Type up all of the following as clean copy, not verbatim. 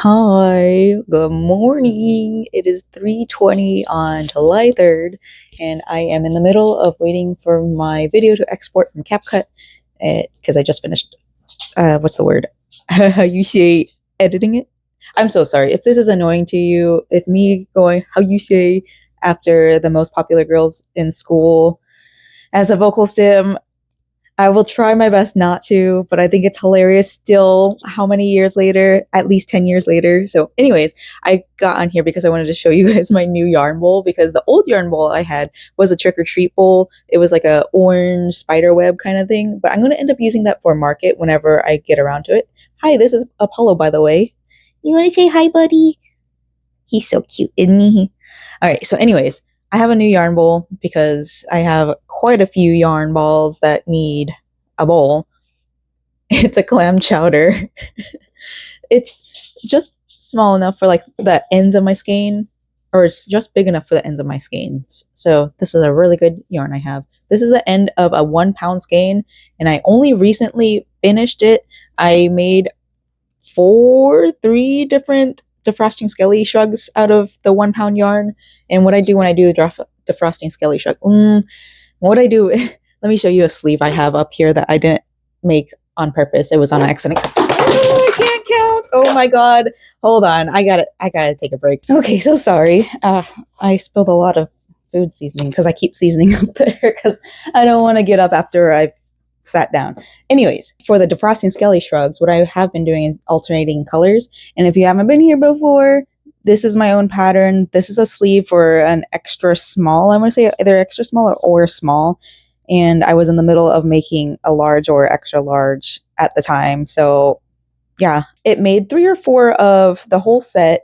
Hi, good morning. It is 3:20 on July 3rd, and I am in the middle of waiting for my video to export from CapCut because I just finished, what's the word? How you say editing it? I'm so sorry. If this is annoying to you, if me going how you say after the most popular girls in school as a vocal stim, I will try my best not to, but I think it's hilarious still how many years later, at least 10 years later. So, anyways, I got on here because I wanted to show you guys my new yarn bowl because the old yarn bowl I had was a trick or treat bowl. It was like a orange spider web kind of thing, but I'm going to end up using that for market whenever I get around to it. Hi, this is Apollo, by the way. You want to say hi, buddy? He's so cute, isn't he? All right, so anyways, I have a new yarn bowl because I have quite a few yarn balls that need a bowl. It's a clam chowder. It's just small enough for like the ends of my skein, or it's just big enough for the ends of my skeins. So this is a really good yarn I have. This is the end of a 1 pound skein, and I only recently finished it. I made three different defrosting skelly shrugs out of the 1 pound yarn. And what I do when I do the defrosting skelly shrug, what I do, let me show you a sleeve I have up here that I didn't make on purpose. It was on accident. Oh, I can't count. Oh my god. Hold on. I gotta take a break. Okay, so sorry. I spilled a lot of food seasoning because I keep seasoning up there because I don't want to get up after I've sat down. Anyways, for the defrosting skelly shrugs, what I have been doing is alternating colors. And if you haven't been here before, this is my own pattern. This is a sleeve for an extra small. I want to say either extra small or small. And I was in the middle of making a large or extra large at the time. So yeah, it made 3 or 4 of the whole set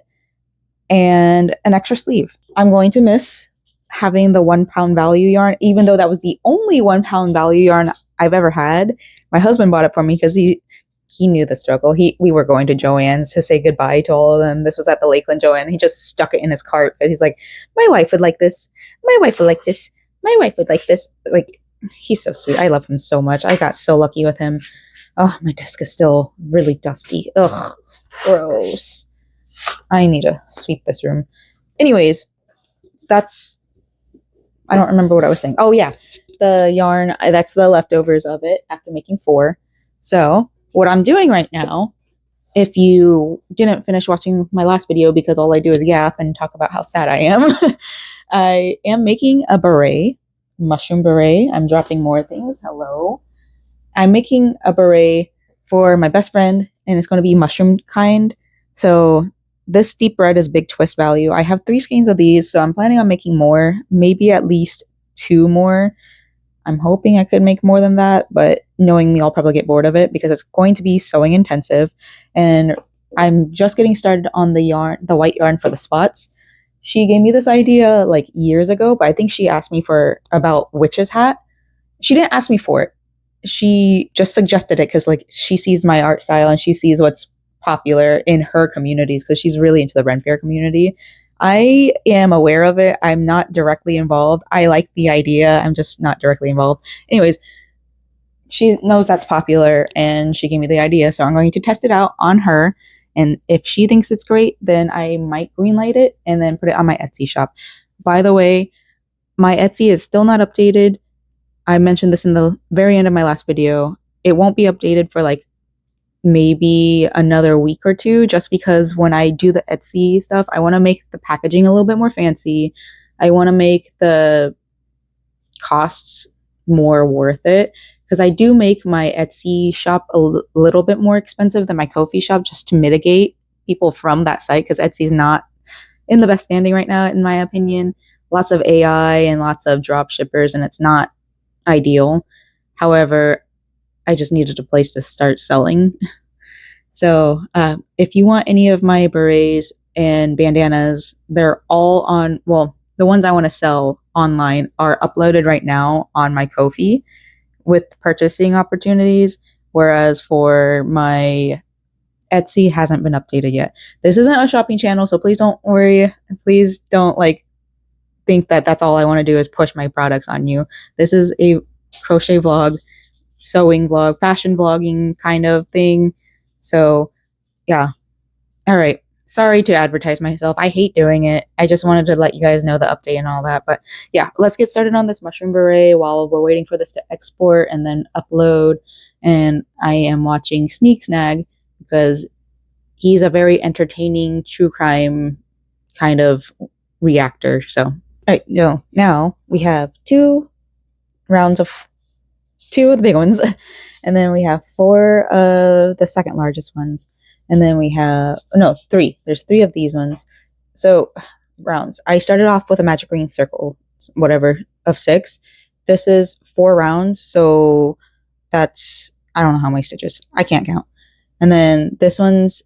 and an extra sleeve. I'm going to miss having the 1 pound value yarn, even though that was the only 1 pound value yarn I've ever had. My husband bought it for me because he knew the struggle. We were going to Joann's to say goodbye to all of them. This was at the Lakeland Joann. He just stuck it in his cart because he's like, my wife would like this. My wife would like this. My wife would like this. Like, he's so sweet. I love him so much. I got so lucky with him. Oh, my desk is still really dusty. Ugh, gross. I need to sweep this room. Anyways, I don't remember what I was saying. Oh yeah, the yarn, that's the leftovers of it after making 4. So what I'm doing right now, if you didn't finish watching my last video because all I do is yap and talk about how sad I am, I am making a beret, mushroom beret. I'm dropping more things. Hello. I'm making a beret for my best friend, and it's going to be mushroom kind. So this deep red is big twist value. I have 3 skeins of these, so I'm planning on making more, maybe at least 2 more. I'm hoping I could make more than that, but knowing me, I'll probably get bored of it because it's going to be sewing intensive. And I'm just getting started on the yarn, the white yarn for the spots. She gave me this idea like years ago, but I think she asked me about witch's hat. She didn't ask me for it. She just suggested it because like she sees my art style and she sees what's popular in her communities because she's really into the Ren Fair community. I am aware of it. I'm not directly involved. I like the idea. I'm just not directly involved. Anyways, she knows that's popular and she gave me the idea. So I'm going to test it out on her. And if she thinks it's great, then I might greenlight it and then put it on my Etsy shop. By the way, my Etsy is still not updated. I mentioned this in the very end of my last video. It won't be updated for like maybe another week or 2, just because when I do the Etsy stuff, I want to make the packaging a little bit more fancy. I want to make the costs more worth it because I do make my Etsy shop a little bit more expensive than my Ko-fi shop just to mitigate people from that site because Etsy's not in the best standing right now, in my opinion. Lots of AI and lots of drop shippers, and it's not ideal. However, I just needed a place to start selling. So if you want any of my berets and bandanas, they're all on, well, the ones I want to sell online are uploaded right now on my Ko-fi with purchasing opportunities, whereas for my Etsy hasn't been updated yet. This isn't a shopping channel, so please don't worry. Please don't like think that that's all I want to do is push my products on you. This is a crochet vlog, sewing vlog, fashion vlogging kind of thing. So yeah. All right. sorry to advertise myself. I hate doing it. I just wanted to let you guys know the update and all that. But yeah, let's get started on this mushroom beret while we're waiting for this to export and then upload. And I am watching Sneak Snag because he's a very entertaining true crime kind of reactor. So, all right, now we have 2 rounds of 2 of the big ones, and then we have 4 of the second largest ones. And then we have, no, 3. There's 3 of these ones. So, rounds. I started off with a magic green circle, whatever, of 6. This is 4 rounds, so that's, I don't know how many stitches. I can't count. And then this one's,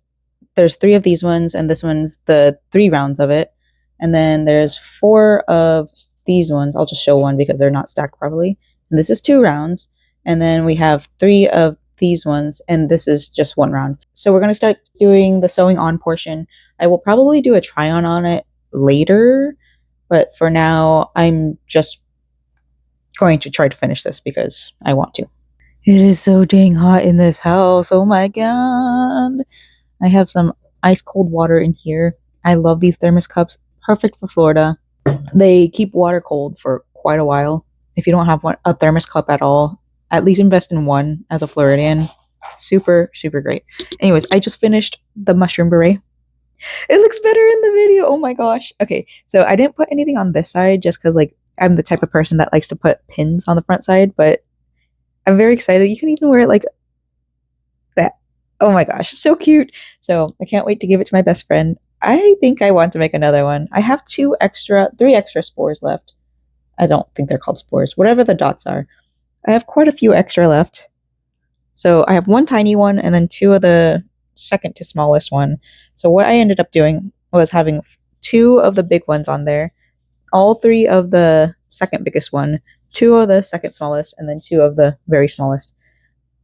there's 3 of these ones, and this one's the 3 rounds of it. And then there's 4 of these ones. I'll just show one because they're not stacked properly. And this is 2 rounds. And then we have 3 of these ones, and this is just 1 round. So we're going to start doing the sewing on portion. I will probably do a try on it later, but for now I'm just going to try to finish this because I want to. It is so dang hot in this house. Oh my god. I have some ice cold water in here. I love these thermos cups. Perfect for Florida. They keep water cold for quite a while. If you don't have a thermos cup at all, at least invest in one as a Floridian. Super, super great. Anyways, I just finished the mushroom beret. It looks better in the video. Oh my gosh. Okay, so I didn't put anything on this side just because like I'm the type of person that likes to put pins on the front side, but I'm very excited. You can even wear it like that. Oh my gosh, so cute. So I can't wait to give it to my best friend. I think I want to make another one. I have 3 extra spores left. I don't think they're called spores. Whatever the dots are. I have quite a few extra left. So I have 1 tiny one and then 2 of the second to smallest one. So what I ended up doing was having 2 of the big ones on there, all 3 of the second biggest one, 2 of the second smallest, and then 2 of the very smallest.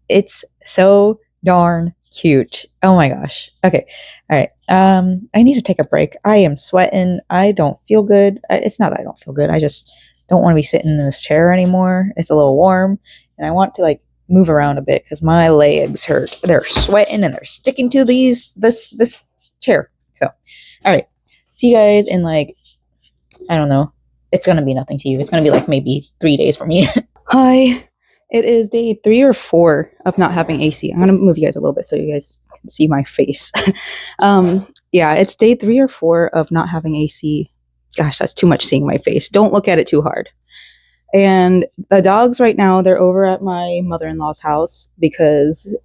It's so darn cute. Oh my gosh. Okay. All right. I need to take a break. I am sweating. I don't feel good. It's not that I don't feel good. I just don't want to be sitting in this chair anymore. It's a little warm and I want to like move around a bit because my legs hurt. They're sweating and they're sticking to this chair. So, all right. See you guys in like, I don't know. It's going to be nothing to you. It's going to be like maybe 3 days for me. Hi. It is day 3 or 4 of not having AC. I'm going to move you guys a little bit so you guys can see my face. Yeah, it's day 3 or 4 of not having AC. Gosh, that's too much seeing my face. Don't look at it too hard. And the dogs right now, they're over at my mother-in-law's house because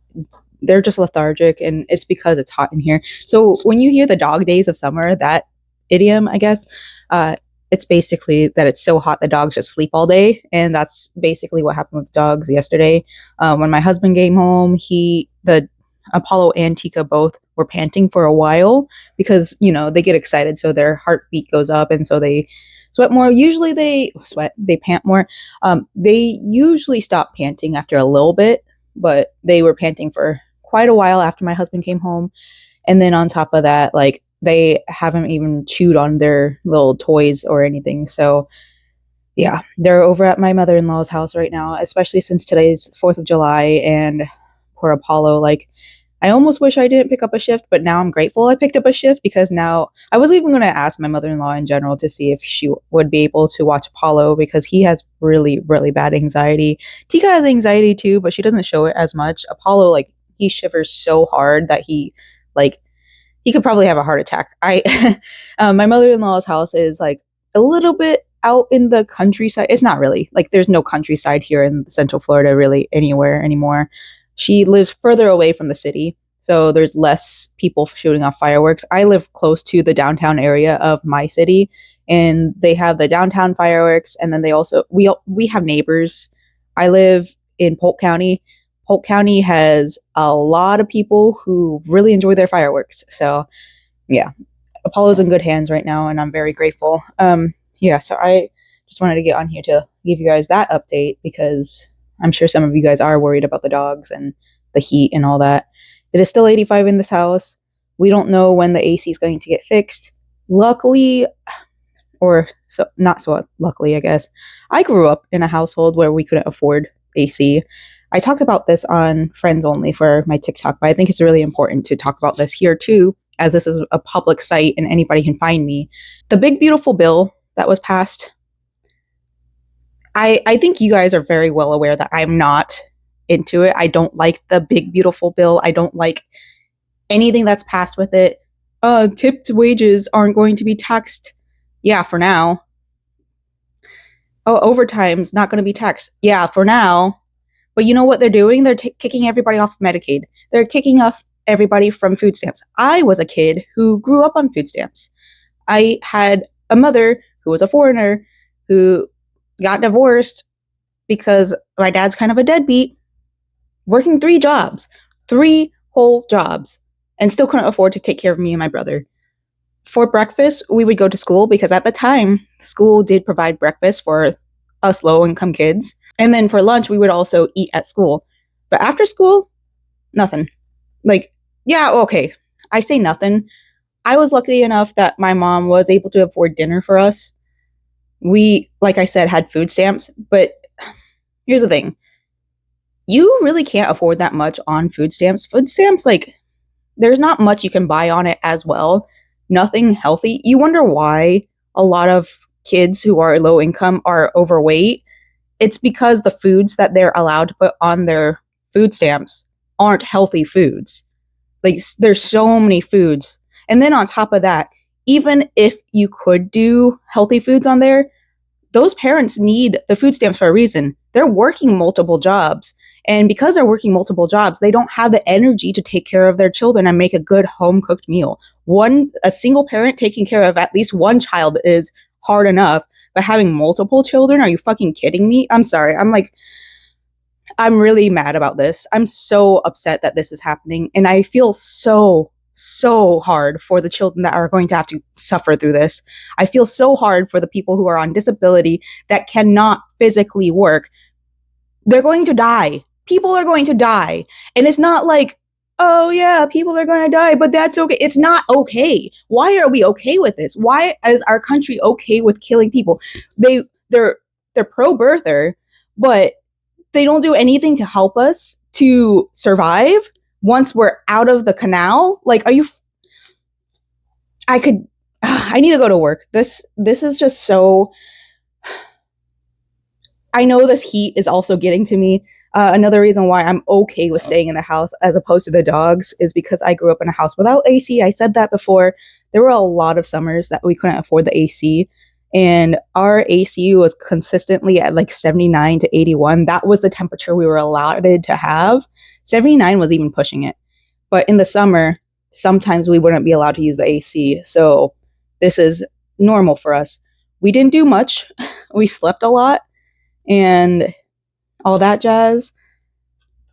they're just lethargic, and it's because it's hot in here. So when you hear the dog days of summer, that idiom, I guess, it's basically that it's so hot the dogs just sleep all day. And that's basically what happened with dogs yesterday. When my husband came home, the Apollo and Tika both were panting for a while because, you know, they get excited. So their heartbeat goes up and so they sweat more. Usually they pant more. They usually stop panting after a little bit, but they were panting for quite a while after my husband came home. And then on top of that, like, they haven't even chewed on their little toys or anything. So yeah, they're over at my mother-in-law's house right now, especially since today's 4th of July and poor Apollo. Like, I almost wish I didn't pick up a shift, but now I'm grateful I picked up a shift because now I was even going to ask my mother-in-law in general to see if she would be able to watch Apollo because he has really, really bad anxiety. Tika has anxiety too, but she doesn't show it as much. Apollo, like, he shivers so hard that he could probably have a heart attack. My mother-in-law's house is like a little bit out in the countryside. It's not really like there's no countryside here in Central Florida really anywhere anymore. She lives further away from the city, so there's less people shooting off fireworks. I live close to the downtown area of my city, and they have the downtown fireworks, and then they also we have neighbors. I live in Polk County. Polk County has a lot of people who really enjoy their fireworks. So yeah, Apollo's in good hands right now, and I'm very grateful. Yeah, so I just wanted to get on here to give you guys that update because I'm sure some of you guys are worried about the dogs and the heat and all that. It is still 85 in this house. We don't know when the AC is going to get fixed. Luckily, or so not so luckily, I guess, I grew up in a household where we couldn't afford AC. I talked about this on Friends Only for my TikTok, but I think it's really important to talk about this here too, as this is a public site and anybody can find me. The big beautiful bill that was passed, I think you guys are very well aware that I'm not into it. I don't like the big beautiful bill. I don't like anything that's passed with it. Tipped wages aren't going to be taxed. Yeah, for now. Oh, overtime's not going to be taxed. Yeah, for now. But you know what they're doing? They're kicking everybody off of Medicaid. They're kicking off everybody from food stamps. I was a kid who grew up on food stamps. I had a mother who was a foreigner who got divorced because my dad's kind of a deadbeat, working 3 jobs, 3 whole jobs, and still couldn't afford to take care of me and my brother. For breakfast, we would go to school because at the time, school did provide breakfast for us low-income kids. And then for lunch, we would also eat at school. But after school, nothing. Like, yeah, okay, I say nothing. I was lucky enough that my mom was able to afford dinner for us. We, like I said, had food stamps. But here's the thing. You really can't afford that much on food stamps. Food stamps, like, there's not much you can buy on it as well. Nothing healthy. You wonder why a lot of kids who are low income are overweight. It's because the foods that they're allowed to put on their food stamps aren't healthy foods. Like, there's so many foods. And then on top of that, even if you could do healthy foods on there, those parents need the food stamps for a reason. They're working multiple jobs. And because they're working multiple jobs, they don't have the energy to take care of their children and make a good home-cooked meal. A single parent taking care of at least one child is hard enough, but having multiple children, are you fucking kidding me? I'm sorry. I'm really mad about this. I'm so upset that this is happening, and I feel so hard for the children that are going to have to suffer through this. I feel so hard for the people who are on disability that cannot physically work. They're going to die. People are going to die. And it's not like, oh yeah, people are going to die, but that's okay. It's not okay. Why are we okay with this? Why is our country okay with killing people? They're pro-birther, but they don't do anything to help us to survive once we're out of the canal. Like, I need to go to work. This is just so, I know this heat is also getting to me. Another reason why I'm okay with staying in the house as opposed to the dogs is because I grew up in a house without AC. I said that before. There were a lot of summers that we couldn't afford the AC, and our AC was consistently at like 79 to 81. That was the temperature we were allotted to have. 79 was even pushing it. But in the summer, sometimes we wouldn't be allowed to use the AC. So this is normal for us. We didn't do much. We slept a lot and all that jazz.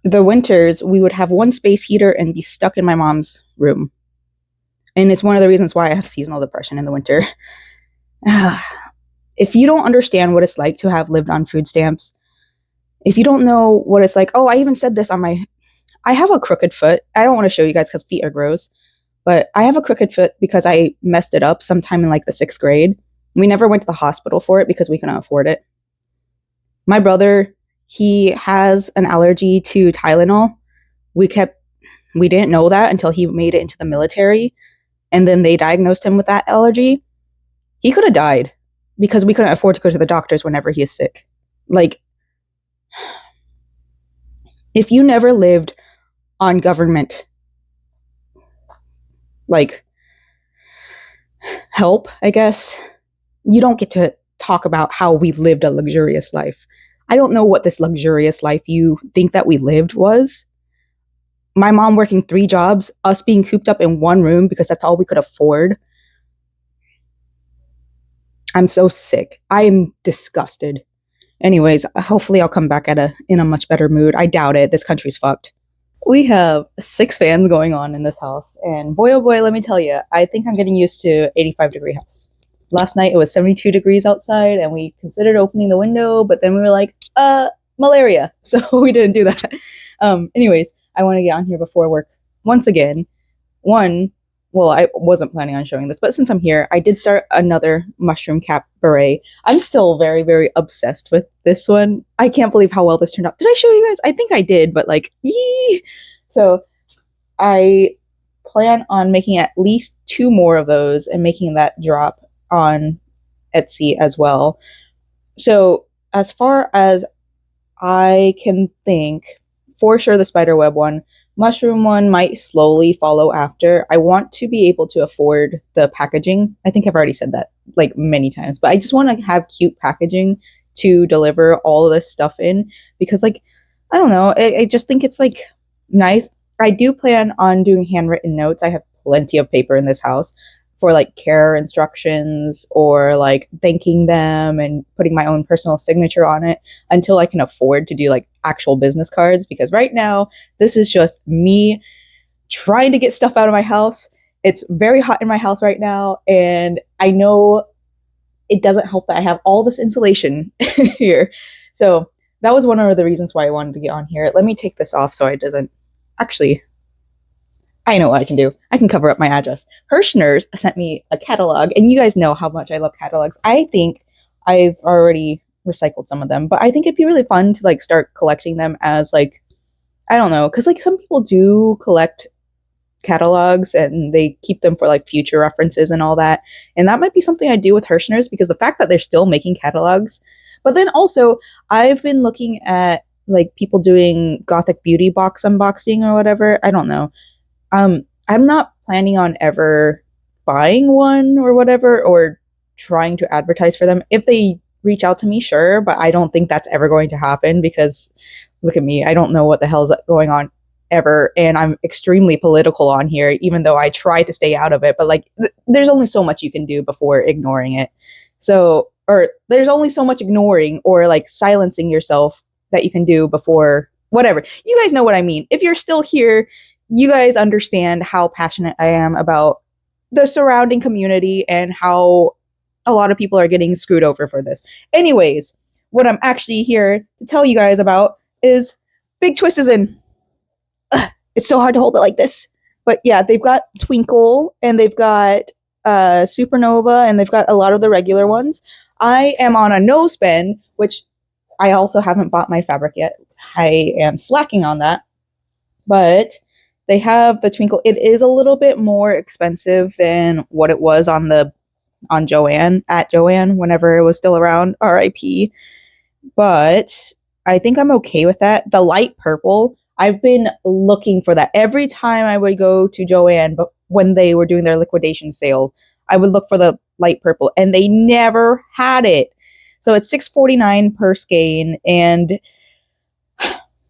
The winters, we would have one space heater and be stuck in my mom's room. And it's one of the reasons why I have seasonal depression in the winter. If you don't understand what it's like to have lived on food stamps, if you don't know what it's like, I even said this on I have a crooked foot. I don't want to show you guys because feet are gross, but I have a crooked foot because I messed it up sometime in like the 6th grade. We never went to the hospital for it because we couldn't afford it. My brother, he has an allergy to Tylenol. We didn't know that until he made it into the military, and then they diagnosed him with that allergy. He could have died because we couldn't afford to go to the doctors whenever he is sick. Like, if you never lived on government, like, help, I guess, you don't get to talk about how we lived a luxurious life. I don't know what this luxurious life you think that we lived was. My mom working 3 jobs, us being cooped up in one room because that's all we could afford. I'm so sick. I am disgusted. Anyways, hopefully I'll come back in a much better mood. I doubt it. This country's fucked. We have 6 fans going on in this house, and boy oh boy, let me tell you, I think I'm getting used to 85-degree house. Last night it was 72 degrees outside, and we considered opening the window, but then we were like, malaria, so we didn't do that. Anyways, I want to get on here before work once again. I wasn't planning on showing this, but since I'm here, I did start another mushroom cap beret. I'm still very, very obsessed with this one. I can't believe how well this turned out. Did I show you guys? I think I did, but like, yee! So I plan on making at least 2 more of those and making that drop on Etsy as well. So as far as I can think, for sure the spiderweb one, mushroom one might slowly follow after. I want to be able to afford the packaging. I think I've already said that like many times, but I just want to have cute packaging to deliver all of this stuff in, because like, I don't know, I just think it's like nice. I do plan on doing handwritten notes. I have plenty of paper in this house for like care instructions or like thanking them and putting my own personal signature on it until I can afford to do like actual business cards, because right now this is just me trying to get stuff out of my house. It's very hot in my house right now, and I know it doesn't help that I have all this insulation here. So that was one of the reasons why I wanted to get on here. Let me take this off so it doesn't actually. I know what I can do. I can cover up my address. Hirschner's sent me a catalog, and you guys know how much I love catalogs. I think I've already recycled some of them, but I think it'd be really fun to like start collecting them as like, I don't know, because like some people do collect catalogs and they keep them for like future references and all that. And that might be something I do with Hirschner's, because the fact that they're still making catalogs. But then also, I've been looking at like people doing Gothic Beauty box unboxing or whatever. I don't know. I'm not planning on ever buying one or whatever, or trying to advertise for them. If they reach out to me, sure, but I don't think that's ever going to happen, because look at me, I don't know what the hell's going on ever, and I'm extremely political on here, even though I try to stay out of it. But like, there's only so much you can do before ignoring it. So, or there's only so much ignoring or like silencing yourself that you can do before whatever. You guys know what I mean. If you're still here, you guys understand how passionate I am about the surrounding community and how a lot of people are getting screwed over for this. Anyways, what I'm actually here to tell you guys about is Big Twist is in. It's so hard to hold it like this. But yeah, they've got Twinkle and they've got Supernova and they've got a lot of the regular ones. I am on a no spend, which I also haven't bought my fabric yet. I am slacking on that. But they have the Twinkle. It is a little bit more expensive than what it was on Joann, at Joann, whenever it was still around, RIP. But I think I'm okay with that. The light purple, I've been looking for that. Every time I would go to Joann, but when they were doing their liquidation sale, I would look for the light purple, and they never had it. So it's $6.49 per skein, and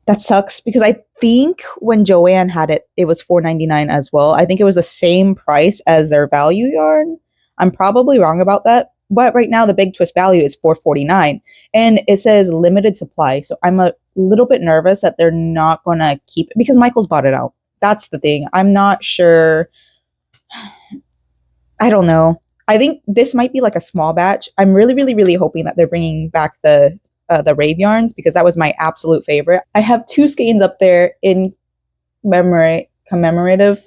that sucks, because I think when Joann had it, it was $4.99 as well. I think it was the same price as their value yarn. I'm probably wrong about that, but right now the Big Twist value is $4.49, and it says limited supply. So I'm a little bit nervous that they're not going to keep it, because Michael's bought it out. That's the thing. I'm not sure. I don't know. I think this might be like a small batch. I'm really, really, really hoping that they're bringing back the rave yarns, because that was my absolute favorite. I have 2 skeins up there in commemorative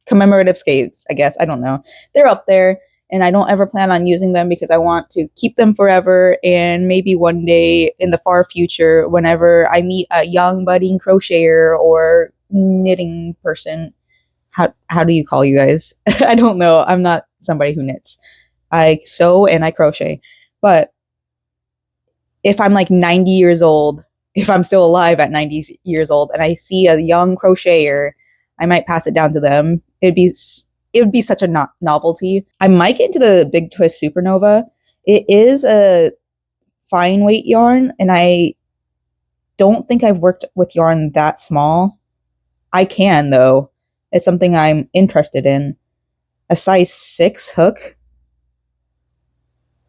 skeins, I guess. I don't know. They're up there, and I don't ever plan on using them because I want to keep them forever. And maybe one day in the far future, whenever I meet a young budding crocheter or knitting person, how do you call you guys? I don't know. I'm not somebody who knits. I sew and I crochet. But if I'm like 90 years old, if I'm still alive at 90 years old, and I see a young crocheter, I might pass it down to them. It would be such a novelty. I might get into the Big Twist Supernova. It is a fine weight yarn, and I don't think I've worked with yarn that small. I can, though. It's something I'm interested in. A size 6 hook.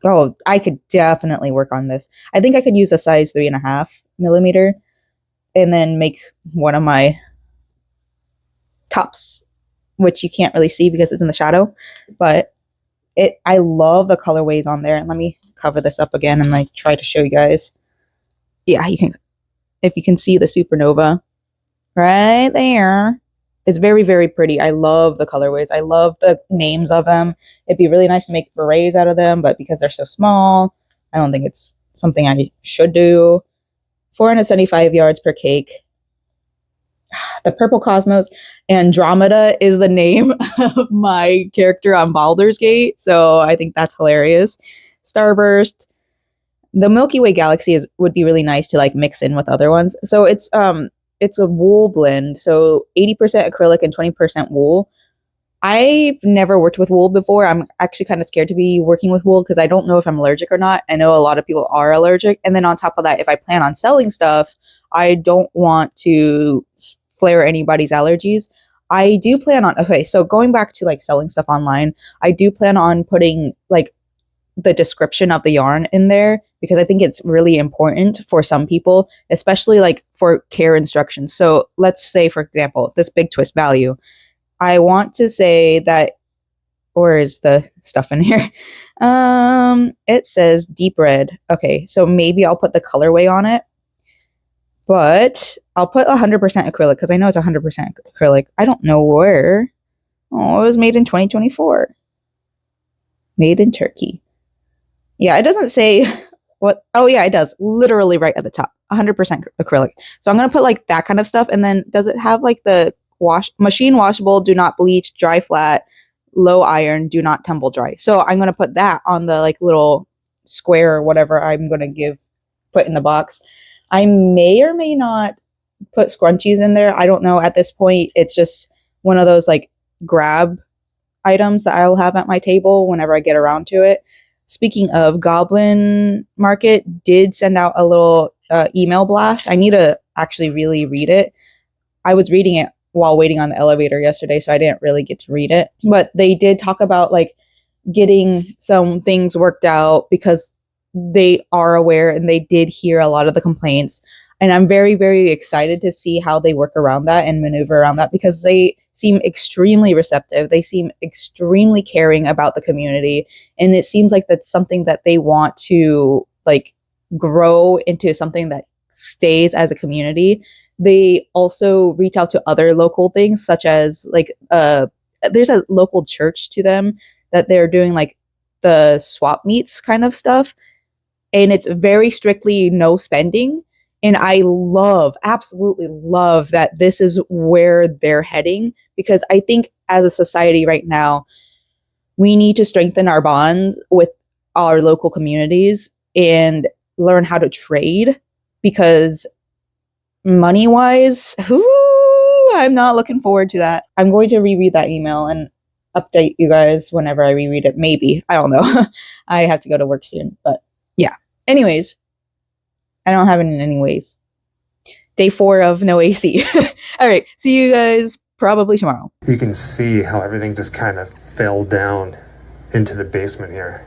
Oh, I could definitely work on this. I think I could use a size 3.5 millimeter and then make one of my tops, which you can't really see because it's in the shadow. But I love the colorways on there. And let me cover this up again and like try to show you guys. Yeah, you can, if you can see the Supernova right there. It's very, very pretty. I love the colorways. I love the names of them. It'd be really nice to make berets out of them, but because they're so small, I don't think it's something I should do. 475 yards per cake. the purple cosmos. Andromeda is the name of my character on Baldur's Gate, so I think that's hilarious. Starburst. The Milky Way galaxy would be really nice to like mix in with other ones. So it's a wool blend, so 80% acrylic and 20% wool. I've never worked with wool before. I'm actually kind of scared to be working with wool because I don't know if I'm allergic or not. I know a lot of people are allergic. And then on top of that, if I plan on selling stuff, I don't want to flare anybody's allergies. I do plan on, okay, so going back to like selling stuff online, I do plan on putting like the description of the yarn in there because I think it's really important for some people, especially like for care instructions. So let's say, for example, this big twist value. I want to say that, or is the stuff in here? It says deep red. Okay, so maybe I'll put the colorway on it, but I'll put 100% acrylic because I know it's 100% acrylic. I don't know where. Oh, it was made in 2024. Made in Turkey. Yeah, it doesn't say what. Oh, yeah, it does. Literally right at the top. 100% acrylic. So I'm going to put like that kind of stuff. And then does it have like the machine washable, do not bleach, dry flat, low iron, do not tumble dry. So I'm going to put that on the like little square or whatever I'm going to put in the box. I may or may not put scrunchies in there. I don't know at this point. It's just one of those like grab items that I'll have at my table whenever I get around to it. Speaking of, Goblin Market did send out a little email blast. I need to actually really read it. I was reading it while waiting on the elevator yesterday, so I didn't really get to read it. But they did talk about like getting some things worked out because they are aware and they did hear a lot of the complaints. And I'm very, very excited to see how they work around that and maneuver around that because they seem extremely receptive. They seem extremely caring about the community. And it seems like that's something that they want to like grow into something that stays as a community. They also reach out to other local things, such as like there's a local church to them that they're doing like the swap meets kind of stuff. And it's very strictly no spending. And I absolutely love that this is where they're heading because I think as a society right now, we need to strengthen our bonds with our local communities and learn how to trade because money wise, I'm not looking forward to that. I'm going to reread that email and update you guys whenever I reread it. Maybe. I don't know. I have to go to work soon. But yeah. Anyways, I don't have it in any ways. Day 4 of no AC. All right. See you guys probably tomorrow. You can see how everything just kind of fell down into the basement here.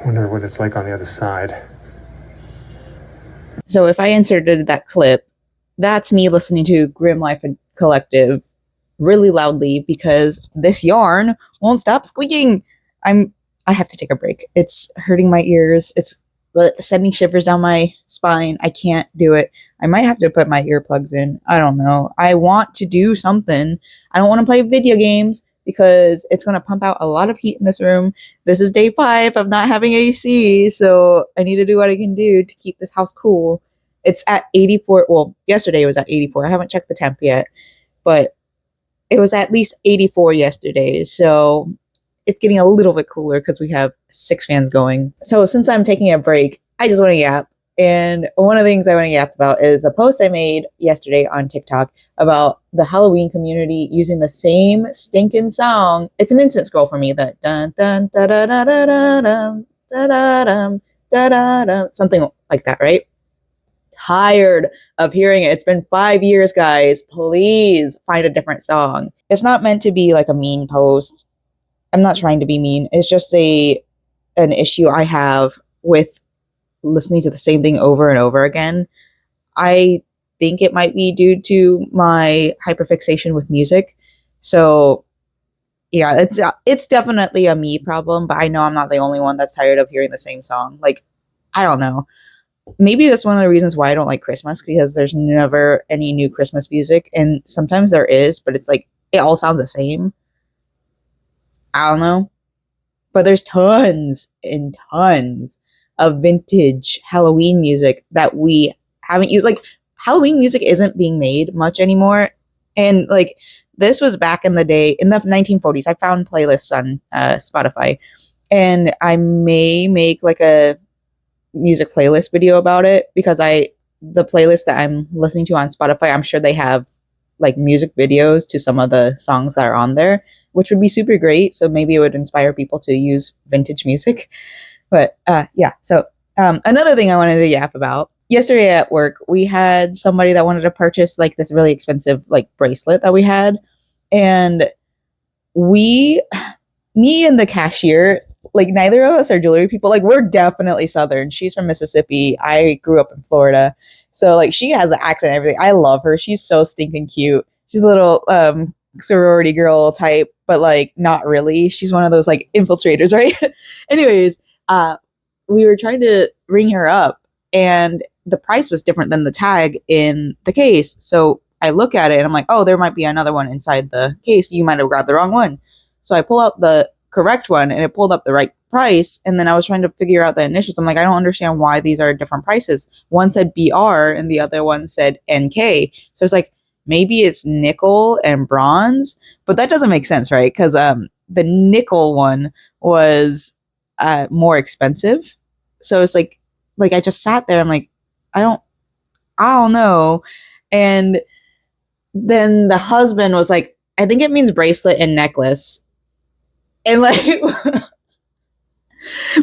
Wonder what it's like on the other side. So if I inserted that clip, that's me listening to Grim Life Collective really loudly because this yarn won't stop squeaking. I have to take a break. It's hurting my ears. It's sending shivers down my spine. I can't do it. I might have to put my earplugs in. I don't know. I want to do something. I don't want to play video games because it's going to pump out a lot of heat in this room. This is day 5 of not having AC, so I need to do what I can do to keep this house cool. It's at 84. Well, yesterday it was at 84. I haven't checked the temp yet, but it was at least 84 yesterday. So it's getting a little bit cooler because we have 6 fans going. So since I'm taking a break, I just want to yap. And one of the things I want to yap about is a post I made yesterday on TikTok about the Halloween community using the same stinking song. It's an instant scroll for me. That dun dun da da da da da dum da da dum da da dum, something like that, right? Tired of hearing it. It's been 5 years, guys. Please find a different song. It's not meant to be like a mean post. I'm not trying to be mean. It's just an issue I have with listening to the same thing over and over again. I think it might be due to my hyperfixation with music. So yeah, it's definitely a me problem, but I know I'm not the only one that's tired of hearing the same song. Like, I don't know. Maybe that's one of the reasons why I don't like Christmas, because there's never any new Christmas music. And sometimes there is, but it's like, it all sounds the same. I don't know. But there's tons and tons of vintage Halloween music that we haven't used. Like, Halloween music isn't being made much anymore. And like, this was back in the day, in the 1940s. I found playlists on Spotify, and I may make like a music playlist video about it, because the playlist that I'm listening to on Spotify, I'm sure they have like music videos to some of the songs that are on there, which would be super great. So maybe it would inspire people to use vintage music. But yeah, so another thing I wanted to yap about. Yesterday at work, we had somebody that wanted to purchase like this really expensive like bracelet that we had. And we, me and the cashier, like neither of us are jewelry people. Like we're definitely Southern. She's from Mississippi. I grew up in Florida. So like she has the accent and everything. I love her. She's so stinking cute. She's a little sorority girl type, but like not really. She's one of those like infiltrators, right? Anyways, we were trying to ring her up, and the price was different than the tag in the case. So I look at it and I'm like, oh, there might be another one inside the case. You might have grabbed the wrong one. So I pull out the correct one, and it pulled up the right price. And then I was trying to figure out the initials. I'm like, I don't understand why these are different prices. One said BR and the other one said NK. So it's like, maybe it's nickel and bronze, but that doesn't make sense, right? Because the nickel one was more expensive. So it's like I just sat there. I'm like, I don't know. And then the husband was like, I think it means bracelet and necklace. And like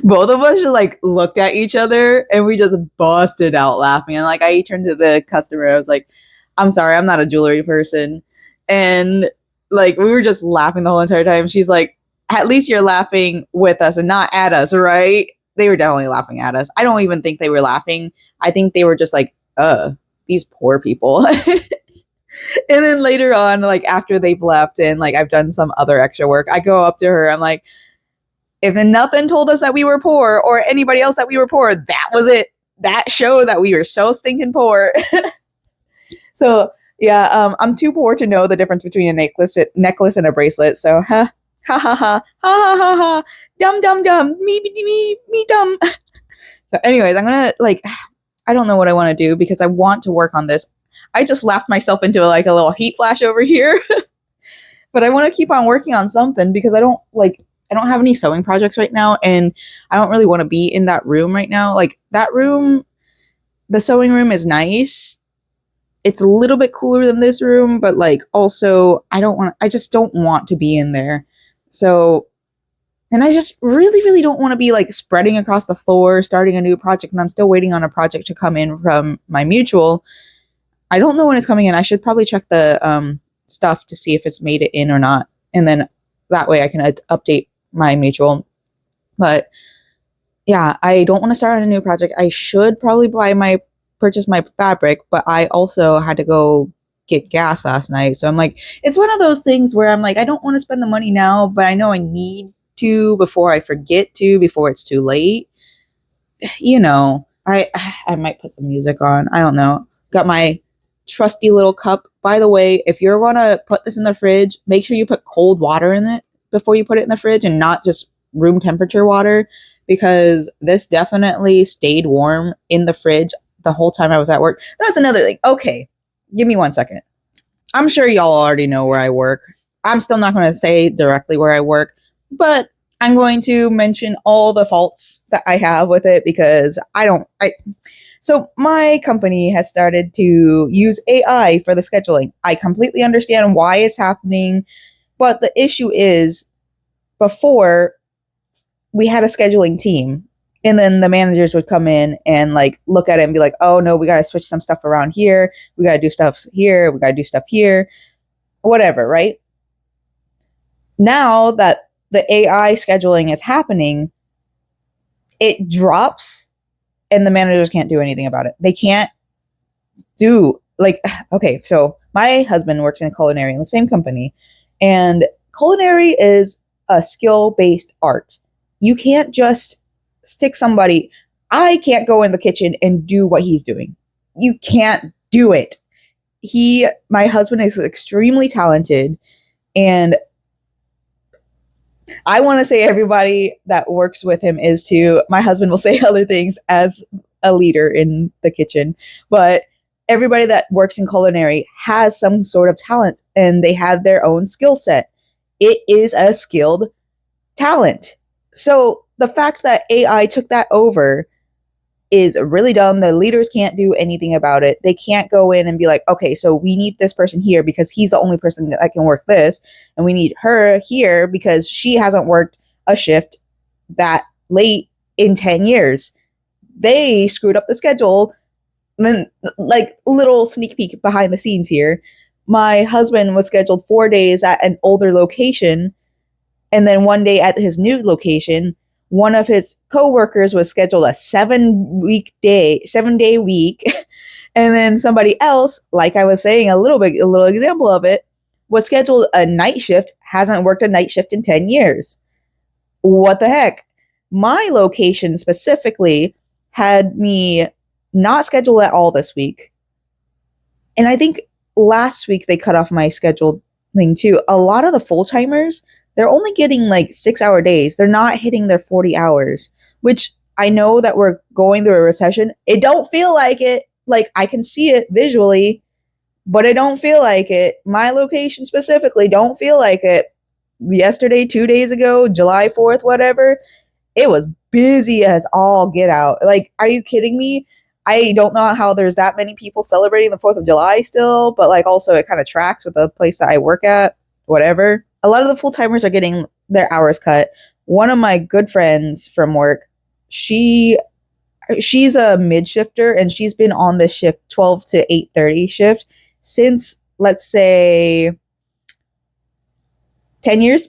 both of us just like looked at each other, and we just busted out laughing. And like I turned to the customer, I was like, I'm sorry, I'm not a jewelry person. And like we were just laughing the whole entire time. She's like, at least you're laughing with us and not at us, right? They were definitely laughing at us. I don't even think they were laughing. I think they were just like, these poor people. And then later on, like after they've left and like I've done some other extra work, I go up to her. I'm like, if nothing told us that we were poor, or anybody else that we were poor, that was it. That showed that we were so stinking poor. So yeah, I'm too poor to know the difference between a necklace and a bracelet. So ha ha ha ha ha ha ha, dumb dumb dumb, me dumb. So anyways, I'm gonna like, I don't know what I want to do because I want to work on this. I just laughed myself into like a little heat flash over here. But I want to keep on working on something because I don't have any sewing projects right now, and I don't really want to be in that room right now. Like that room, the sewing room is nice. It's a little bit cooler than this room, but like also I just don't want to be in there. So, and I just really, really don't want to be like spreading across the floor, starting a new project, and I'm still waiting on a project to come in from my mutual. I don't know when it's coming in. I should probably check the stuff to see if it's made it in or not. And then that way I can update my mutual. But yeah, I don't want to start on a new project. I should probably purchase my fabric, but I also had to go get gas last night. So I'm like, it's one of those things where I'm like, I don't want to spend the money now, but I know I need to before I forget to, before it's too late. You know, I might put some music on. I don't know. Got my trusty little cup. By the way, if you're going to put this in the fridge, make sure you put cold water in it before you put it in the fridge and not just room temperature water, because this definitely stayed warm in the fridge the whole time I was at work. That's another thing. Okay, give me 1 second. I'm sure y'all already know where I work. I'm still not going to say directly where I work, but I'm going to mention all the faults that I have with it because so my company has started to use AI for the scheduling. I completely understand why it's happening, but the issue is before we had a scheduling team, and then the managers would come in and like look at it and be like, oh no, we got to switch some stuff around here. We got to do stuff here. We got to do stuff here, whatever, right? Now that the AI scheduling is happening, it drops and the managers can't do anything about it. They can't do like, okay, so my husband works in culinary in the same company, and culinary is a skill-based art. You can't just stick somebody. I can't go in the kitchen and do what he's doing. You can't do it. My husband is extremely talented, and I want to say everybody that works with him is too. My husband will say other things as a leader in the kitchen, but everybody that works in culinary has some sort of talent and they have their own skill set. It is a skilled talent. So the fact that AI took that over is really dumb. The leaders can't do anything about it. They can't go in and be like, okay, so we need this person here because he's the only person that can work this. And we need her here because she hasn't worked a shift that late in 10 years. They screwed up the schedule. And then, like, little sneak peek behind the scenes here. My husband was scheduled 4 days at an older location. And then one day at his new location, one of his coworkers was scheduled a 7-day week. And then somebody else, like I was saying, a little example of it, was scheduled a night shift, hasn't worked a night shift in 10 years. What the heck? My location specifically had me not scheduled at all this week. And I think last week they cut off my scheduled thing too. A lot of the full-timers, they're only getting like 6-hour days. They're not hitting their 40 hours, which I know that we're going through a recession. It don't feel like it. Like, I can see it visually, but it don't feel like it. My location specifically don't feel like it. Yesterday, 2 days ago, July 4th, whatever, it was busy as all get out. Like, are you kidding me? I don't know how there's that many people celebrating the 4th of July still, but like also it kind of tracks with the place that I work at, whatever. A lot of the full-timers are getting their hours cut. One of my good friends from work, she's a mid-shifter and she's been on this shift 12 to 8:30 shift since, let's say, 10 years.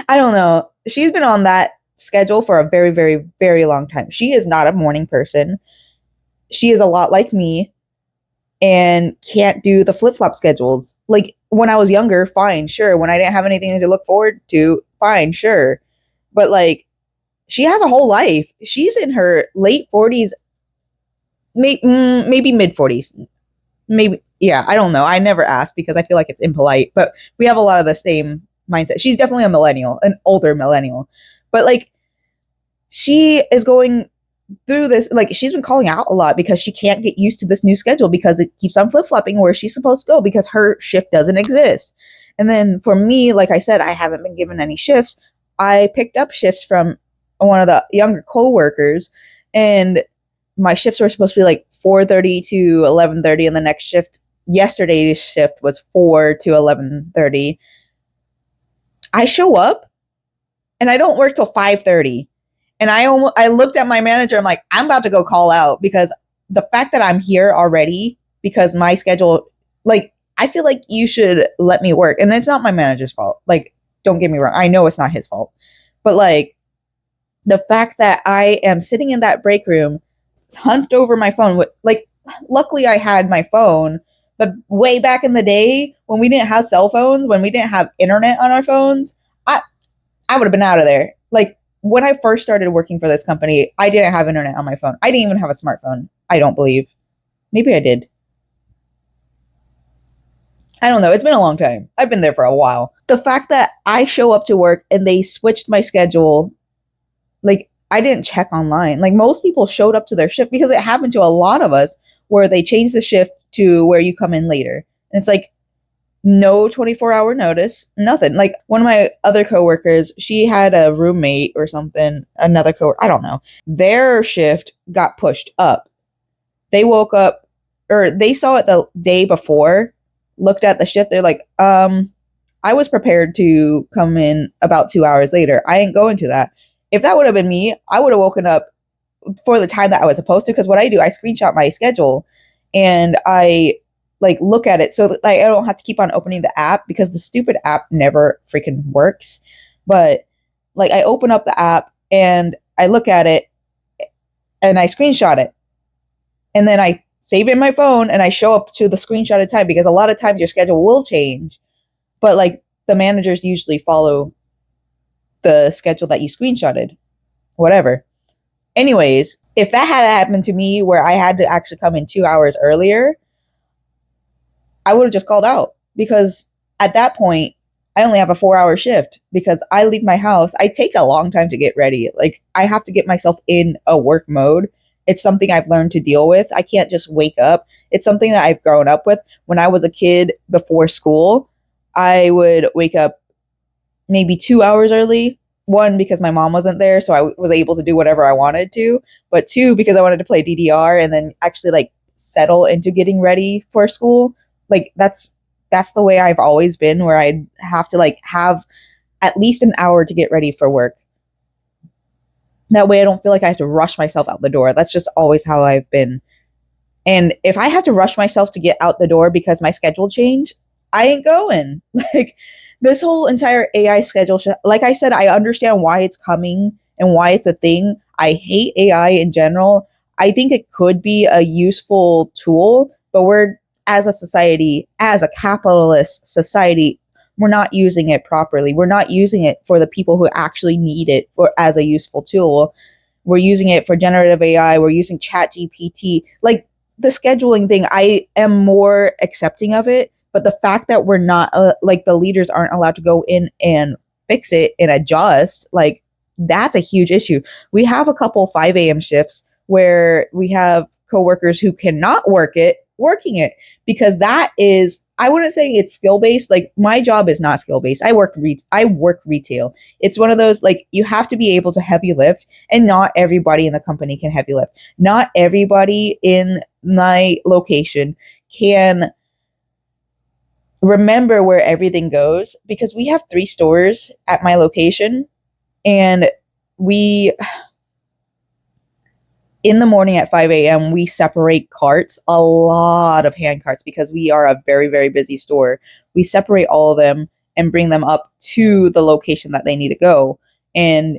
I don't know. She's been on that schedule for a very, very, very long time. She is not a morning person. She is a lot like me and can't do the flip-flop schedules. Like, when I was younger, fine, sure. When I didn't have anything to look forward to, fine, sure. But like, she has a whole life. She's in her late 40s, maybe mid 40s. Maybe, yeah, I don't know. I never asked because I feel like it's impolite, but we have a lot of the same mindset. She's definitely a millennial, an older millennial. But like, she is going through this, like, she's been calling out a lot because she can't get used to this new schedule because it keeps on flip-flopping where she's supposed to go because her shift doesn't exist. And then for me, like I said, I haven't been given any shifts. I picked up shifts from one of the younger co-workers, and my shifts were supposed to be like 4:30 to 11:30, and the next shift, yesterday's shift, was 4 to 11:30. I show up and I don't work till 5:30. And I looked at my manager. I'm like, I'm about to go call out because the fact that I'm here already, because my schedule, like, I feel like you should let me work. And it's not my manager's fault. Like, don't get me wrong. I know it's not his fault. But like, the fact that I am sitting in that break room, hunched over my phone, with, like, luckily I had my phone. But way back in the day when we didn't have cell phones, when we didn't have internet on our phones, I would have been out of there. Like, when I first started working for this company, I didn't have internet on my phone. I didn't even have a smartphone. I don't believe. Maybe I did. I don't know. It's been a long time. I've been there for a while. The fact that I show up to work and they switched my schedule, like, I didn't check online. Like, most people showed up to their shift because it happened to a lot of us where they changed the shift to where you come in later. And it's like, no 24-hour notice, nothing. Like, one of my other coworkers, she had a roommate or something, another coworker, I don't know. Their shift got pushed up. They woke up, or they saw it the day before, looked at the shift, they're like, I was prepared to come in about 2 hours later. I ain't going to that. If that would have been me, I would have woken up for the time that I was supposed to, because what I do, I screenshot my schedule and I like look at it so that like, I don't have to keep on opening the app because the stupid app never freaking works. But like, I open up the app and I look at it and I screenshot it. And then I save it in my phone and I show up to the screenshotted time, because a lot of times your schedule will change, but like the managers usually follow the schedule that you screenshotted, whatever. Anyways, if that had happened to me where I had to actually come in 2 hours earlier, I would have just called out, because at that point, I only have a 4-hour shift because I leave my house. I take a long time to get ready. Like, I have to get myself in a work mode it's something I've learned to deal with. I can't just wake up. It's something that I've grown up with. When I was a kid before school, I would wake up maybe 2 hours early. One, because my mom wasn't there, so I was able to do whatever I wanted to. But two, because I wanted to play DDR and then actually like settle into getting ready for school. Like that's the way I've always been, where I have to like have at least an hour to get ready for work. That way I don't feel like I have to rush myself out the door. That's just always how I've been. And if I have to rush myself to get out the door because my schedule changed, I ain't going. Like this whole entire AI schedule, like I said, I understand why it's coming and why it's a thing. I hate AI in general. I think it could be a useful tool, but we're, as a society, as a capitalist society, we're not using it properly. We're not using it for the people who actually need it for as a useful tool. We're using it for generative AI. We're using Chat GPT. Like the scheduling thing, I am more accepting of it. But the fact that we're not, like the leaders aren't allowed to go in and fix it and adjust, like that's a huge issue. We have a couple 5 a.m. shifts where we have coworkers who cannot working it because that is, I wouldn't say it's skill based. Like my job is not skill based. I work retail. It's one of those, like, you have to be able to heavy lift, and not everybody in the company can heavy lift. Not everybody in my location can remember where everything goes, because we have 3 stores at my location, and we, in the morning at 5 a.m., we separate carts, a lot of hand carts, because we are a very, very busy store. We separate all of them and bring them up to the location that they need to go. And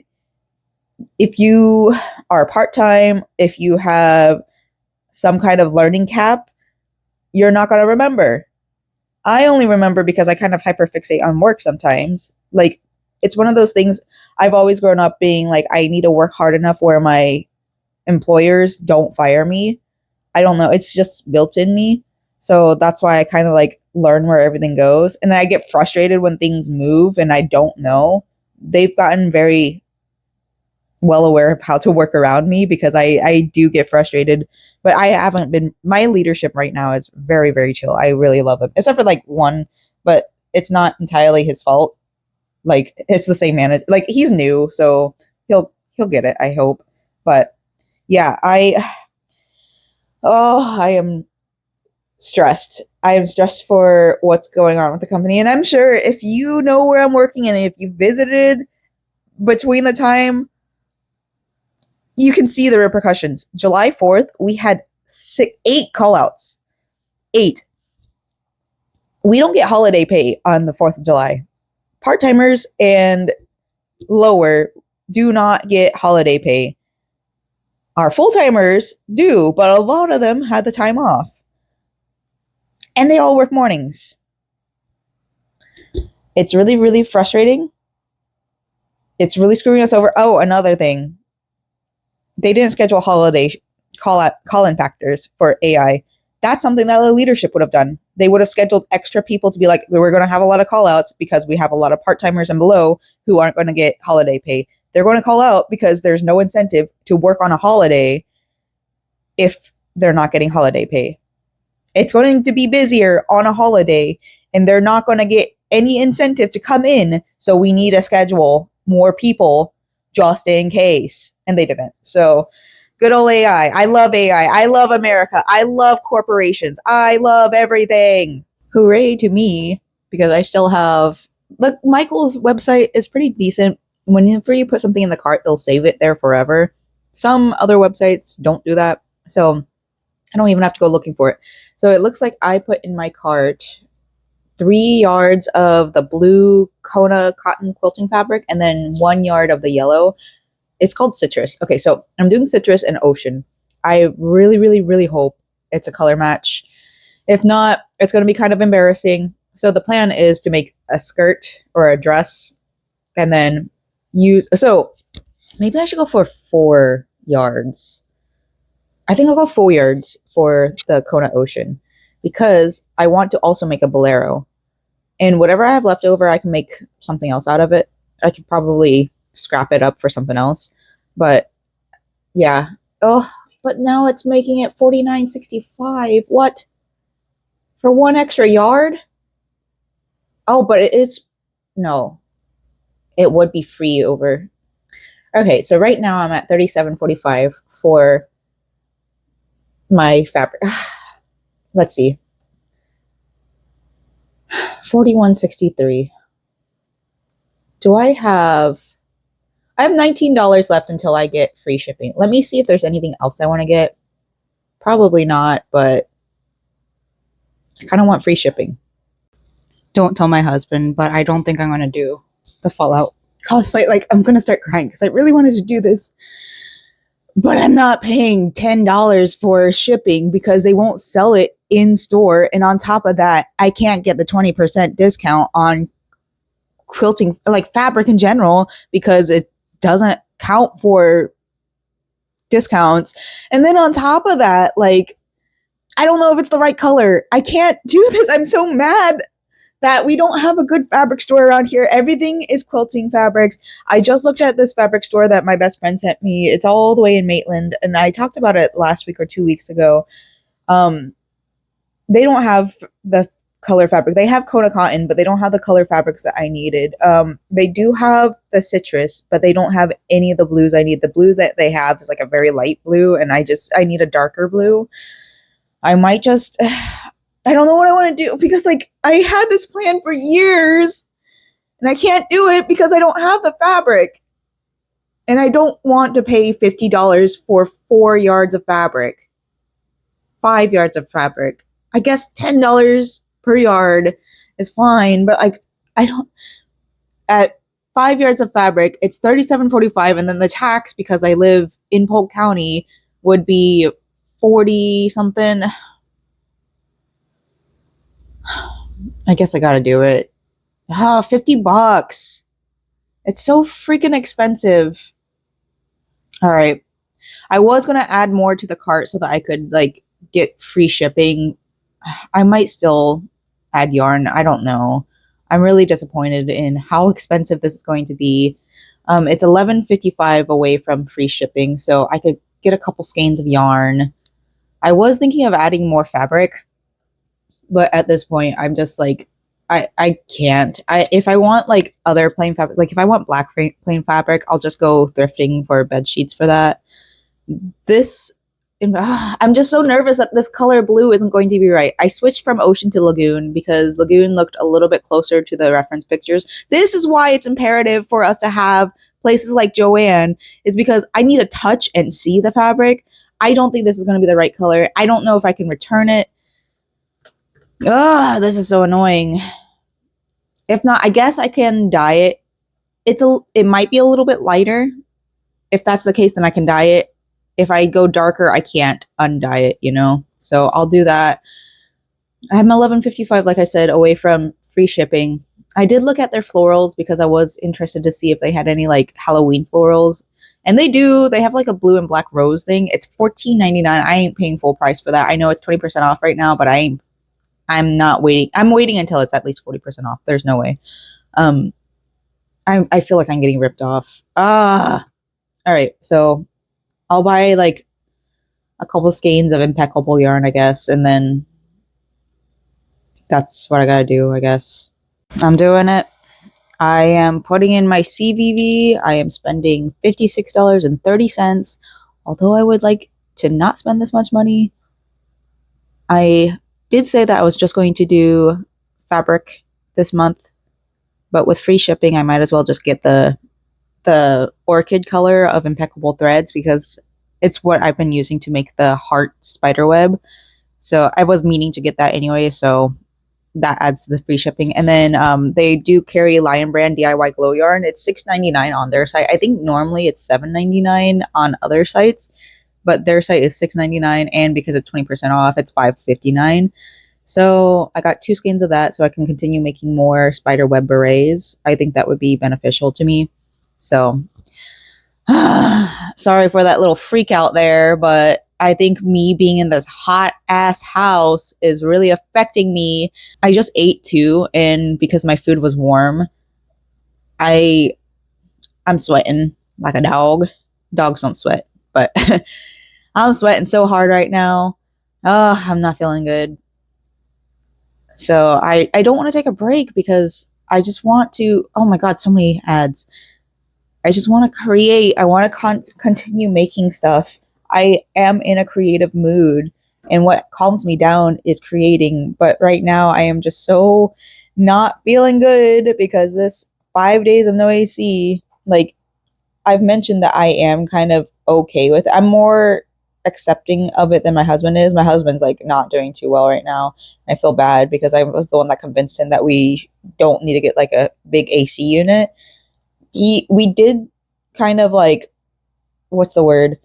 if you are part-time, if you have some kind of learning cap, you're not going to remember. I only remember because I kind of hyperfixate on work sometimes. Like, it's one of those things. I've always grown up being like, I need to work hard enough where my employers don't fire me. I don't know. It's just built in me. So that's why I kind of like learn where everything goes. And I get frustrated when things move and I don't know. They've gotten very well aware of how to work around me, because I do get frustrated. But I haven't been, my leadership right now is very, very chill. I really love him. Except for like one, but it's not entirely his fault. Like it's the same manager. Like he's new, so he'll get it, I hope. But yeah, I am stressed. I am stressed for what's going on with the company. And I'm sure if you know where I'm working and if you visited between the time, you can see the repercussions. July 4th, we had 8 callouts. 8. We don't get holiday pay on the 4th of July. Part-timers and lower do not get holiday pay. Our full-timers do, but a lot of them had the time off. And they all work mornings. It's really, really frustrating. It's really screwing us over. Oh, another thing. They didn't schedule holiday call-in factors for AI. That's something that the leadership would have done. They would have scheduled extra people to be like, we're going to have a lot of call-outs because we have a lot of part-timers and below who aren't going to get holiday pay. They're going to call out because there's no incentive to work on a holiday if they're not getting holiday pay. It's going to be busier on a holiday, and they're not going to get any incentive to come in, so we need to schedule more people just in case. And they didn't. So good old AI. I love AI. I love America. I love corporations. I love everything. Hooray to me, because I still have, look, Michael's website is pretty decent. Whenever you put something in the cart, they'll save it there forever. Some other websites don't do that. So I don't even have to go looking for it. So it looks like I put in my cart 3 yards of the blue Kona cotton quilting fabric and then 1 yard of the yellow. It's called Citrus. Okay, so I'm doing Citrus and Ocean. I really, really, really hope it's a color match. If not, it's going to be kind of embarrassing. So the plan is to make a skirt or a dress and then so maybe I should go for 4 yards. I think I'll go 4 yards for the Kona Ocean, because I want to also make a bolero. And whatever I have left over, I can make something else out of it. I could probably scrap it up for something else. But yeah. Oh, but now it's making it $49.65. What? For one extra yard? Oh, but it's no. It would be free over. Okay, so right now I'm at $37.45 for my fabric. Let's see. $41.63. Do I have $19 left until I get free shipping. Let me see if there's anything else I want to get. Probably not, but I kind of want free shipping. Don't tell my husband, but I don't think I'm going to do the Fallout cosplay. Like, I'm going to start crying because I really wanted to do this. But I'm not paying $10 for shipping because they won't sell it in store. And on top of that, I can't get the 20% discount on quilting, like fabric in general, because it doesn't count for discounts. And then on top of that, like, I don't know if it's the right color. I can't do this. I'm so mad that we don't have a good fabric store around here. Everything is quilting fabrics. I just looked at this fabric store that my best friend sent me. It's all the way in Maitland, and I talked about it last week or 2 weeks ago. They don't have the color fabric. They have Kona cotton, but they don't have the color fabrics that I needed. They do have the citrus, but they don't have any of the blues I need. The blue that they have is like a very light blue, and I need a darker blue. I might just, I don't know what I want to do because like I had this plan for years and I can't do it because I don't have the fabric. And I don't want to pay $50 for 4 yards of fabric, 5 yards of fabric. I guess $10 per yard is fine, but like I don't, at 5 yards of fabric, it's $37.45, and then the tax, because I live in Polk County, would be 40 something. I guess I gotta do it. $50. It's so freaking expensive. All right. I was gonna add more to the cart so that I could like get free shipping. I might still add yarn. I don't know. I'm really disappointed in how expensive this is going to be. It's $11.55 away from free shipping, so I could get a couple skeins of yarn. I was thinking of adding more fabric, but at this point, I'm just like, I can't. If I want like other plain fabric, like if I want black plain fabric, I'll just go thrifting for bed sheets for that. I'm just so nervous that this color blue isn't going to be right. I switched from Ocean to Lagoon because Lagoon looked a little bit closer to the reference pictures. This is why it's imperative for us to have places like Joann, is because I need to touch and see the fabric. I don't think this is going to be the right color. I don't know if I can return it. Ugh, this is so annoying. If not, I guess I can dye it. It might be a little bit lighter. If that's the case, then I can dye it. If I go darker, I can't undye it, you know? So I'll do that. I'm $11.55, like I said, away from free shipping. I did look at their florals because I was interested to see if they had any like Halloween florals. And they do. They have like a blue and black rose thing. It's $14.99. I ain't paying full price for that. I know it's 20% off right now, but I'm not waiting. I'm waiting until it's at least 40% off. There's no way. I feel like I'm getting ripped off. All right. So I'll buy like a couple skeins of impeccable yarn, I guess, and then that's what I gotta do, I guess. I'm doing it. I am putting in my CVV. I am spending $56.30. Although I would like to not spend this much money. I did say that I was just going to do fabric this month, but with free shipping, I might as well just get the orchid color of impeccable threads because it's what I've been using to make the heart spider web. So I was meaning to get that anyway, so that adds to the free shipping. And then they do carry Lion Brand DIY glow yarn. It's $6.99 on their site. I think normally it's $7.99 on other sites, but their site is $6.99, and because it's 20% off, it's $5.59. So I got 2 skeins of that so I can continue making more spider web berets. I think that would be beneficial to me. So sorry for that little freak out there, but I think me being in this hot ass house is really affecting me. I just ate too, and because my food was warm, I'm sweating like a dog. Dogs don't sweat, but I'm sweating so hard right now. Oh, I'm not feeling good. So I don't want to take a break because I just want to, oh my God, so many ads. I just want to create. I want to continue making stuff. I am in a creative mood, and what calms me down is creating. But right now, I am just so not feeling good because this 5 days of no AC, like I've mentioned that I am kind of okay with it. I'm more accepting of it than my husband is. My husband's like not doing too well right now. I feel bad because I was the one that convinced him that we don't need to get like a big AC unit. We did kind of like, what's the word?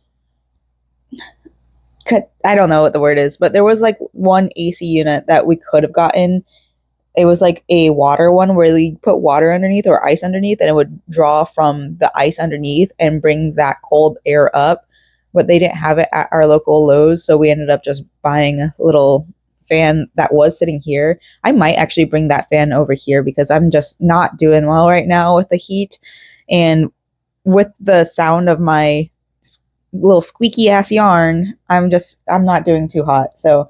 I don't know what the word is, but there was like one AC unit that we could have gotten. It was like a water one where we put water underneath or ice underneath, and it would draw from the ice underneath and bring that cold air up. But they didn't have it at our local Lowe's, so we ended up just buying a little fan that was sitting here. I might actually bring that fan over here because I'm just not doing well right now with the heat and with the sound of my little squeaky ass yarn. I'm not doing too hot. So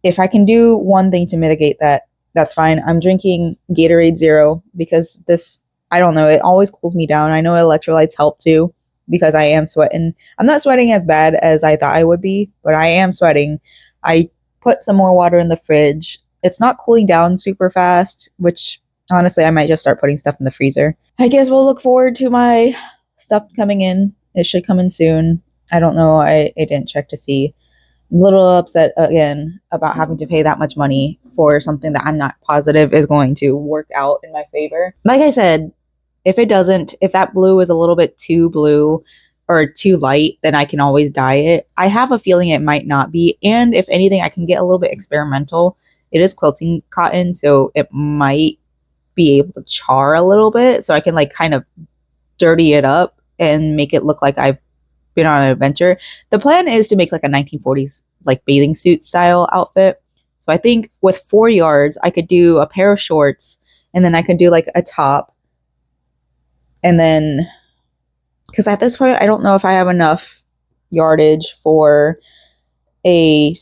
if I can do one thing to mitigate that, that's fine. I'm drinking Gatorade Zero because this, I don't know, it always cools me down. I know electrolytes help too because I am sweating. I'm not sweating as bad as I thought I would be, but I am sweating. I put some more water in the fridge. It's not cooling down super fast, which honestly, I might just start putting stuff in the freezer. I guess we'll look forward to my stuff coming in. It should come in soon. I don't know. I didn't check to see. I'm a little upset again about having to pay that much money for something that I'm not positive is going to work out in my favor. Like I said, if that blue is a little bit too blue or too light, then I can always dye it. I have a feeling it might not be. And if anything, I can get a little bit experimental. It is quilting cotton, so it might be able to char a little bit. So I can like kind of dirty it up and make it look like I've been on an adventure. The plan is to make like a 1940s like bathing suit style outfit. So I think with 4 yards, I could do a pair of shorts and then I could do like a top. And then, because at this point, I don't know if I have enough yardage for a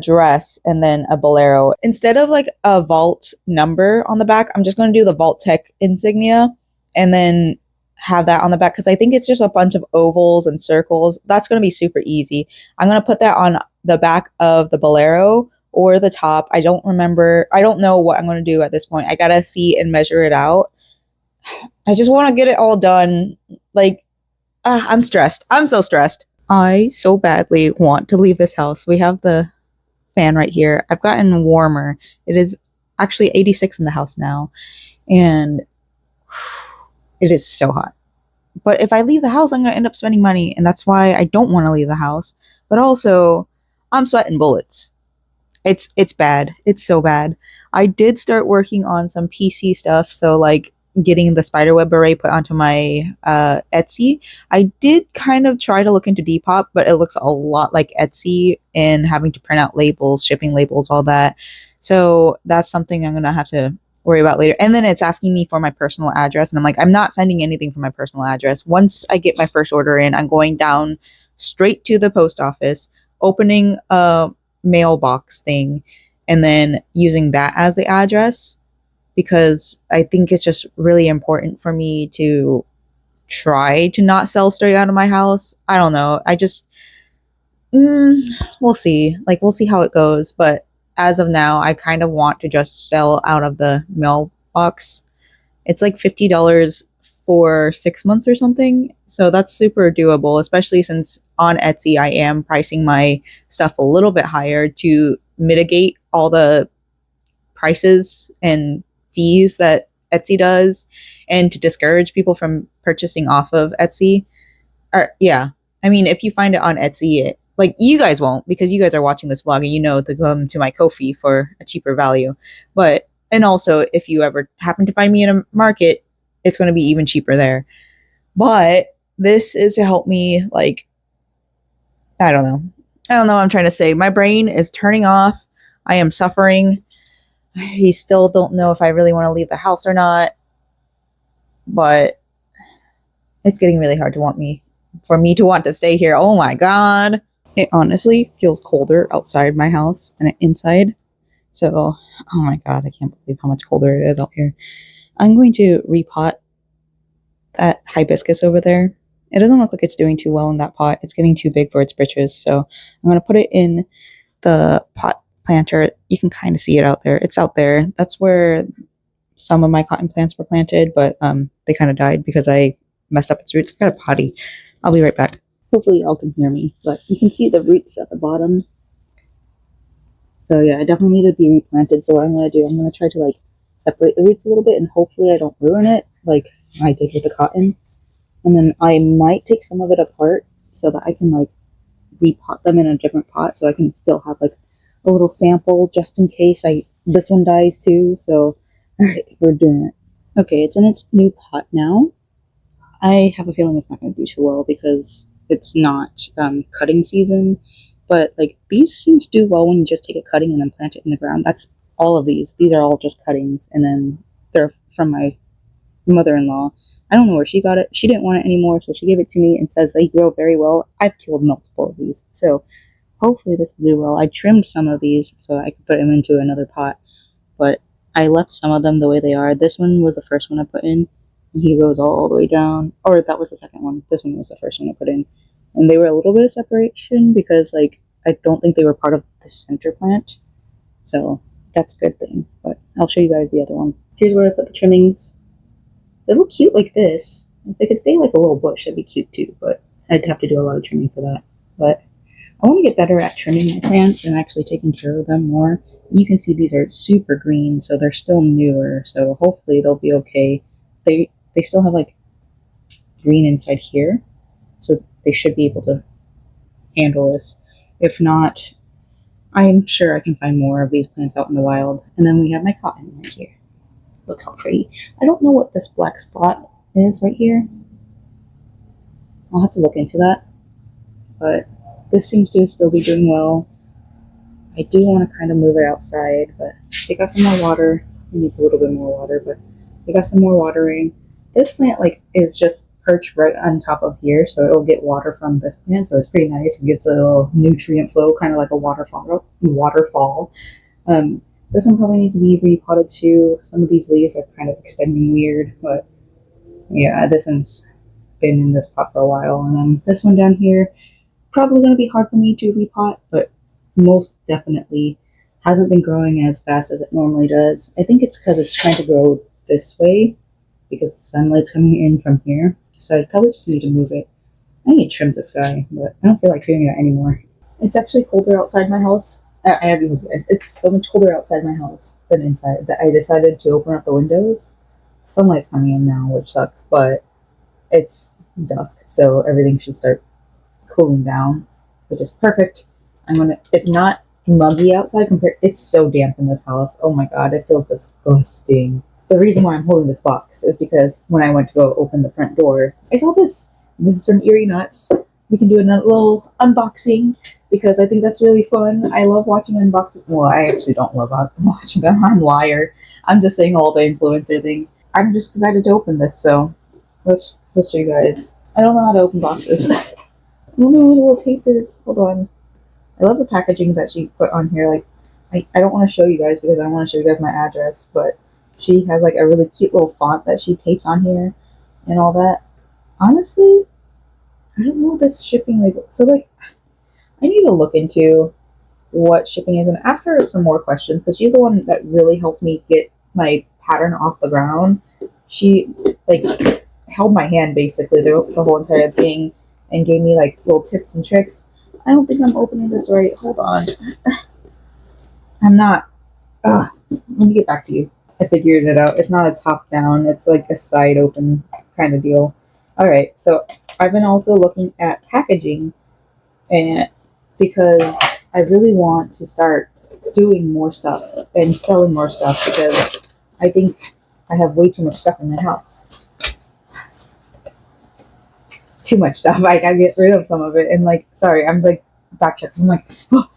dress and then a bolero. Instead of like a vault number on the back, I'm just going to do the Vault Tech insignia and then have that on the back because I think it's just a bunch of ovals and circles. That's going to be super easy. I'm going to put that on the back of the bolero or the top. I don't remember. I don't know what I'm going to do at this point. I got to see and measure it out. I just want to get it all done. Like, I'm stressed. I'm so stressed. I so badly want to leave this house. We have the fan right here. I've gotten warmer. It is actually 86 in the house now. And it is so hot. But if I leave the house, I'm going to end up spending money. And that's why I don't want to leave the house. But also, I'm sweating bullets. It's bad. It's so bad. I did start working on some PC stuff. So like getting the spiderweb beret put onto my Etsy. I did kind of try to look into Depop, but it looks a lot like Etsy and having to print out labels, shipping labels, all that. So that's something I'm going to have to worry about later. And then it's asking me for my personal address. And I'm like, I'm not sending anything from my personal address. Once I get my first order in, I'm going down straight to the post office, opening a mailbox thing, and then using that as the address because I think it's just really important for me to try to not sell straight out of my house. I don't know. I just, we'll see. Like, we'll see how it goes. But as of now, I kind of want to just sell out of the mailbox. It's like $50 for 6 months or something. So that's super doable, especially since on Etsy, I am pricing my stuff a little bit higher to mitigate all the prices and fees that Etsy does and to discourage people from purchasing off of Etsy. Or yeah, I mean, if you find it on Etsy, like you guys won't because you guys are watching this vlog and you know to come to my Ko-fi for a cheaper value. But and also if you ever happen to find me in a market, it's going to be even cheaper there. But this is to help me like I don't know what I'm trying to say. My brain is turning off. I am suffering. I still don't know if I really want to leave the house or not, but it's getting really hard for me to want to stay here. Oh my God. It honestly feels colder outside my house than inside. So, oh my god, I can't believe how much colder it is out here. I'm going to repot that hibiscus over there. It doesn't look like it's doing too well in that pot. It's getting too big for its britches. So I'm going to put it in the pot planter. You can kind of see it out there. It's out there. That's where some of my cotton plants were planted, but they kind of died because I messed up its roots. I got a potty. I'll be right back. Hopefully y'all can hear me, but you can see the roots at the bottom. So yeah, I definitely need to be replanted. So what I'm going to do, I'm going to try to like separate the roots a little bit, and hopefully I don't ruin it like I did with the cotton. And then I might take some of it apart so that I can like repot them in a different pot, so I can still have like a little sample just in case this one dies too. So all right, we're doing it. Okay, it's in its new pot now. I have a feeling it's not going to do too well because it's not cutting season. But like these seem to do well when you just take a cutting and then plant it in the ground. That's all of these. These are all just cuttings, and then they're from my mother-in-law. I don't know where she got it. She didn't want it anymore, so she gave it to me and says they grow very well. I've killed multiple of these, so hopefully this will do well. I trimmed some of these so I could put them into another pot, but I left some of them the way they are. This one was the first one I put in, and he goes all the way down. Or that was the second one. This one was the first one I put in. And they were a little bit of separation because, like, I don't think they were part of the center plant. So that's a good thing. But I'll show you guys the other one. Here's where I put the trimmings. They look cute like this. If they could stay like a little bush, that'd be cute too. But I'd have to do a lot of trimming for that. But I want to get better at trimming my plants and actually taking care of them more. You can see these are super green, so they're still newer. So hopefully they'll be okay. They still have like green inside here, so they should be able to handle this. If not, I'm sure I can find more of these plants out in the wild. And then we have my cotton right here. Look how pretty. I don't know what this black spot is right here. I'll have to look into that. But this seems to still be doing well. I do want to kind of move it outside, but they got some more water. It needs a little bit more water, but they got some more watering. This plant like is just perched right on top of here, so it'll get water from this plant, so it's pretty nice. It gets a little nutrient flow, kind of like a waterfall. This one probably needs to be repotted too. Some of these leaves are kind of extending weird, but yeah, this one's been in this pot for a while. And then this one down here, probably going to be hard for me to repot, but most definitely hasn't been growing as fast as it normally does. I think it's because it's trying to grow this way because the sunlight's coming in from here. So I probably just need to move it. I need to trim this guy, but I don't feel like doing that anymore. It's actually colder outside my house. It's so much colder outside my house than inside that I decided to open up the windows. Sunlight's coming in now, which sucks, but it's dusk, so everything should start cooling down, which is perfect. It's not muggy outside it's so damp in this house. Oh my god, it feels disgusting. The reason why I'm holding this box is because when I went to go open the front door, I saw this. This is from Erie Nuts. We can do a little unboxing because I think that's really fun. I love watching unboxing. Well, I actually don't love watching them. I'm a liar. I'm just saying all the influencer things. I'm just excited to open this, so let's show you guys. I don't know how to open boxes. I don't know what the little tape is. Hold on. I love the packaging that she put on here. Like, I don't want to show you guys because I want to show you guys my address, but she has like a really cute little font that she tapes on here and all that. Honestly, I don't know this shipping label. So like, I need to look into what shipping is and ask her some more questions because she's the one that really helped me get my pattern off the ground. She like held my hand basically the whole entire thing and gave me like little tips and tricks. I don't think I'm opening this right. Hold on. I'm not. Let me get back to you. I figured it out. It's not a top down. It's like a side open kind of deal. All right. So I've been also looking at packaging, and because I really want to start doing more stuff and selling more stuff because I think I have way too much stuff in my house. Too much stuff. I gotta get rid of some of it. And like, sorry, I'm like backtracking. I'm like, oh,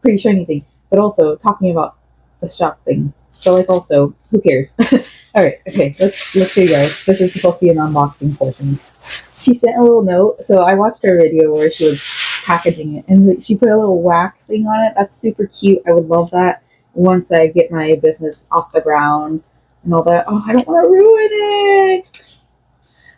pretty sure anything. But also talking about the shop thing. So like, also, who cares? All right, okay, let's show you guys. This is supposed to be an unboxing portion. She sent a little note. So I watched her video where she was packaging it. And she put a little wax thing on it. That's super cute. I would love that once I get my business off the ground and all that. Oh, I don't want to ruin it.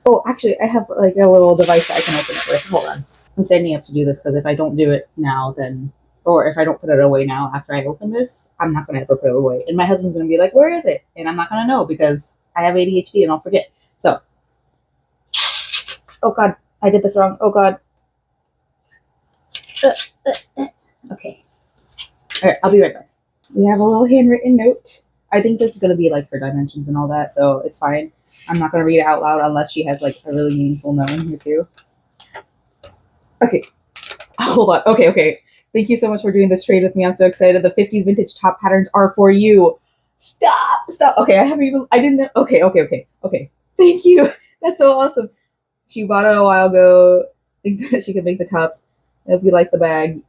Oh, actually, I have like a little device that I can open it with. Hold on. I'm setting up to do this because if I don't do it now, then, or if I don't put it away now after I open this, I'm not going to ever put it away. And my husband's going to be like, where is it? And I'm not going to know because I have ADHD and I'll forget. So, oh God, I did this wrong. Oh God. Okay. All right, I'll be right back. We have a little handwritten note. I think this is going to be like her dimensions and all that, so it's fine. I'm not going to read it out loud unless she has like a really meaningful note in here too. Okay. Hold on. Okay. Thank you so much for doing this trade with me. I'm so excited. The 50s vintage top patterns are for you. Stop. Okay, I didn't know. Okay. Thank you. That's so awesome. She bought it a while ago. I think that she could make the tops. If you like the bag,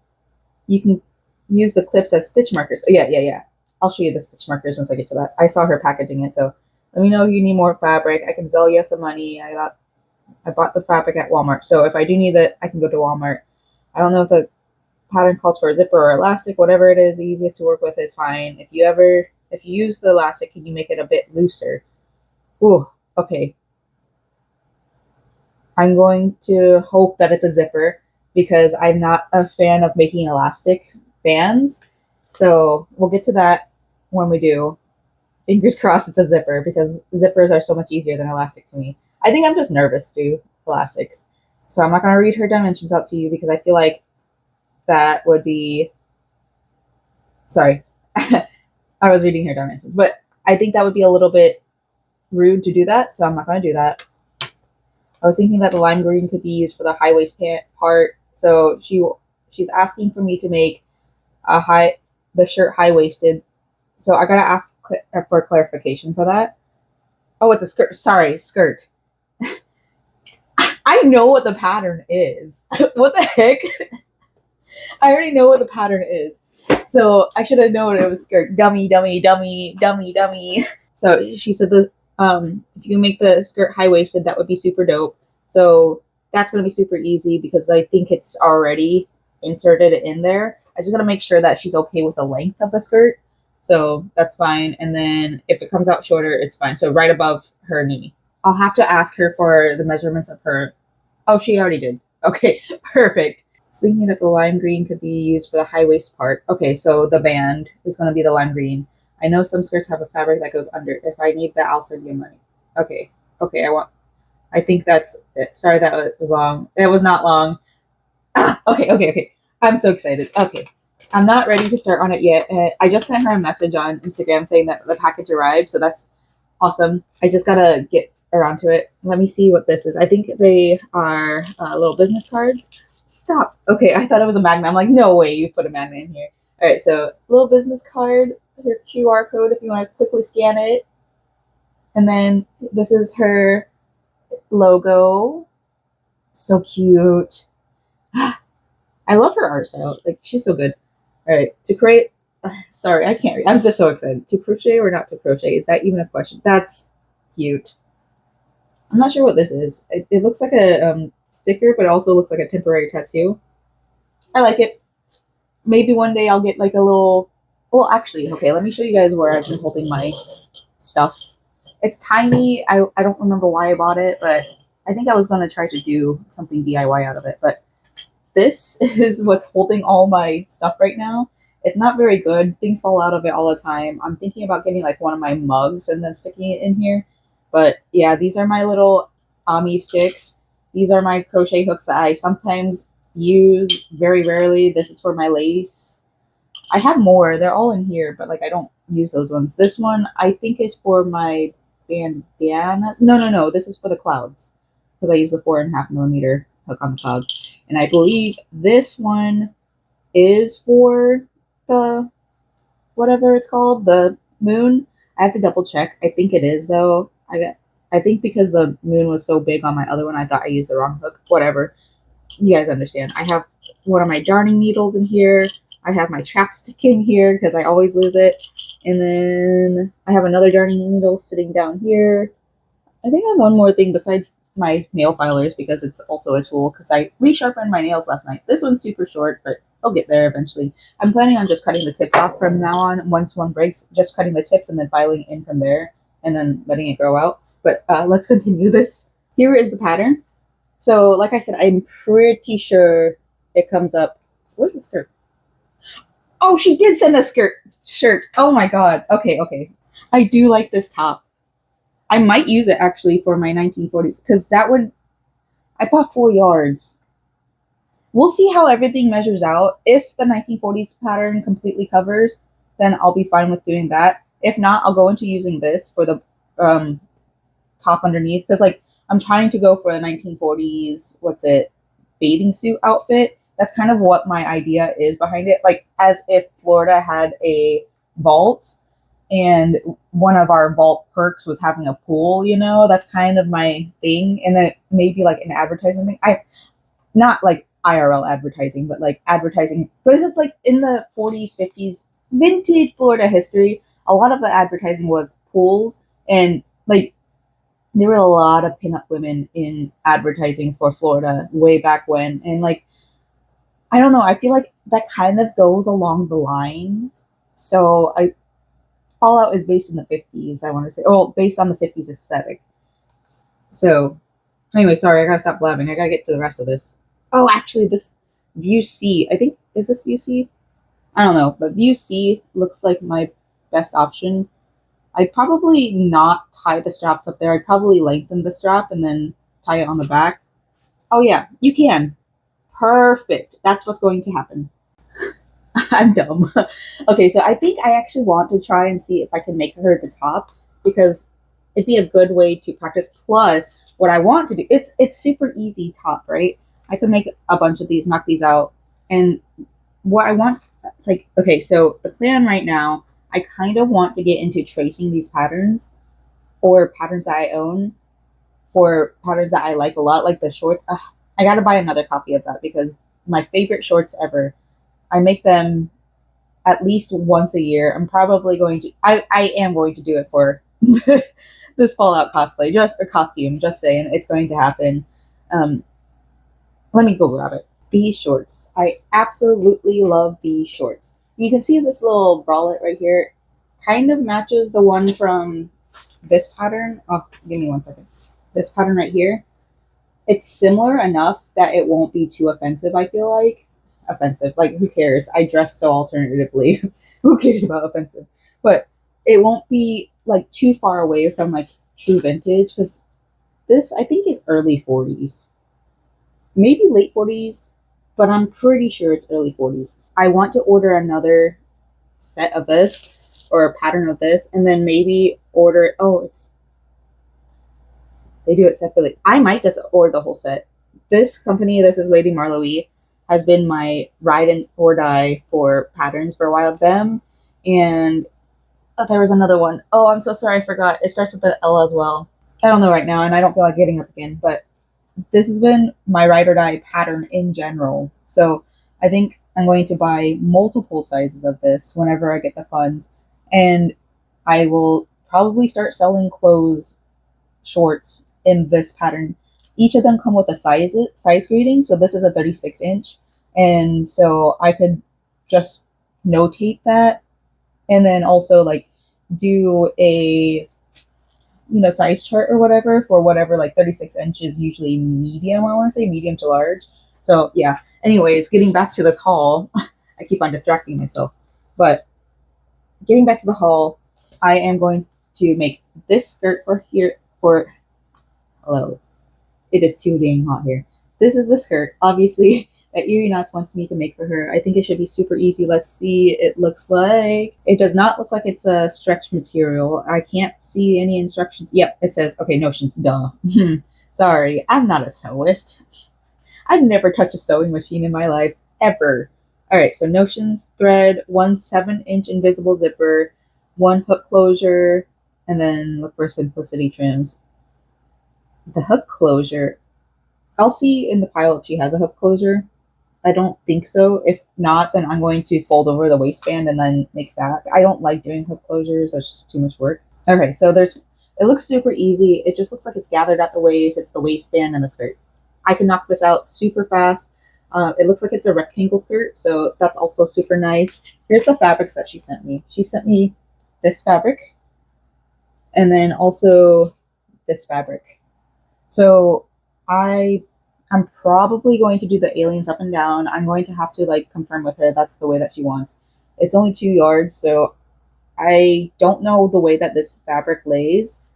you can use the clips as stitch markers. Oh, yeah. I'll show you the stitch markers once I get to that. I saw her packaging it, so let me know if you need more fabric. I can sell you some money. I bought the fabric at Walmart, so if I do need it, I can go to Walmart. I don't know if the pattern calls for a zipper or elastic. Whatever it is, the easiest to work with is fine. If you use the elastic, can you make it a bit looser? Ooh, okay. I'm going to hope that it's a zipper because I'm not a fan of making elastic bands. So we'll get to that when we do. Fingers crossed it's a zipper because zippers are so much easier than elastic to me. I think I'm just nervous to do elastics. So I'm not going to read her dimensions out to you because I feel like that would be... Sorry. I was reading her dimensions. But I think that would be a little bit rude to do that, so I'm not going to do that. I was thinking that the lime green could be used for the high waist pant part. So she's asking for me to make the shirt high waisted. So I gotta ask for clarification for that. Oh, it's a skirt. Sorry, skirt. I know what the pattern is. What the heck? I already know what the pattern is. So I should have known it was skirt. Dummy. So she said if you can make the skirt high waisted, that would be super dope. So that's gonna be super easy because I think it's already inserted in there. I just gotta make sure that she's okay with the length of the skirt. So that's fine. And then if it comes out shorter, it's fine. So right above her knee. I'll have to ask her for the measurements of her. Oh, she already did. Okay, perfect. I was thinking that the lime green could be used for the high waist part. Okay, so the band is going to be the lime green. I know some skirts have a fabric that goes under. If I need that, I'll send you money. Okay, I think that's it. Sorry that was long. That was not long. Okay. I'm so excited. Okay. I'm not ready to start on it yet. I just sent her a message on Instagram saying that the package arrived, so that's awesome. I just gotta get around to it. Let me see what this is. I think they are little business cards. Stop. Okay, I thought it was a magnet. I'm like, no way you put a magnet in here. All right, so little business card, her QR code if you want to quickly scan it. And then this is her logo. So cute. I love her art style. Like, she's so good. All right, to create... Sorry, I can't read. I'm just so excited. To crochet or not to crochet? Is that even a question? That's cute. I'm not sure what this is. It looks like a sticker, but it also looks like a temporary tattoo. I like it. Maybe one day I'll get like a little... Well, actually, okay, let me show you guys where I've been holding my stuff. It's tiny. I don't remember why I bought it, but I think I was going to try to do something DIY out of it. But this is what's holding all my stuff right now. It's not very good. Things fall out of it all the time. I'm thinking about getting like one of my mugs and then sticking it in here. But yeah, these are my little Ami sticks. These are my crochet hooks that I sometimes use, very rarely. This is for my lace. I have more. They're all in here, but like I don't use those ones. This one I think is for my bandanas. No. This is for the clouds because I use the 4.5mm hook on the clouds. And I believe this one is for the whatever it's called, the moon. I have to double check. I think it is though. I think because the moon was so big on my other one, I thought I used the wrong hook. Whatever. You guys understand. I have one of my darning needles in here. I have my chapstick in here because I always lose it. And then I have another darning needle sitting down here. I think I have one more thing besides my nail filers because it's also a tool because I resharpened my nails last night. This one's super short, but I'll get there eventually. I'm planning on just cutting the tips off from now on. Once one breaks, just cutting the tips and then filing in from there and then letting it grow out. But let's continue this. Here is the pattern. So like I said, I'm pretty sure it comes up. Where's the skirt? Oh, she did send a shirt. Oh my god. Okay. I do like this top. I might use it actually for my 1940s because I bought 4 yards. We'll see how everything measures out. If the 1940s pattern completely covers, then I'll be fine with doing that. If not, I'll go into using this for the top underneath because like I'm trying to go for the 1940s, bathing suit outfit. That's kind of what my idea is behind it. Like as if Florida had a vault and one of our vault perks was having a pool, that's kind of my thing. And then maybe like an advertising thing. Not like IRL advertising, but like advertising. But it's like in the 40s, 50s, vintage Florida history, a lot of the advertising was pools. And like there were a lot of pinup women in advertising for Florida way back when. And like, I don't know, I feel like that kind of goes along the lines. So Fallout is based in the 50s, I want to say. Well, based on the 50s aesthetic. So, anyway, sorry, I gotta stop blabbing. I gotta get to the rest of this. Oh, actually, this View C. I think, is this View C? I don't know, but View C looks like my best option. I'd probably not tie the straps up there. I'd probably lengthen the strap and then tie it on the back. Oh, yeah, you can. Perfect. That's what's going to happen. I'm dumb. Okay, so I think I actually want to try and see if I can make her at the top because it'd be a good way to practice. Plus, what I want to do, it's super easy top, right? I could make a bunch of these, knock these out. And what I want, like, okay, so the plan right now, I kind of want to get into tracing these patterns or patterns that I own or patterns that I like a lot, like the shorts. I gotta buy another copy of that because my favorite shorts ever, I make them at least once a year. I'm probably going to, I am going to do it for this Fallout cosplay, costume, just saying, it's going to happen. Let me go grab it. These shorts. I absolutely love these shorts. You can see this little bralette right here kind of matches the one from this pattern. Oh, give me 1 second. This pattern right here. It's similar enough that it won't be too offensive, I feel like. Offensive. Like, who cares? I dress so alternatively. Who cares about offensive? But it won't be, like, too far away from, like, true vintage. Because this, I think, is early 40s. Maybe late 40s. But I'm pretty sure it's early 40s. I want to order another set of this. Or a pattern of this. And then maybe order... They do it separately. I might just order the whole set. This company, this is Lady Marlowe, has been my ride and or die for patterns for a while. Them and there was another one. Oh, I'm so sorry, I forgot. It starts with the L as well. I don't know right now, and I don't feel like getting up again. But this has been my ride or die pattern in general. So I think I'm going to buy multiple sizes of this whenever I get the funds, and I will probably start selling clothes shorts in this pattern. Each of them come with a size grading. So this is a 36 inch. And so I could just notate that and then also like do a size chart or whatever for whatever, like 36 inches, usually medium, I want to say medium to large. So yeah, anyways, getting back to this haul, I keep on distracting myself, but getting back to the haul, I am going to make this skirt hello. It is too dang hot here. This is the skirt, obviously, that Erie Knots wants me to make for her. I think it should be super easy. Let's see. It looks like... It does not look like it's a stretch material. I can't see any instructions. Yep, it says... Okay, notions. Duh. Sorry, I'm not a sewist. I've never touched a sewing machine in my life. Ever. Alright, so notions, thread, 1 7-inch invisible zipper, 1 hook closure, and then look for simplicity trims. The hook closure, I'll see in the pile if she has a hook closure. I don't think so. If not, then I'm going to fold over the waistband and then make that. I don't like doing hook closures. That's just too much work. Okay, so there's It looks super easy. It just looks like it's gathered at the waist. It's the waistband and the skirt. I can knock this out super fast. It looks like it's a rectangle skirt, so that's also super nice. Here's the fabrics that she sent me. She sent me this fabric and then also this fabric. So I'm probably going to do the aliens up and down. I'm going to have to like confirm with her that's the way that she wants. It's only 2 yards, so I don't know the way that this fabric lays.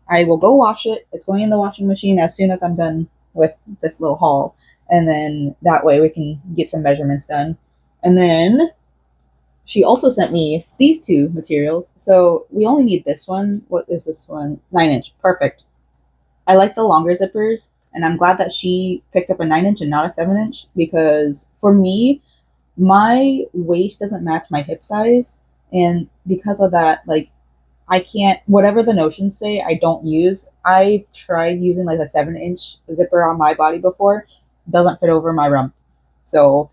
I will go wash it. It's going in the washing machine as soon as I'm done with this little haul. And then that way we can get some measurements done. And then she also sent me these two materials. So we only need this one. What is this one? 9-inch. Perfect. I like the longer zippers, and I'm glad that she picked up a 9-inch and not a 7-inch because for me, my waist doesn't match my hip size. And because of that, like, I can't, whatever the notions say, I don't use. I tried using like a 7-inch zipper on my body before, doesn't fit over my rump. So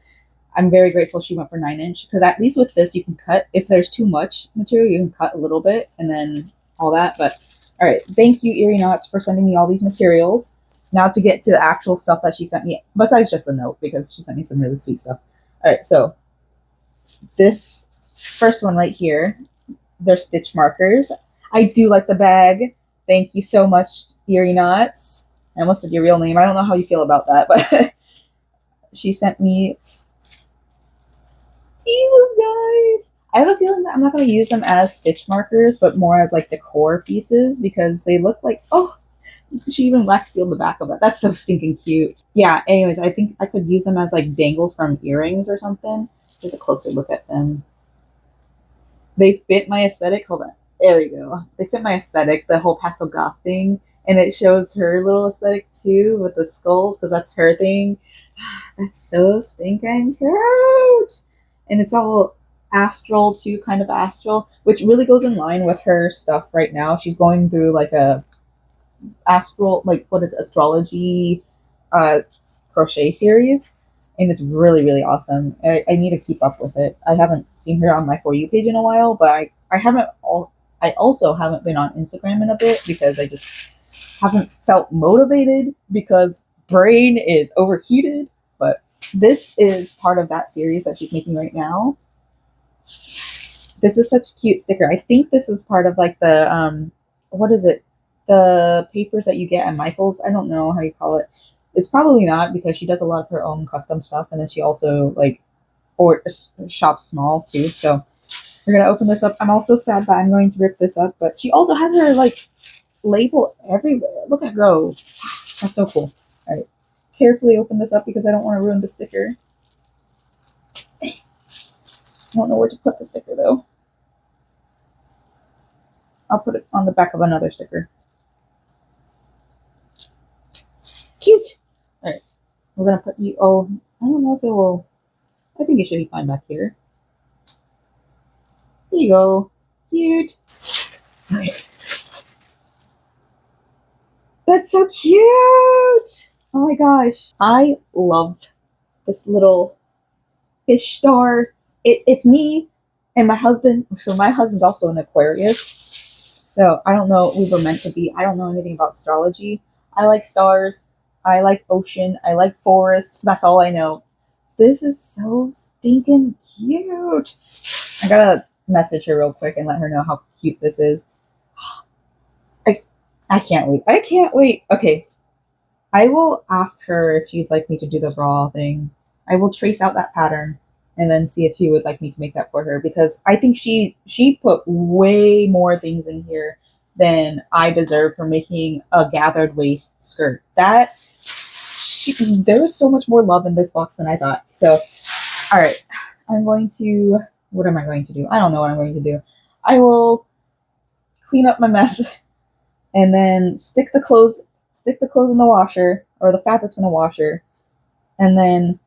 I'm very grateful she went for 9-inch because at least with this, you can cut. If there's too much material, you can cut a little bit and then all that. But all right, thank you, Erie Knots, for sending me all these materials. Now to get to the actual stuff that she sent me, besides just the note, because she sent me some really sweet stuff. All right, so this first one right here, they're stitch markers. I do like the bag. Thank you so much, Erie Knots. I almost said your real name. I don't know how you feel about that, but she sent me these guys. I have a feeling that I'm not going to use them as stitch markers, but more as like decor pieces because they look like, oh, she even wax sealed the back of it. That's so stinking cute. Yeah, anyways, I think I could use them as like dangles from earrings or something. Here's a closer look at them. They fit my aesthetic. Hold on. There we go. They fit my aesthetic, the whole pastel goth thing. And it shows her little aesthetic too with the skulls because that's her thing. That's so stinking cute. And it's all astral too, kind of astral, which really goes in line with her stuff right now. She's going through like a astral, like what is astrology crochet series. And it's really, really awesome. I need to keep up with it. I haven't seen her on my For You page in a while, but I also haven't been on Instagram in a bit because I just haven't felt motivated because brain is overheated. But this is part of that series that she's making right now. This is such a cute sticker. I think this is part of like the what is it? The papers that you get at Michael's. I don't know how you call it. It's probably not because she does a lot of her own custom stuff, and then she also like shops small too. So we're gonna open this up. I'm also sad that I'm going to rip this up, but she also has her like label everywhere. Look at her go. That's so cool. All right, carefully open this up because I don't want to ruin the sticker. I don't know where to put the sticker though. I'll put it on the back of another sticker. Cute. All right, we're gonna put you. Oh, I don't know if it will. I think it should be fine back here. There you go. Cute. All right. That's so cute. Oh my gosh. I love this little fish star. It's me and my husband. So my husband's also an Aquarius. So I don't know. We were meant to be. I don't know anything about astrology. I like stars. I like ocean. I like forest. That's all I know. This is so stinking cute. I gotta message her real quick and let her know how cute this is. I can't wait. I can't wait. Okay. I will ask her if she'd like me to do the bra thing. I will trace out that pattern and then see if she would like me to make that for her because I think she put way more things in here than I deserve for making a gathered waist skirt. There was so much more love in this box than I thought. So, all right. What am I going to do? I don't know what I'm going to do. I will clean up my mess and then stick the clothes in the washer or the fabrics in the washer. And then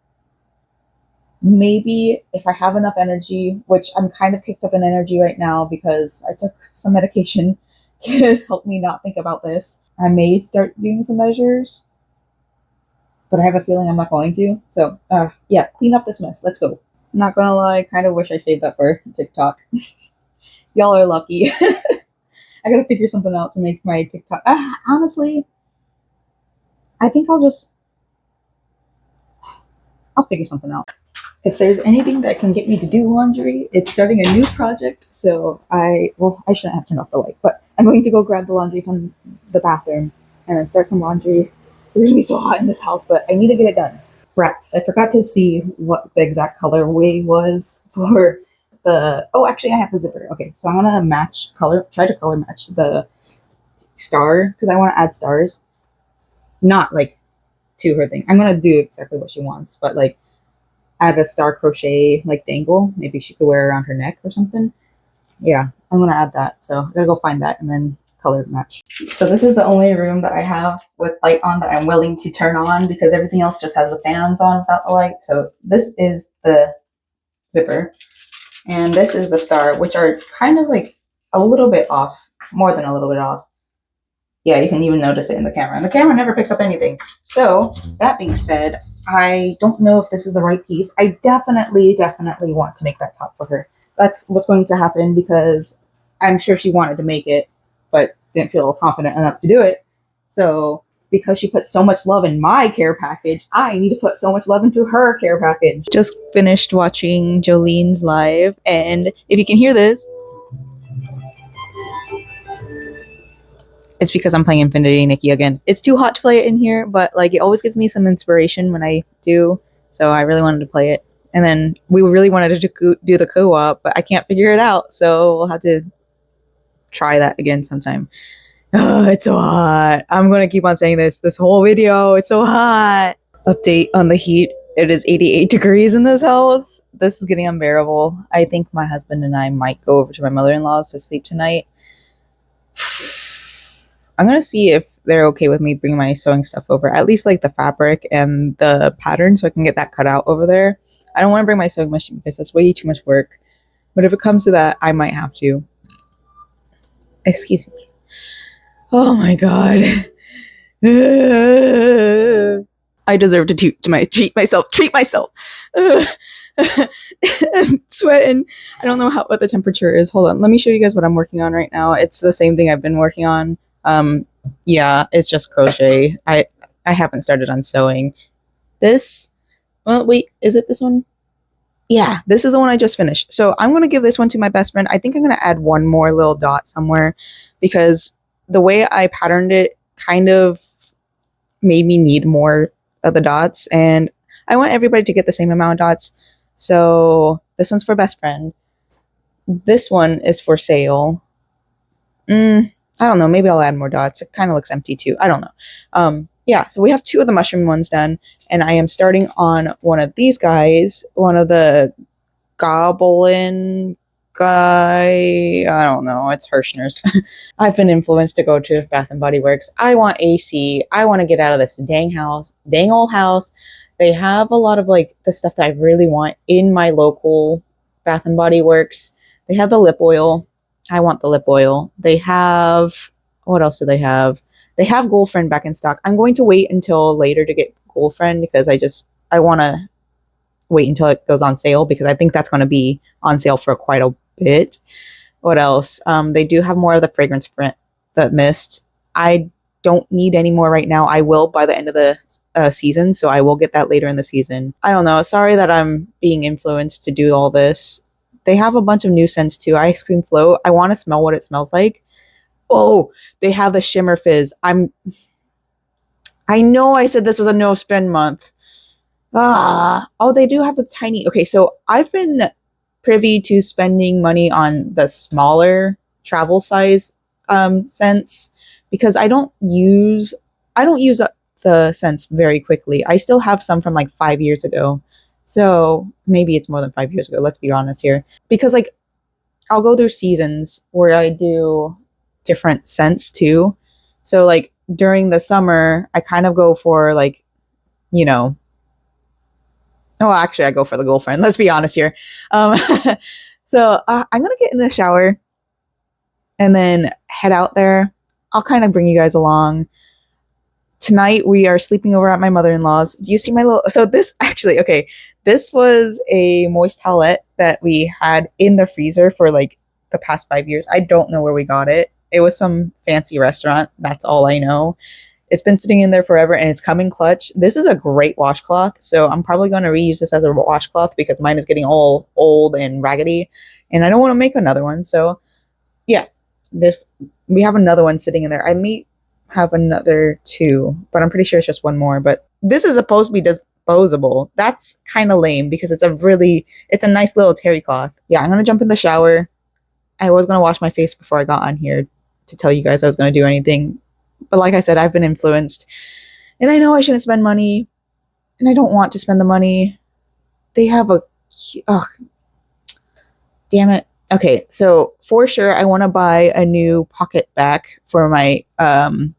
maybe if I have enough energy, which I'm kind of kicked up in energy right now because I took some medication to help me not think about this, I may start doing some measures, but I have a feeling I'm not going to. So, yeah, clean up this mess. Let's go. I'm not gonna lie, I kind of wish I saved that for TikTok. Y'all are lucky. I gotta figure something out to make my TikTok. Honestly, I think I'll figure something out. If there's anything that can get me to do laundry, it's starting a new project. So I shouldn't have turned off the light, but I'm going to go grab the laundry from the bathroom and then start some laundry. It's gonna be so hot in this house, but I need to get it done. Rats. I forgot to see what the exact colorway was for the. Oh, actually, I have the zipper. Okay, so I'm gonna try to color match the star because I want to add stars, not like to her thing. I'm gonna do exactly what she wants, but like add a star crochet like dangle. Maybe she could wear around her neck or something. Yeah, I'm gonna add that. So I gotta go find that and then color match. So this is the only room that I have with light on that I'm willing to turn on because everything else just has the fans on without the light. So this is the zipper and this is the star, which are kind of like a little bit off, more than a little bit off. Yeah, you can even notice it in the camera. And the camera never picks up anything. So that being said, I don't know if this is the right piece. I definitely want to make that top for her. That's what's going to happen because I'm sure she wanted to make it, but didn't feel confident enough to do it. So because she put so much love in my care package, I need to put so much love into her care package. Just finished watching Jolene's live, and if you can hear this, it's because I'm playing Infinity Nikki again. It's too hot to play it in here, but like it always gives me some inspiration when I do. So I really wanted to play it. And then we really wanted to do the co-op, but I can't figure it out. So we'll have to try that again sometime. Oh, it's so hot. I'm going to keep on saying this whole video. It's so hot. Update on the heat. It is 88 degrees in this house. This is getting unbearable. I think my husband and I might go over to my mother-in-law's to sleep tonight. I'm going to see if they're okay with me bringing my sewing stuff over, at least like the fabric and the pattern so I can get that cut out over there. I don't want to bring my sewing machine because that's way too much work. But if it comes to that, I might have to. Excuse me. Oh my God. I deserve to treat myself. I'm sweating. I don't know what the temperature is. Hold on. Let me show you guys what I'm working on right now. It's the same thing I've been working on. Yeah, it's just crochet. I haven't started on sewing. Well, wait, is it this one? Yeah, this is the one I just finished. So I'm going to give this one to my best friend. I think I'm going to add one more little dot somewhere because the way I patterned it kind of made me need more of the dots. And I want everybody to get the same amount of dots. So this one's for best friend. This one is for sale. I don't know. Maybe I'll add more dots. It kind of looks empty too. I don't know. Yeah, so we have 2 of the mushroom ones done, and I am starting on one of these guys, one of the goblin guy. I don't know. It's Hirschner's. I've been influenced to go to Bath and Body Works. I want AC. I want to get out of this dang old house. They have a lot of like the stuff that I really want in my local Bath and Body Works. They have the lip oil. I want the lip oil. They have, what else do they have? They have Girlfriend back in stock. I'm going to wait until later to get Girlfriend because I want to wait until it goes on sale because I think that's going to be on sale for quite a bit. What else? They do have more of the fragrance print, the mist. I don't need any more right now. I will by the end of the season, so I will get that later in the season. I don't know. Sorry that I'm being influenced to do all this. They have a bunch of new scents too. Ice Cream Float. I want to smell what it smells like. Oh, they have the Shimmer Fizz. I know I said this was a no spend month. Oh, they do have the tiny. Okay, so I've been privy to spending money on the smaller travel size scents because I don't use the scents very quickly. I still have some from like 5 years ago. So maybe it's more than 5 years ago. Let's be honest here. Because like I'll go through seasons where I do different scents too. So like during the summer, I kind of go for like, oh, actually I go for the Girlfriend. Let's be honest here. So I'm going to get in the shower and then head out there. I'll kind of bring you guys along. Tonight we are sleeping over at my mother-in-law's. Do you see my little, so this actually, okay, this was a moist towelette that we had in the freezer for like the past 5 years. I don't know where we got it. It was some fancy restaurant. That's all I know. It's been sitting in there forever and it's coming clutch. This is a great washcloth. So I'm probably going to reuse this as a washcloth because mine is getting all old and raggedy and I don't want to make another one. So yeah, we have another one sitting in there. I may have another two, but I'm pretty sure it's just one more. But this is supposed to be disposable. That's kind of lame because it's a nice little terry cloth. Yeah, I'm going to jump in the shower. I was going to wash my face before I got on here to tell you guys I was going to do anything. But like I said, I've been influenced. And I know I shouldn't spend money. And I don't want to spend the money. They have damn it. Okay, so for sure I want to buy a new pocket back for my hand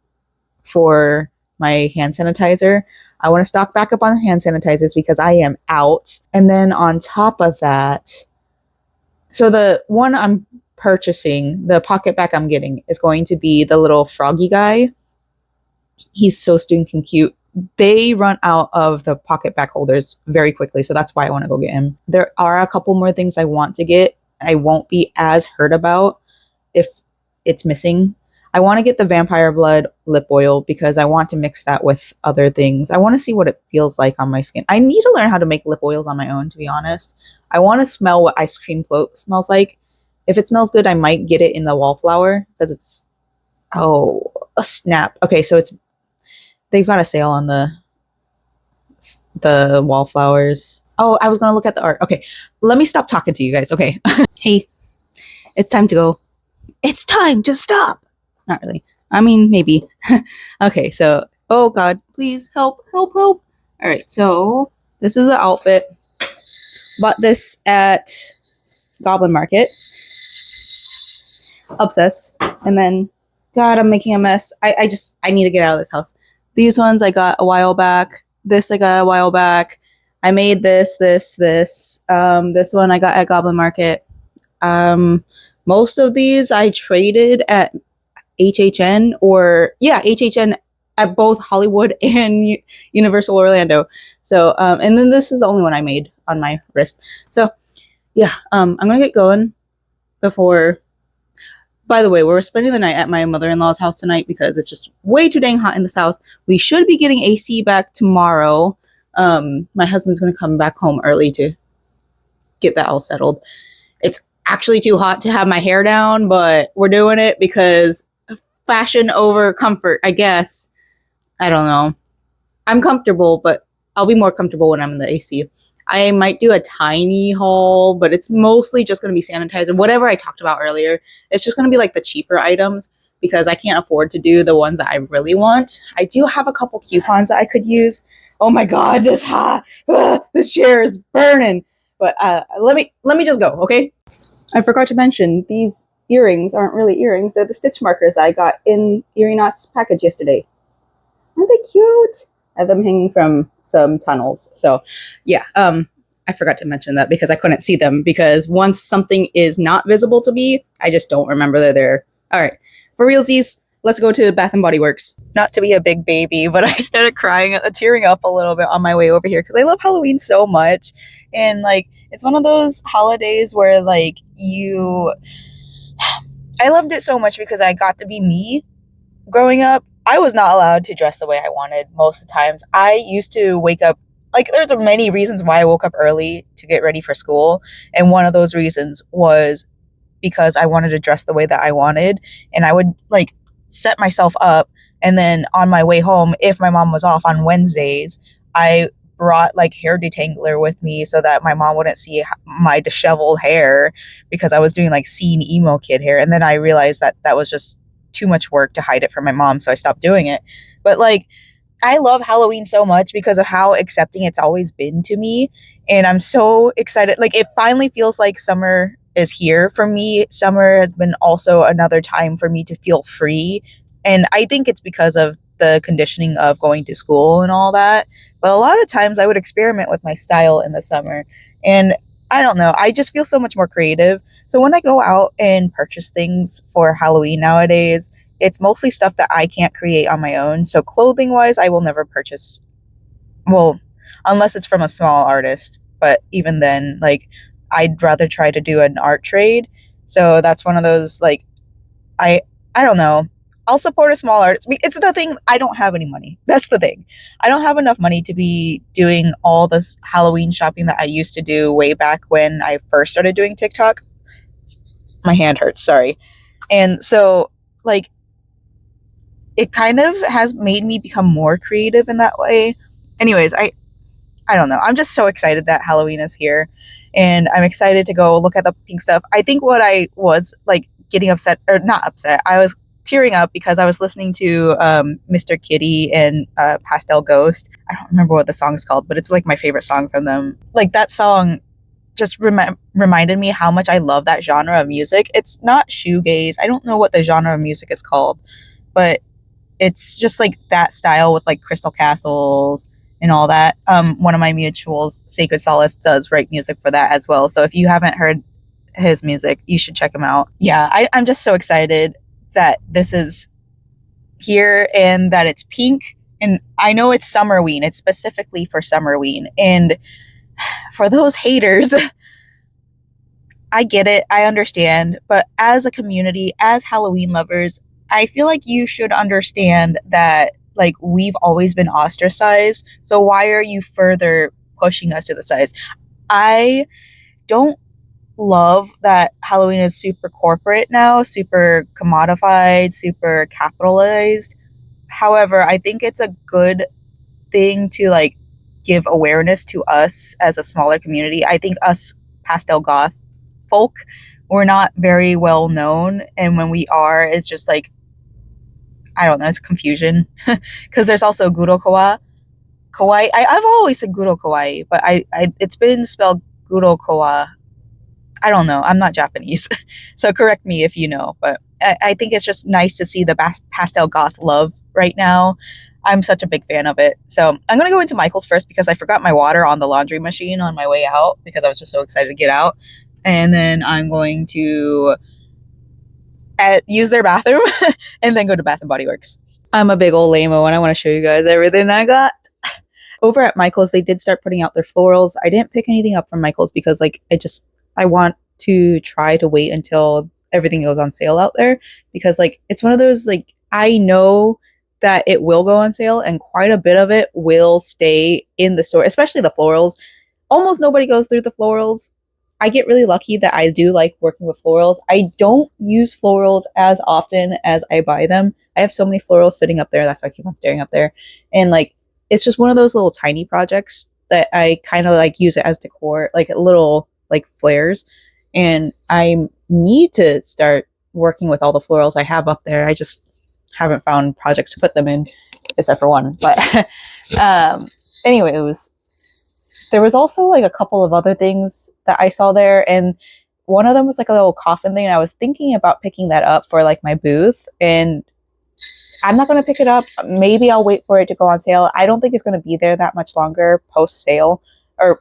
sanitizer. I want to stock back up on hand sanitizers because I am out. And then on top of that, so the one I'm purchasing, the pocket back I'm getting, is going to be the little froggy guy. He's so stinking cute. They run out of the pocket back holders very quickly, so that's why I want to go get him. There are a couple more things I want to get. I won't be as hurt about if it's missing. I want to get the vampire blood lip oil because I want to mix that with other things. I want to see what it feels like on my skin. I need to learn how to make lip oils on my own, to be honest. I want to smell what ice cream float smells like. If it smells good, I might get it in the wallflower because it's, oh, a snap. Okay, so they've got a sale on the wallflowers. Oh, I was going to look at the art. Okay, let me stop talking to you guys. Okay. Hey, it's time to go. It's time to stop. Not really. I mean, maybe. Okay, so, oh God, please help, help, help. All right, so this is the outfit. Bought this at Goblin Market. Obsessed. And then, God, I'm making a mess. I need to get out of this house. These ones I got a while back. This I got a while back. I made this. This one I got at Goblin Market. Most of these I traded at HHN HHN at both Hollywood and Universal Orlando. So, and then this is the only one I made on my wrist. So, yeah, I'm gonna get going before. By the way, we're spending the night at my mother-in-law's house tonight because it's just way too dang hot in this house. We should be getting AC back tomorrow. My husband's going to come back home early to get that all settled. It's actually too hot to have my hair down, but we're doing it because fashion over comfort, I guess. I don't know. I'm comfortable, but I'll be more comfortable when I'm in the AC. I might do a tiny haul, but it's mostly just going to be sanitizer. Whatever I talked about earlier, it's just going to be like the cheaper items because I can't afford to do the ones that I really want. I do have a couple coupons that I could use. Oh my God, this chair is burning. But let me just go, okay? I forgot to mention these earrings aren't really earrings. They're the stitch markers that I got in Earring Knots package yesterday. Aren't they cute? I have them hanging from some tunnels. So yeah, I forgot to mention that because I couldn't see them because once something is not visible to me, I just don't remember they're there. All right, for realsies, let's go to Bath & Body Works. Not to be a big baby, but I started tearing up a little bit on my way over here because I love Halloween so much. And like, it's one of those holidays where like I loved it so much because I got to be me growing up. I was not allowed to dress the way I wanted most of the times. I used to wake up, like there's many reasons why I woke up early to get ready for school. And one of those reasons was because I wanted to dress the way that I wanted. And I would like set myself up. And then on my way home, if my mom was off on Wednesdays, I brought like hair detangler with me so that my mom wouldn't see my disheveled hair because I was doing like scene emo kid hair. And then I realized that that was just too much work to hide it from my mom, so I stopped doing it. But like, I love Halloween so much because of how accepting it's always been to me, and I'm so excited. Like, it finally feels like summer is here for me. Summer has been also another time for me to feel free, and I think it's because of the conditioning of going to school and all that. But a lot of times I would experiment with my style in the summer, and I don't know, I just feel so much more creative. So when I go out and purchase things for Halloween nowadays, it's mostly stuff that I can't create on my own. So clothing wise, I will never purchase, well, unless it's from a small artist. But even then, like, I'd rather try to do an art trade. So that's one of those, like, I I don't know. I'll support a small artist. It's the thing. I don't have any money. That's the thing. I don't have enough money to be doing all this Halloween shopping that I used to do way back when I first started doing TikTok. My hand hurts. Sorry. And so, like, it kind of has made me become more creative in that way. Anyways, I don't know. I'm just so excited that Halloween is here, and I'm excited to go look at the pink stuff. I think what I was like getting upset, or not upset, I was tearing up because I was listening to Mr. Kitty and Pastel Ghost. I don't remember what the song's called, but it's like my favorite song from them. Like that song just reminded me how much I love that genre of music. It's not shoegaze. I don't know what the genre of music is called, but it's just like that style with like Crystal Castles and all that. One of my mutuals, Sacred Solace, does write music for that as well. So if you haven't heard his music, you should check him out. Yeah, I'm just so excited that this is here and that it's pink. And I know it's Summerween. It's specifically for Summerween. And for those haters, I get it. I understand. But as a community, as Halloween lovers, I feel like you should understand that like we've always been ostracized. So why are you further pushing us to the sides? I don't love that Halloween is super corporate now, super commodified, super capitalized. However, I think it's a good thing to like give awareness to us as a smaller community. I think us pastel goth folk, we're not very well known, and when we are, it's just like I don't know, it's confusion because there's also Guro Kawaii. I've always said Guro Kawaii, but I it's been spelled Guro Kawa. I don't know. I'm not Japanese, so correct me if you know. But I think it's just nice to see the pastel goth love right now. I'm such a big fan of it. So I'm gonna go into Michael's first because I forgot my water on the laundry machine on my way out because I was just so excited to get out. And then I'm going to use their bathroom and then go to Bath and Body Works. I'm a big old lame-o and I want to show you guys everything I got. Over at Michael's, they did start putting out their florals. I didn't pick anything up from Michael's because like I want to try to wait until everything goes on sale out there because like it's one of those like I know that it will go on sale and quite a bit of it will stay in the store, especially the florals. Almost nobody goes through the florals. I get really lucky that I do like working with florals. I don't use florals as often as I buy them. I have so many florals sitting up there. That's why I keep on staring up there. And like, it's just one of those little tiny projects that I kind of like use it as decor, like little like flares. And I need to start working with all the florals I have up there. I just haven't found projects to put them in, except for one. But anyways, there was also like a couple of other things that I saw there, and one of them was like a little coffin thing. And I was thinking about picking that up for like my booth, and I'm not going to pick it up. Maybe I'll wait for it to go on sale. I don't think it's going to be there that much longer post sale or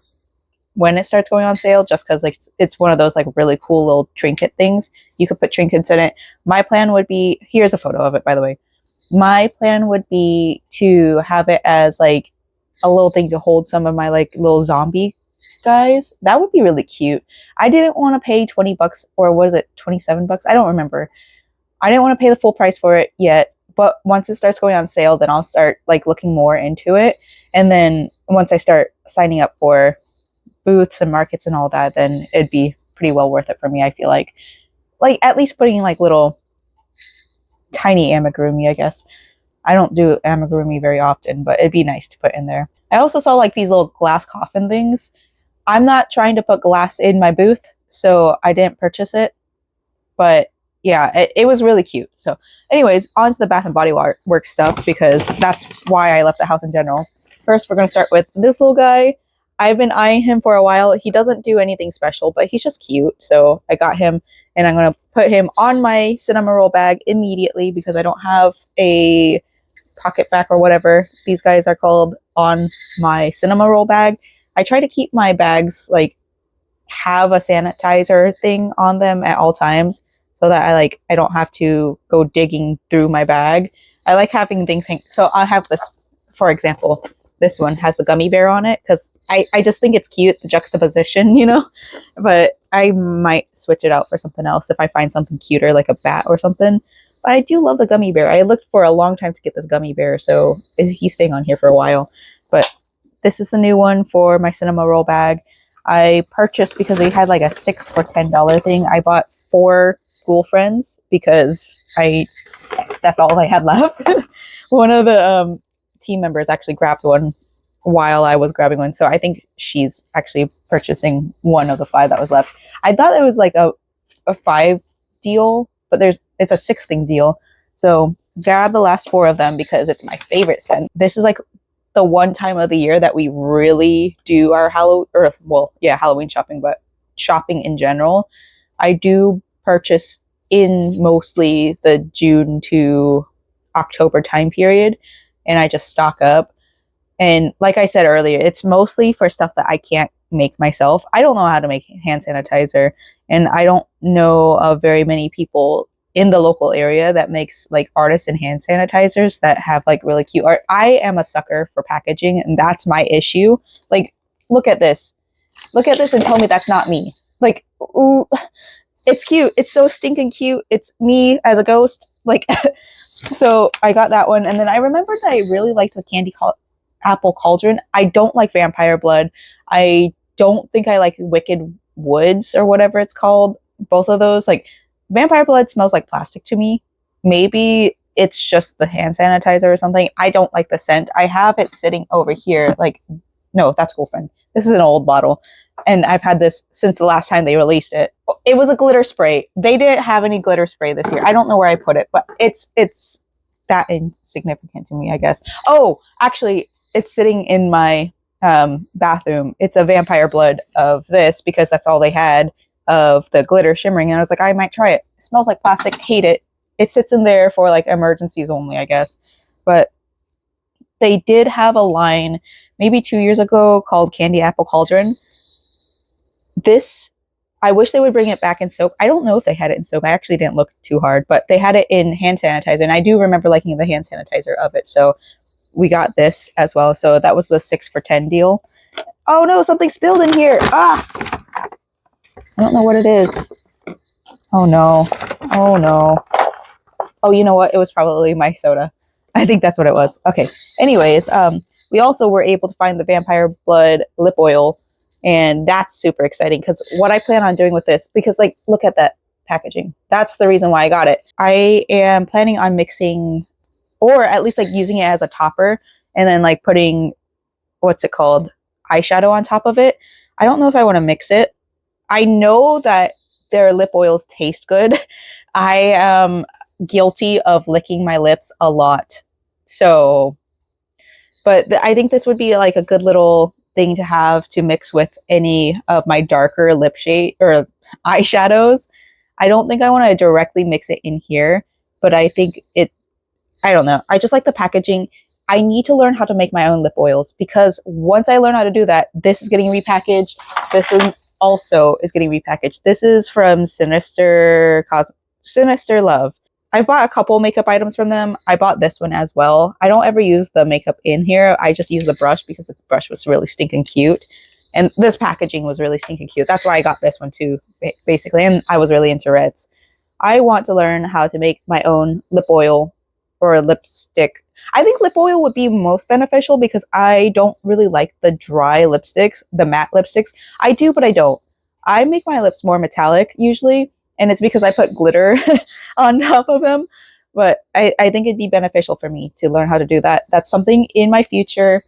when it starts going on sale, just because like it's one of those like really cool little trinket things. You could put trinkets in it. My plan would be, here's a photo of it, by the way. My plan would be to have it as like a little thing to hold some of my like little zombie guys. That would be really cute. I didn't want to pay 20 bucks or was it 27 bucks? I don't remember. I didn't want to pay the full price for it yet, but once it starts going on sale, then I'll start like looking more into it. And then once I start signing up for booths and markets and all that, then it'd be pretty well worth it for me. I feel like at least putting like little tiny amigurumi, I guess. I don't do amigurumi very often, but it'd be nice to put in there. I also saw like these little glass coffin things. I'm not trying to put glass in my booth, so I didn't purchase it. But yeah, it was really cute. So anyways, on to the Bath and Body Works stuff because that's why I left the house in general. First, we're going to start with this little guy. I've been eyeing him for a while. He doesn't do anything special, but he's just cute. So I got him and I'm going to put him on my cinema roll bag immediately because I don't have a pocket back or whatever these guys are called on my cinema roll bag. I try to keep my bags like have a sanitizer thing on them at all times so that I don't have to go digging through my bag. I like having things hang. So I'll have this, for example, this one has the gummy bear on it because I just think it's cute, the juxtaposition, you know, but I might switch it out for something else if I find something cuter like a bat or something. I do love the gummy bear. I looked for a long time to get this gummy bear, so he's staying on here for a while. But this is the new one for my cinema roll bag. I purchased because they had like a 6 for $10 thing. I bought 4 school friends because that's all I had left. One of the team members actually grabbed one while I was grabbing one, so I think she's actually purchasing one of the 5 that was left. I thought it was like a 5 deal, but it's a 6 thing deal. So grab the last 4 of them because it's my favorite scent. This is like the one time of the year that we really do our Halloween shopping, but shopping in general. I do purchase in mostly the June to October time period, and I just stock up. And like I said earlier, it's mostly for stuff that I can't make myself. I don't know how to make hand sanitizer, and I don't know of very many people in the local area that makes like artisan hand sanitizers that have like really cute art. I am a sucker for packaging, and that's my issue. Like, look at this. Look at this and tell me that's not me. Like, ooh, it's cute. It's so stinking cute. It's me as a ghost. Like, so I got that one. And then I remembered that I really liked the apple cauldron. I don't like vampire blood. I don't think I like wicked woods or whatever it's called. Both of those, like, vampire blood smells like plastic to me. Maybe it's just the hand sanitizer or something. I don't like the scent. I have it sitting over here. Like, no, that's girlfriend. This is an old bottle. And I've had this since the last time they released it. It was a glitter spray. They didn't have any glitter spray this year. I don't know where I put it, but it's that insignificant to me, I guess. Oh, actually, it's sitting in my bathroom. It's a vampire blood of this because that's all they had of the glitter shimmering, and I was like, I might try it. It smells like plastic. Hate it. It sits in there for like emergencies only, I guess. But they did have a line maybe 2 years ago called Candy Apple Cauldron. This, I wish they would bring it back in soap. I don't know if they had it in soap. I actually didn't look too hard, but they had it in hand sanitizer, and I do remember liking the hand sanitizer of it. So we got this as well. So that was the 6 for $10 deal. Oh no, something spilled in here. Ah! I don't know what it is. Oh no. Oh no. Oh, you know what? It was probably my soda. I think that's what it was. Okay. Anyways, we also were able to find the vampire blood lip oil, and that's super exciting because what I plan on doing with this, because like, look at that packaging. That's the reason why I got it. I am planning on mixing, or at least like using it as a topper and then like putting, what's it called? Eyeshadow on top of it. I don't know if I want to mix it. I know that their lip oils taste good. I am guilty of licking my lips a lot. So, but I think this would be like a good little thing to have to mix with any of my darker lip shade or eyeshadows. I don't think I want to directly mix it in here, but I think I don't know. I just like the packaging. I need to learn how to make my own lip oils because once I learn how to do that, this is getting repackaged. This is also is getting repackaged. This is from Sinister Love. I bought a couple makeup items from them. I bought this one as well. I don't ever use the makeup in here. I just use the brush because the brush was really stinking cute. And this packaging was really stinking cute. That's why I got this one too, basically. And I was really into reds. I want to learn how to make my own lip oil or a lipstick. I think lip oil would be most beneficial because I don't really like the dry lipsticks, the matte lipsticks. I do, but I don't. I make my lips more metallic usually, and it's because I put glitter on top of them. But I think it'd be beneficial for me to learn how to do that. That's something in my future.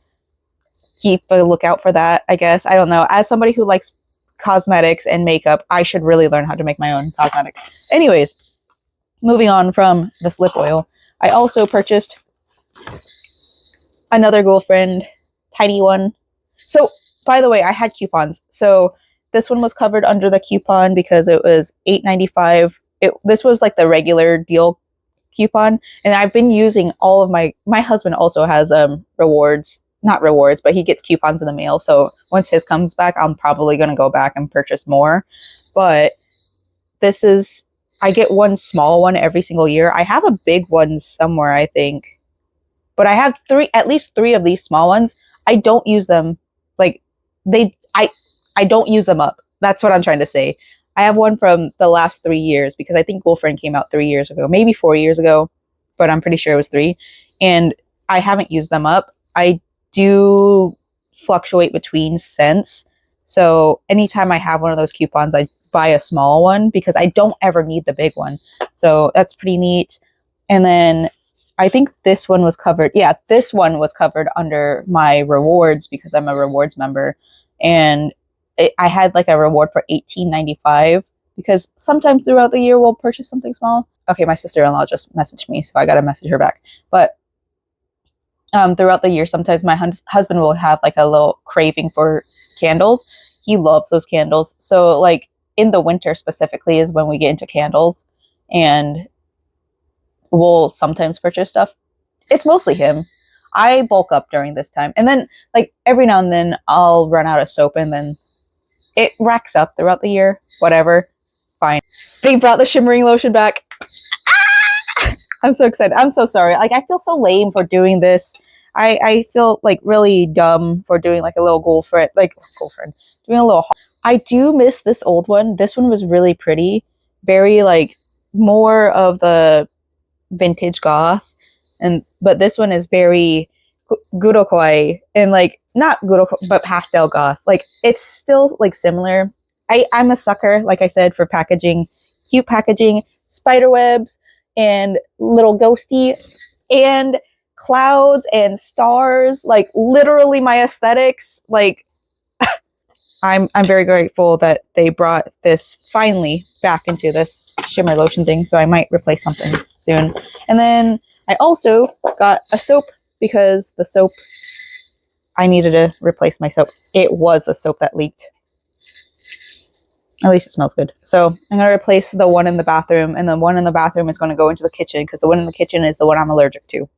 Keep a lookout for that, I guess. I don't know. As somebody who likes cosmetics and makeup, I should really learn how to make my own cosmetics. Anyways, moving on from this lip oil, I also purchased another girlfriend, tiny one. So, by the way, I had coupons. So this one was covered under the coupon because it was $8.95. This was like the regular deal coupon, and I've been using all of my husband also has not rewards, but he gets coupons in the mail. So once his comes back, I'm probably going to go back and purchase more. But this is, I get one small one every single year. I have a big one somewhere, I think. But I have at least three of these small ones. I don't use them. Like I don't use them up. That's what I'm trying to say. I have one from the last 3 years because I think Girlfriend came out 3 years ago, maybe 4 years ago, but I'm pretty sure it was 3. And I haven't used them up. I do fluctuate between scents. So anytime I have one of those coupons, I buy a small one because I don't ever need the big one. So that's pretty neat. And then I think this one was covered. Yeah, this one was covered under my rewards because I'm a rewards member. And I had like a reward for $18.95 because sometimes throughout the year we'll purchase something small. Okay, my sister-in-law just messaged me, so I got to message her back. But throughout the year, sometimes my husband will have like a little craving for candles. He loves those candles. So like in the winter specifically is when we get into candles, and we'll sometimes purchase stuff. It's mostly him. I bulk up during this time. And then like every now and then I'll run out of soap, and then it racks up throughout the year. Whatever. Fine. They brought the shimmering lotion back. I'm so excited. I'm so sorry. Like, I feel so lame for doing this. I feel like really dumb for doing like a little girlfriend, doing a little. I do miss this old one. This one was really pretty. Very like more of the vintage goth. But this one is very gurokoi and like not guroko but pastel goth. Like it's still like similar. I'm a sucker, like I said, for packaging, cute packaging, spider webs and little ghosty and clouds and stars. Like literally my aesthetics. Like I'm very grateful that they brought this finally back into this shimmer lotion thing. So I might replace something soon. And then I also got a soap because the soap, I needed to replace my soap. It was the soap that leaked. At least it smells good. So I'm going to replace the one in the bathroom, and the one in the bathroom is going to go into the kitchen because the one in the kitchen is the one I'm allergic to.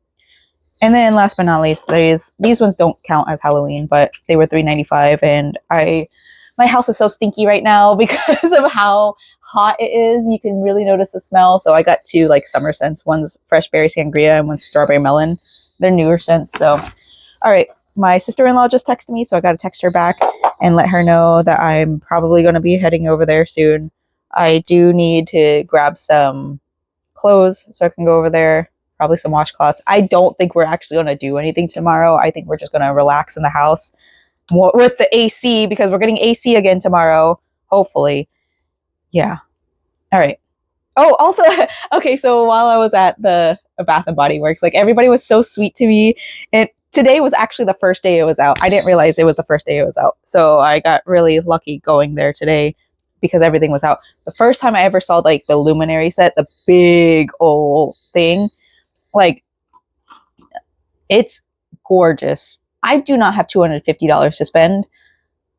And then last but not least, these ones don't count as Halloween, but they were $3.95, and my house is so stinky right now because of how hot it is. You can really notice the smell. So I got 2 like summer scents. One's fresh berry sangria and one's strawberry melon. They're newer scents. So, all right. My sister-in-law just texted me, so I got to text her back and let her know that I'm probably going to be heading over there soon. I do need to grab some clothes so I can go over there. Probably some washcloths. I don't think we're actually going to do anything tomorrow. I think we're just going to relax in the house with the AC because we're getting AC again tomorrow. Hopefully. Yeah. All right. Oh, also, okay. So while I was at the Bath and Body Works, like everybody was so sweet to me, and today was actually the first day it was out. I didn't realize it was the first day it was out. So I got really lucky going there today because everything was out. The first time I ever saw like the luminary set, the big old thing, like it's gorgeous. I do not have $250 to spend,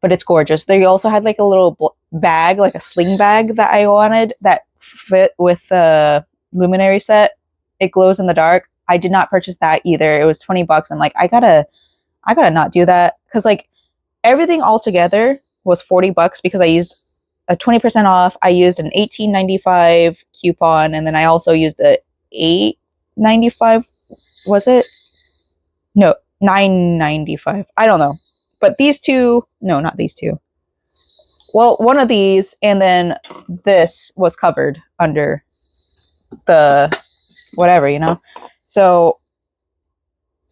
but it's gorgeous. They also had like a little bag, like a sling bag that I wanted that fit with the luminary set. It glows in the dark. I did not purchase that either. It was $20. I'm like, I gotta not do that because like everything all together was $40 because I used a 20% off. I used an $18.95 coupon, and then I also used a $8.95. Was it? No, $9.95. I don't know. But these two, no, not these two. Well, one of these, and then this was covered under the whatever, you know? So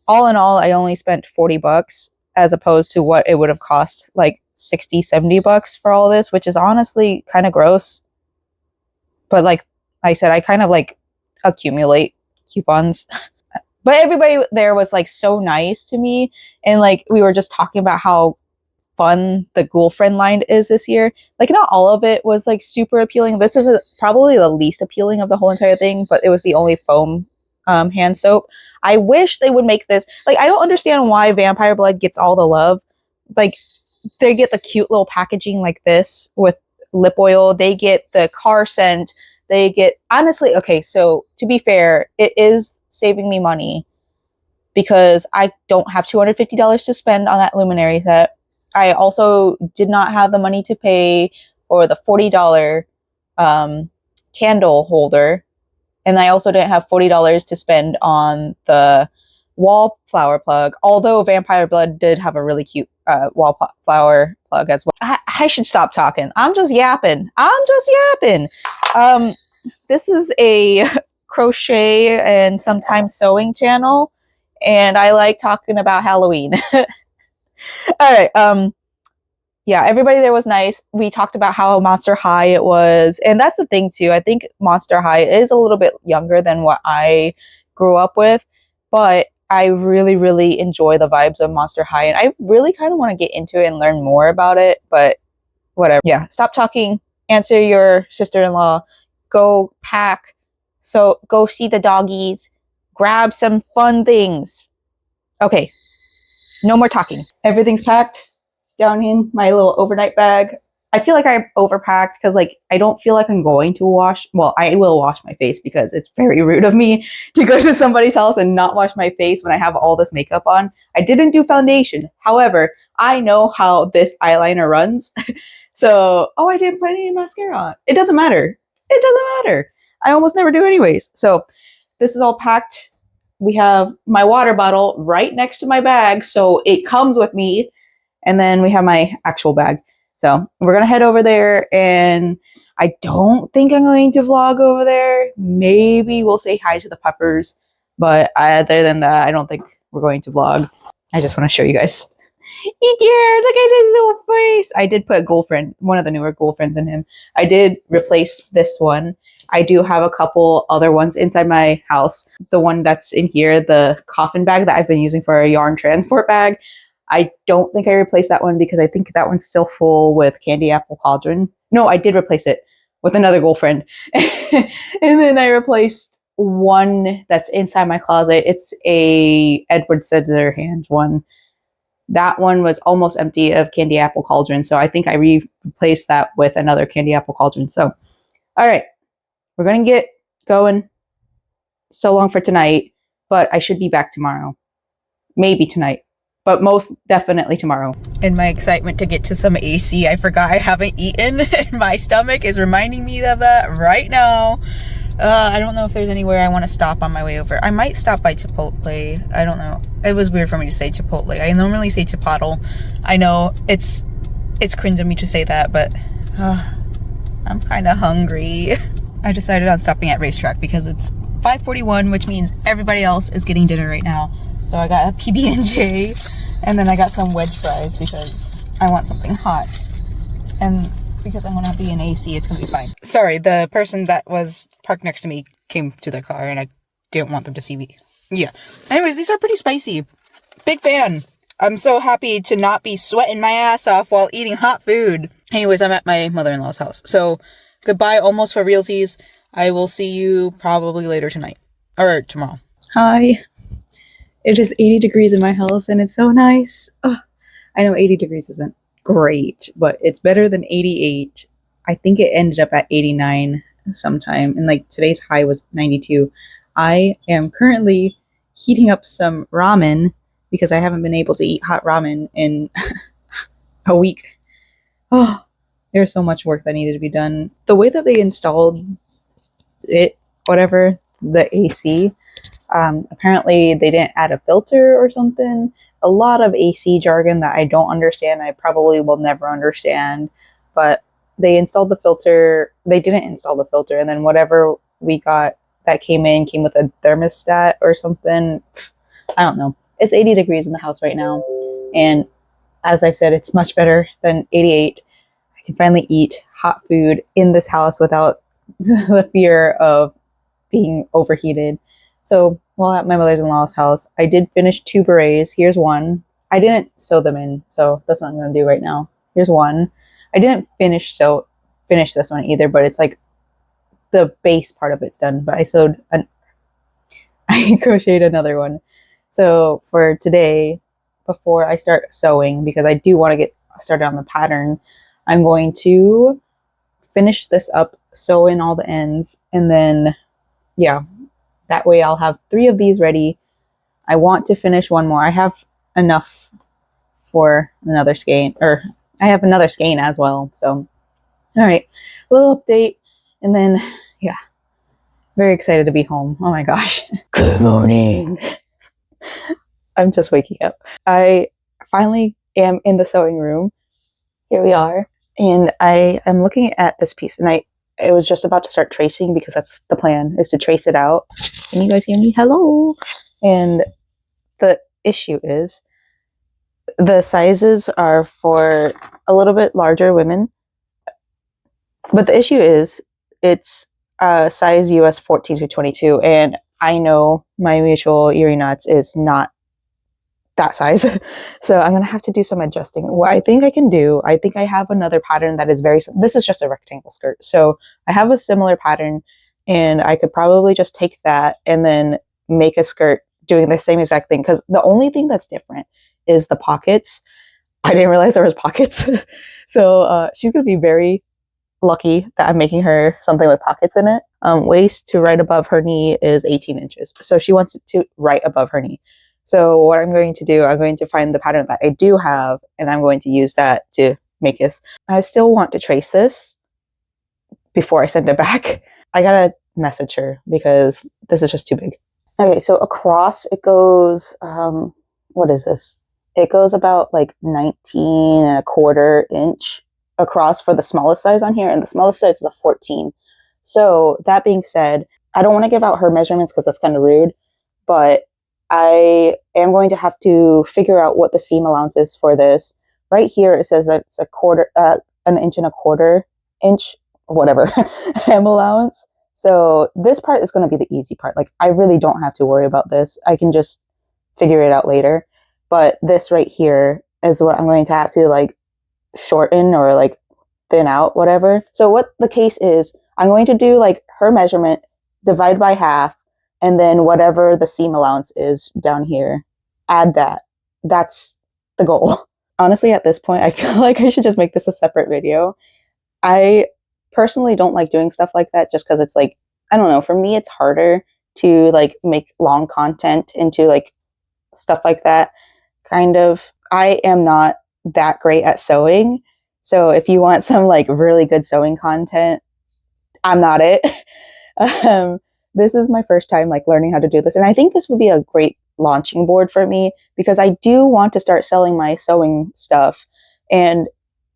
all in all, I only spent $40 as opposed to what it would have cost like $60-$70 for all this, which is honestly kind of gross. But like I said, I kind of like accumulate coupons. But everybody there was like so nice to me, and like we were just talking about how fun the girlfriend line is this year. Like not all of it was like super appealing. This is probably the least appealing of the whole entire thing, but it was the only foam hand soap. I wish they would make this. Like I don't understand why Vampire Blood gets all the love. Like they get the cute little packaging like this with lip oil. They get the car scent. They get, honestly, okay, so to be fair, it is saving me money because I don't have $250 to spend on that luminary set. I also did not have the money to pay for the $40 candle holder. And I also didn't have $40 to spend on the wallflower plug, although Vampire Blood did have a really cute wallflower plug as well. I should stop talking. I'm just yapping. This is a crochet and sometimes sewing channel, and I like talking about Halloween. All right. Yeah, everybody there was nice. We talked about how Monster High it was, and that's the thing too. I think Monster High is a little bit younger than what I grew up with, but I really, really enjoy the vibes of Monster High, and I really kind of want to get into it and learn more about it, but whatever. Yeah, stop talking, answer your sister-in-law, go pack, so go see the doggies, grab some fun things. Okay, no more talking. Everything's packed down in my little overnight bag. I feel like I overpacked because like I don't feel like I'm going to wash. Well, I will wash my face because it's very rude of me to go to somebody's house and not wash my face when I have all this makeup on. I didn't do foundation. However, I know how this eyeliner runs. So, oh, I didn't put any mascara on. It doesn't matter. It doesn't matter. I almost never do anyways. So this is all packed. We have my water bottle right next to my bag. So it comes with me. And then we have my actual bag. So we're going to head over there, and I don't think I'm going to vlog over there. Maybe we'll say hi to the peppers, but other than that, I don't think we're going to vlog. I just want to show you guys. Yeah, look at his little face. I did put a girlfriend, one of the newer girlfriends in him. I did replace this one. I do have a couple other ones inside my house. The one that's in here, the coffin bag that I've been using for a yarn transport bag. I don't think I replaced that one because I think that one's still full with Candy Apple Cauldron. No, I did replace it with another girlfriend. And then I replaced one that's inside my closet. It's a Edward Scissorhands one. That one was almost empty of Candy Apple Cauldron. So I think I replaced that with another Candy Apple Cauldron. So, all right, we're going to get going. So long for tonight, but I should be back tomorrow. Maybe tonight. But most definitely tomorrow. In my excitement to get to some AC, I forgot I haven't eaten. My stomach is reminding me of that right now. I don't know if there's anywhere I want to stop on my way over. I might stop by Chipotle. I don't know. It was weird for me to say Chipotle. I normally say Chipotle. I know it's cringe of me to say that, but I'm kind of hungry. I decided on stopping at Racetrack because it's 5:41, which means everybody else is getting dinner right now. So I got a PB&J, and then I got some wedge fries because I want something hot. And because I'm going to be in AC, it's going to be fine. Sorry, the person that was parked next to me came to their car, and I didn't want them to see me. Yeah. Anyways, these are pretty spicy. Big fan. I'm so happy to not be sweating my ass off while eating hot food. Anyways, I'm at my mother-in-law's house. So goodbye almost for realsies. I will see you probably later tonight. Or tomorrow. Hi. It is 80 degrees in my house, and it's so nice. Oh, I know 80 degrees isn't great, but it's better than 88. I think it ended up at 89 sometime, and like today's high was 92. I am currently heating up some ramen because I haven't been able to eat hot ramen in a week. Oh, there's so much work that needed to be done. The way that they installed it, whatever, the AC, apparently they didn't add a filter or something. A lot of AC jargon that I don't understand. I probably will never understand, but they installed the filter. They didn't install the filter, and then whatever we got that came with a thermostat or something. I don't know. It's 80 degrees in the house right now, and as I've said, it's much better than 88. I can finally eat hot food in this house without the fear of being overheated. So while at my mother-in-law's house, I did finish 2 berets. Here's one. I didn't sew them in, so that's what I'm going to do right now. Here's one. I didn't finish this one either, but it's like the base part of it's done. But I crocheted another one. So for today, before I start sewing, because I do want to get started on the pattern, I'm going to finish this up, sew in all the ends, and then, yeah, that way I'll have 3 of these ready. I want to finish one more. I have enough for another skein, or I have another skein as well. So, all right, a little update, and then, yeah, very excited to be home. Oh my gosh. Good morning. I'm just waking up. I finally am in the sewing room. Here we are. And I am looking at this piece, and I was just about to start tracing because that's the plan, is to trace it out. Can you guys hear me? Hello. And the issue is the sizes are for a little bit larger women, but the issue is it's size US 14 to 22, and I know my mutual Erie Knots is not that size. So I'm going to have to do some adjusting. What I think I can do, I think I have another pattern that is this is just a rectangle skirt. So I have a similar pattern, and I could probably just take that and then make a skirt doing the same exact thing. Because the only thing that's different is the pockets. I didn't realize there was pockets. So she's going to be very lucky that I'm making her something with pockets in it. Waist to right above her knee is 18 inches. So she wants it to right above her knee. So what I'm going to do, I'm going to find the pattern that I do have, and I'm going to use that to make this. I still want to trace this before I send it back. I gotta message her because this is just too big. Okay, so across it goes, what is this? It goes about like 19.25 inch across for the smallest size on here, and the smallest size is a 14. So that being said, I don't want to give out her measurements because that's kind of rude, but I am going to have to figure out what the seam allowance is for this. Right here, it says that it's an inch and a quarter inch, whatever, hem allowance. So this part is going to be the easy part. Like, I really don't have to worry about this. I can just figure it out later. But this right here is what I'm going to have to like shorten or like thin out, whatever. So what the case is, I'm going to do like her measurement, divide by half, and then whatever the seam allowance is down here, add that. That's the goal. Honestly, at this point, I feel like I should just make this a separate video. I personally don't like doing stuff like that just because it's like, I don't know, for me, it's harder to like make long content into like stuff like that. Kind of. I am not that great at sewing. So if you want some like really good sewing content, I'm not it. This is my first time like learning how to do this, and I think this would be a great launching board for me because I do want to start selling my sewing stuff. And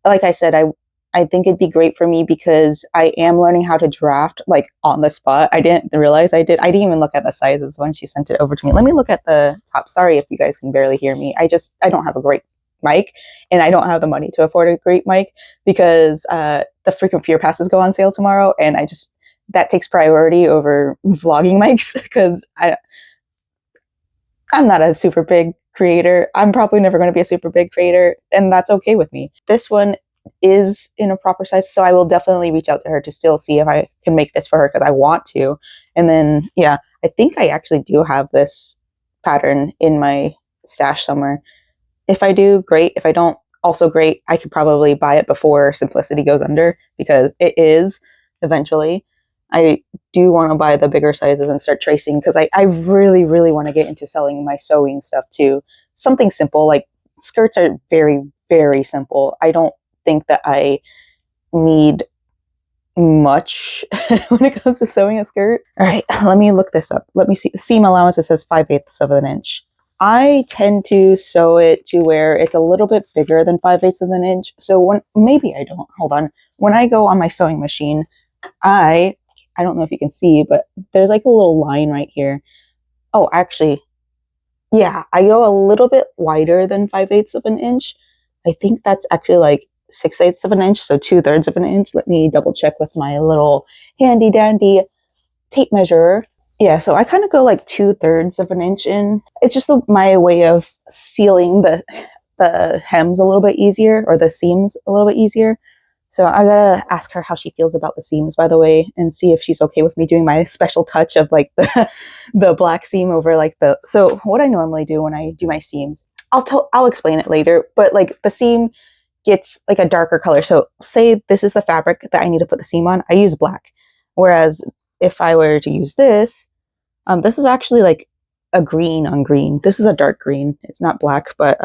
like I said, I think it'd be great for me because I am learning how to draft like on the spot. I didn't realize I didn't even look at the sizes when she sent it over to me. Let me look at the top. Sorry if you guys can barely hear me. I don't have a great mic, and I don't have the money to afford a great mic because the frequent fear passes go on sale tomorrow, and that takes priority over vlogging mics because I'm not a super big creator. I'm probably never going to be a super big creator, and that's okay with me. This one is in a proper size, so I will definitely reach out to her to still see if I can make this for her because I want to. And then, yeah, I think I actually do have this pattern in my stash somewhere. If I do, great. If I don't, also great. I could probably buy it before simplicity goes under because it is eventually. I do want to buy the bigger sizes and start tracing because I really, really want to get into selling my sewing stuff too. Something simple, like skirts are very, very simple. I don't think that I need much when it comes to sewing a skirt. All right, let me look this up. Let me see. Seam allowance, it says 5/8 of an inch. I tend to sew it to where it's a little bit bigger than 5/8 of an inch. So maybe I don't. Hold on. When I go on my sewing machine, I don't know if you can see, but there's like a little line right here. Oh, actually, yeah, I go a little bit wider than 5/8 of an inch. I think that's actually like 6/8 of an inch, so 2/3 of an inch. Let me double check with my little handy dandy tape measure. Yeah, so I kind of go like 2/3 of an inch in. It's just my way of sealing the hems a little bit easier, or the seams a little bit easier. So I gotta ask her how she feels about the seams, by the way, and see if she's okay with me doing my special touch of like the black seam over like so what I normally do when I do my seams, I'll explain it later, but like the seam gets like a darker color. So say this is the fabric that I need to put the seam on, I use black. Whereas if I were to use this is actually like a green on green. This is a dark green. It's not black, but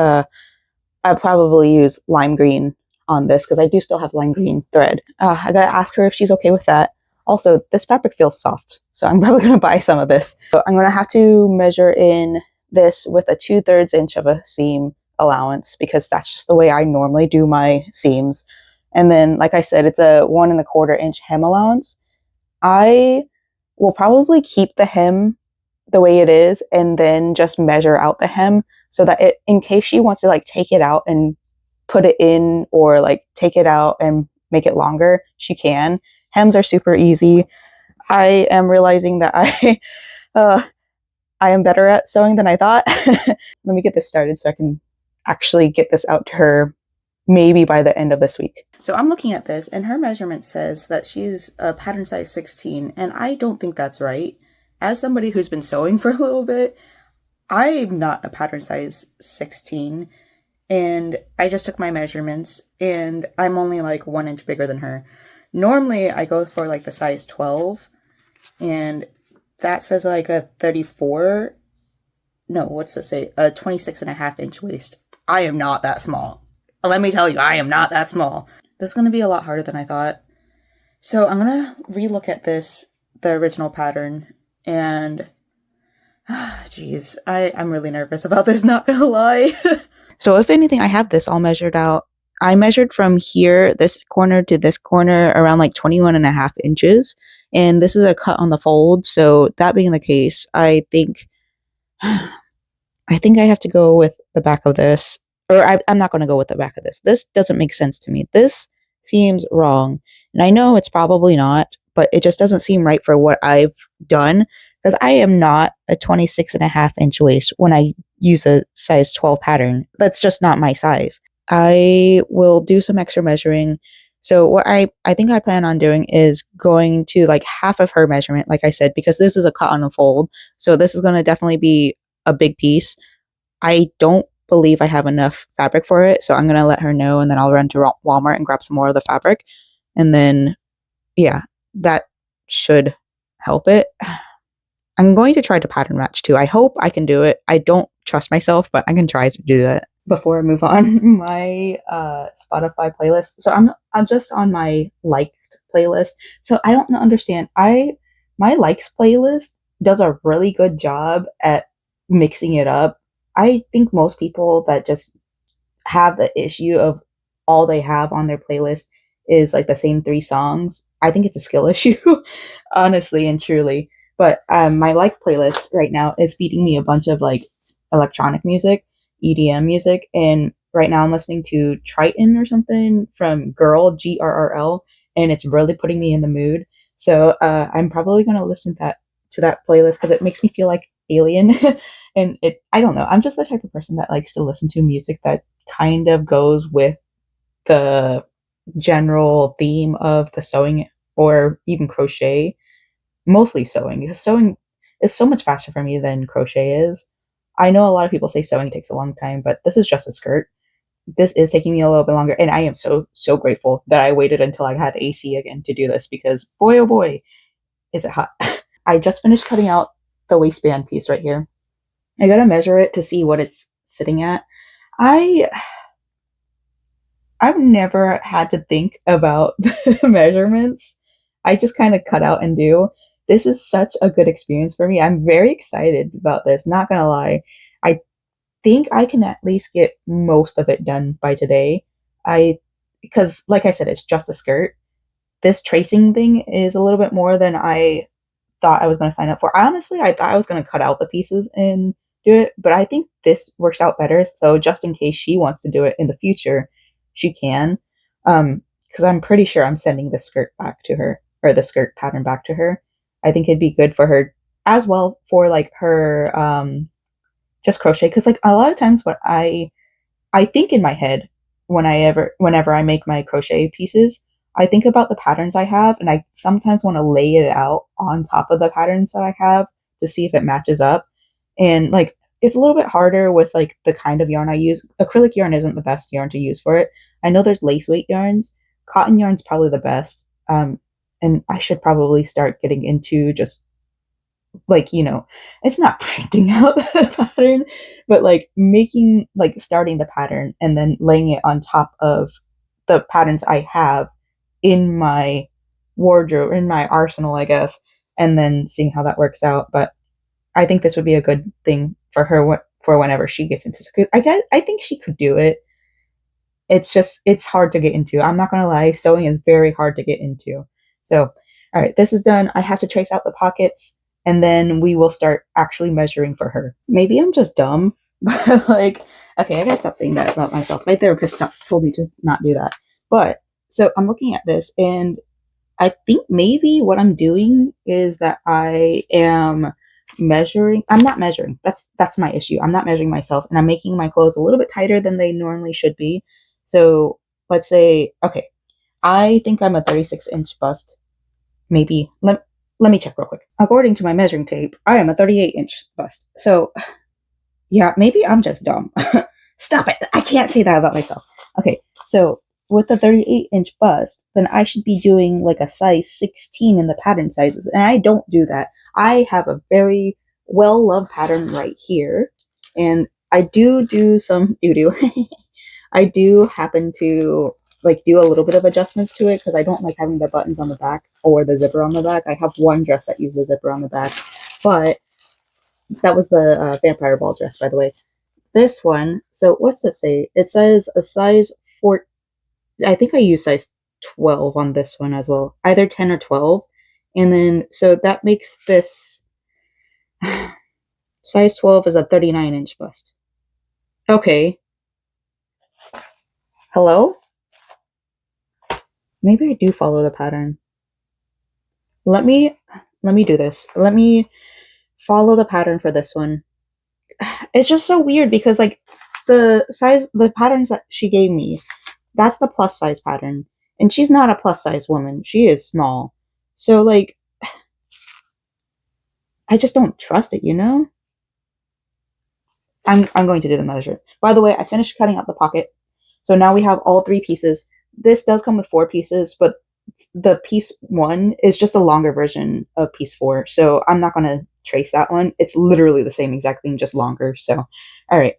I'd probably use lime green on this because I do still have lime green thread. I gotta ask her if she's okay with that. Also, this fabric feels soft, so I'm probably gonna buy some of this. So I'm gonna have to measure in this with a 2/3 inch of a seam allowance because that's just the way I normally do my seams. And then, like I said, it's a 1 1/4 inch hem allowance. I will probably keep the hem the way it is and then just measure out the hem so that it, in case she wants to like take it out and put it in or like take it out and make it longer, she can. Hems are super easy. I am realizing that uh, I am better at sewing than I thought. Let me get this started so I can actually get this out to her maybe by the end of this week. So I'm looking at this and her measurement says that she's a pattern size 16, and I don't think that's right. As somebody who's been sewing for a little bit, I'm not a pattern size 16, and I just took my measurements and I'm only like 1 inch bigger than her. Normally I go for like the size 12, and that says like a 34. No, what's to say? A 26.5 inch waist. I am not that small. Let me tell you, I am not that small. This is going to be a lot harder than I thought. So I'm going to relook at this, the original pattern, and geez, I'm really nervous about this, not going to lie. So if anything, I have this all measured out. I measured from here, this corner to this corner, around like 21.5 inches. And this is a cut on the fold. So that being the case, I think I have to go with the back of this. Or I'm not going to go with the back of this. This doesn't make sense to me. This seems wrong. And I know it's probably not, but it just doesn't seem right for what I've done. Because I am not a 26.5 inch waist when I use a size 12 pattern. That's just not my size. I will do some extra measuring. So what I think I plan on doing is going to like half of her measurement, like I said, because this is a cut on a fold. So this is going to definitely be a big piece. I don't believe I have enough fabric for it, so I'm going to let her know, and then I'll run to Walmart and grab some more of the fabric. And then, yeah, that should help it. I'm going to try to pattern match too. I hope I can do it. I don't trust myself, but I can try to do that. Before I move on, my Spotify playlist. So I'm just on my liked playlist. So I don't understand. My likes playlist does a really good job at mixing it up. I think most people that just have the issue of all they have on their playlist is like the same 3 songs. I think it's a skill issue, honestly and truly. But my like playlist right now is feeding me a bunch of like electronic music, EDM music, and right now I'm listening to Triton or something from Girl, GRRL, and it's really putting me in the mood. So I'm probably gonna listen to that playlist because it makes me feel like alien. And I don't know, I'm just the type of person that likes to listen to music that kind of goes with the general theme of the sewing or even crochet, mostly sewing, because sewing is so much faster for me than crochet is. I know a lot of people say sewing takes a long time, but this is just a skirt. This is taking me a little bit longer, and I am so grateful that I waited until I had AC again to do this, because boy oh boy is it hot. I just finished cutting out the waistband piece right here. I gotta measure it to see what it's sitting at. I've never had to think about the measurements. I just kind of cut out and do. This is such a good experience for me. I'm very excited about this, not gonna lie. I think I can at least get most of it done by today. Because like I said, it's just a skirt. This tracing thing is a little bit more than I thought I was going to sign up for. Honestly, I thought I was going to cut out the pieces and do it, but I think this works out better. So just in case she wants to do it in the future, she can. Because I'm pretty sure I'm sending the skirt back to her, or the skirt pattern back to her. I think it'd be good for her as well, for like her just crochet, because like a lot of times what I think in my head whenever I make my crochet pieces, I think about the patterns I have, and I sometimes want to lay it out on top of the patterns that I have to see if it matches up. And like it's a little bit harder with like the kind of yarn I use. Acrylic yarn isn't the best yarn to use for it. I know there's lace weight yarns. Cotton yarn's probably the best. And I should probably start getting into just like, it's not printing out the pattern, but like starting the pattern and then laying it on top of the patterns I have in my wardrobe, in my arsenal, I guess, and then seeing how that works out. But I think this would be a good thing for her for whenever she gets into school. I think she could do it. It's just it's hard to get into. I'm not gonna lie, sewing is very hard to get into. So, all right, this is done. I have to trace out the pockets, and then we will start actually measuring for her. Maybe I'm just dumb, but like, okay, I gotta stop saying that about myself. My therapist told me to not do that. But so I'm looking at this, and I think maybe what I'm doing is that I am measuring. I'm not measuring. That's my issue. I'm not measuring myself, and I'm making my clothes a little bit tighter than they normally should be. So let's say, okay, I think I'm a 36-inch bust. Maybe let me check real quick. According to my measuring tape, I am a 38-inch bust. So yeah, maybe I'm just dumb. Stop it. I can't say that about myself. Okay, so with the 38-inch bust, then I should be doing like a size 16 in the pattern sizes. And I don't do that. I have a very well loved pattern right here. And I do some doo doo. I do happen to like do a little bit of adjustments to it because I don't like having the buttons on the back or the zipper on the back. I have one dress that uses the zipper on the back, but that was the vampire ball dress, by the way. This one, so what's it say? It says a size 4. I think I use size 12 on this one as well, either 10 or 12. And then, so that makes this size 12 is a 39-inch bust. Okay. Hello? Maybe I do follow the pattern. Let me do this. Let me follow the pattern for this one. It's just so weird because like the patterns that she gave me, that's the plus size pattern. And she's not a plus size woman. She is small. So like I just don't trust it, you know? I'm going to do the measure. By the way, I finished cutting out the pocket. So now we have all 3 pieces. This does come with 4 pieces, but the piece 1 is just a longer version of piece 4. So I'm not going to trace that one. It's literally the same exact thing, just longer. So, all right.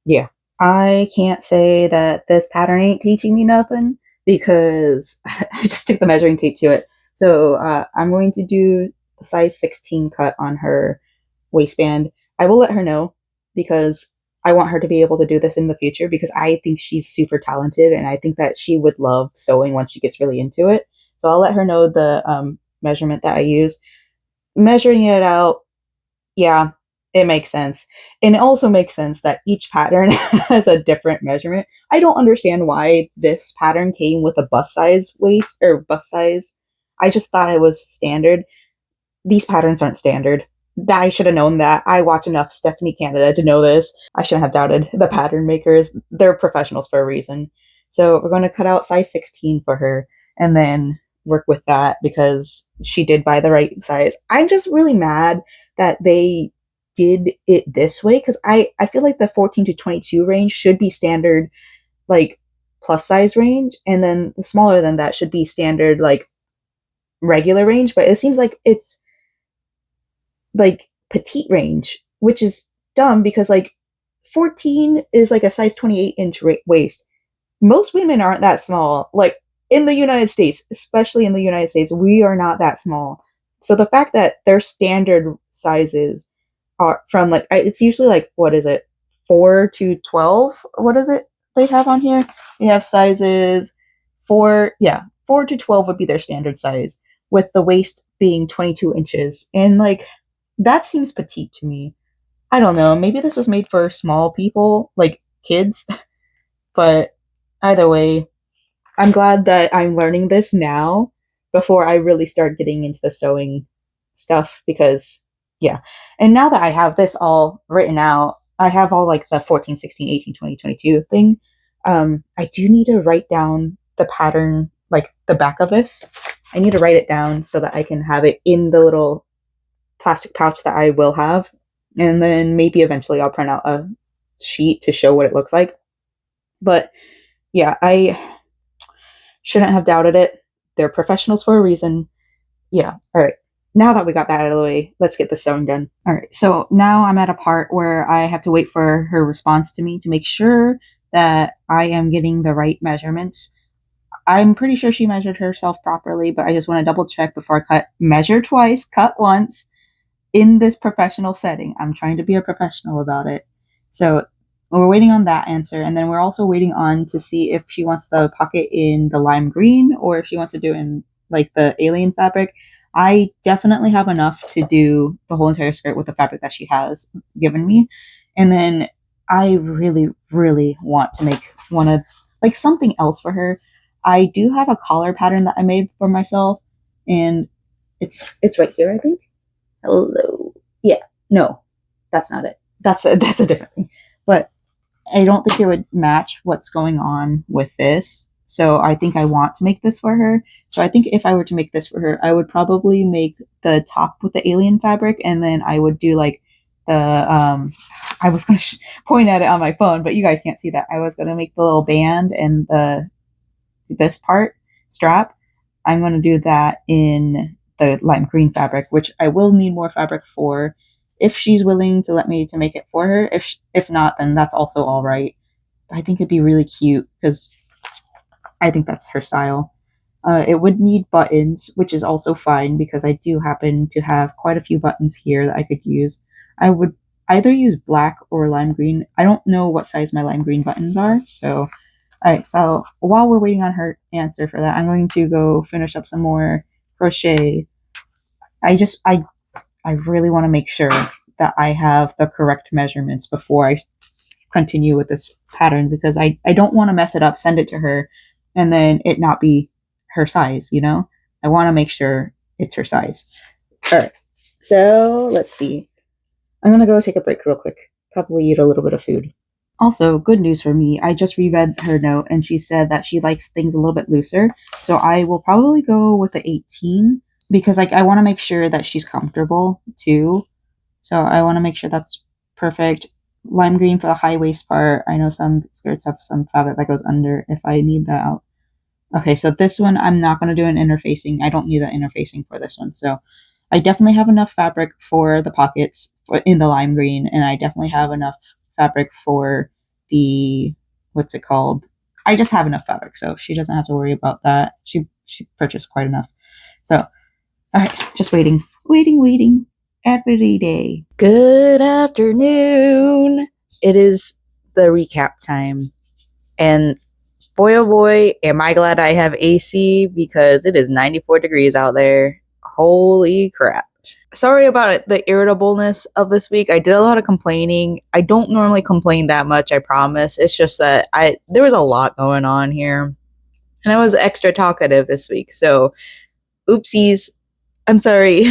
Yeah. I can't say that this pattern ain't teaching me nothing because I just took the measuring tape to it. So I'm going to do the size 16 cut on her waistband. I will let her know because I want her to be able to do this in the future because I think she's super talented and I think that she would love sewing once she gets really into it. So I'll let her know the measurement that I use. Measuring it out, yeah, it makes sense. And it also makes sense that each pattern has a different measurement. I don't understand why this pattern came with a bust size waist or bust size. I just thought it was standard. These patterns aren't standard. I should have known that. I watch enough Stephanie Canada to know this. I shouldn't have doubted the pattern makers. They're professionals for a reason. So we're going to cut out size 16 for her and then work with that because she did buy the right size. I'm just really mad that they did it this way because I feel like the 14 to 22 range should be standard, like plus size range, and then the smaller than that should be standard, like regular range. But it seems like it's like petite range, which is dumb because like 14 is like a size 28-inch waist. Most women aren't that small. Like in the United States, especially in the United States, we are not that small. So the fact that their standard sizes are from like it's usually like what is it 4 to 12? What is it they have on here? They have sizes 4, yeah, 4 to 12 would be their standard size with the waist being 22 inches. And like that seems petite to me. I don't know. Maybe this was made for small people, like kids. But either way, I'm glad that I'm learning this now before I really start getting into the sewing stuff because, yeah. And now that I have this all written out, I have all like the 14, 16, 18, 20, 22 thing. I do need to write down the pattern, like the back of this. I need to write it down so that I can have it in the little plastic pouch that I will have. And then maybe eventually I'll print out a sheet to show what it looks like. But yeah, I shouldn't have doubted it. They're professionals for a reason. Yeah. All right. Now that we got that out of the way, let's get the sewing done. All right. So now I'm at a part where I have to wait for her response to me to make sure that I am getting the right measurements. I'm pretty sure she measured herself properly, but I just want to double check before I cut. Measure twice, cut once. in this professional setting. I'm trying to be a professional about it. So we're waiting on that answer. And then we're also waiting on to see if she wants the pocket in the lime green or if she wants to do it in like the alien fabric. I definitely have enough to do the whole entire skirt with the fabric that she has given me. And then I really, really want to make one of like something else for her. I do have a collar pattern that I made for myself, and it's right here, I think. Hello. Yeah. No, that's not it. That's a different thing. But I don't think it would match what's going on with this. So I think I want to make this for her. So I think if I were to make this for her, I would probably make the top with the alien fabric, and then I would do like the I was going to point at it on my phone, but you guys can't see that. I was going to make the little band and the this part strap. I'm going to do that in the lime green fabric, which I will need more fabric for if she's willing to let me to make it for her. If not, then that's also all right. I think it'd be really cute because I think that's her style. It would need buttons, which is also fine because I do happen to have quite a few buttons here that I could use. I would either use black or lime green. I don't know what size my lime green buttons are, so all right, so while we're waiting on her answer for that, I'm going to go finish up some more crochet. I really want to make sure that I have the correct measurements before I continue with this pattern because I don't want to mess it up, send it to her, and then it not be her size, you know? I want to make sure it's her size. All right, so let's see. I'm going to go take a break real quick, probably eat a little bit of food. Also, good news for me, I just reread her note and she said that she likes things a little bit looser. So I will probably go with the 18 because like I want to make sure that she's comfortable too. So I want to make sure that's perfect. Lime green for the high waist part. I know some skirts have some fabric that goes under if I need that out. Okay, so this one I'm not going to do an interfacing. I don't need that interfacing for this one. So I definitely have enough fabric for the pockets in the lime green, and I definitely have enough fabric for the what's it called? I just have enough fabric, so she doesn't have to worry about that. She purchased quite enough. So all right, just waiting every day. Good afternoon. It is the recap time, and boy oh boy, am I glad I have AC because it is 94 degrees out there. Holy crap. Sorry about it, the irritableness of this week. I did a lot of complaining. I don't normally complain that much, I promise. It's just that there was a lot going on here. And I was extra talkative this week. So, oopsies. I'm sorry.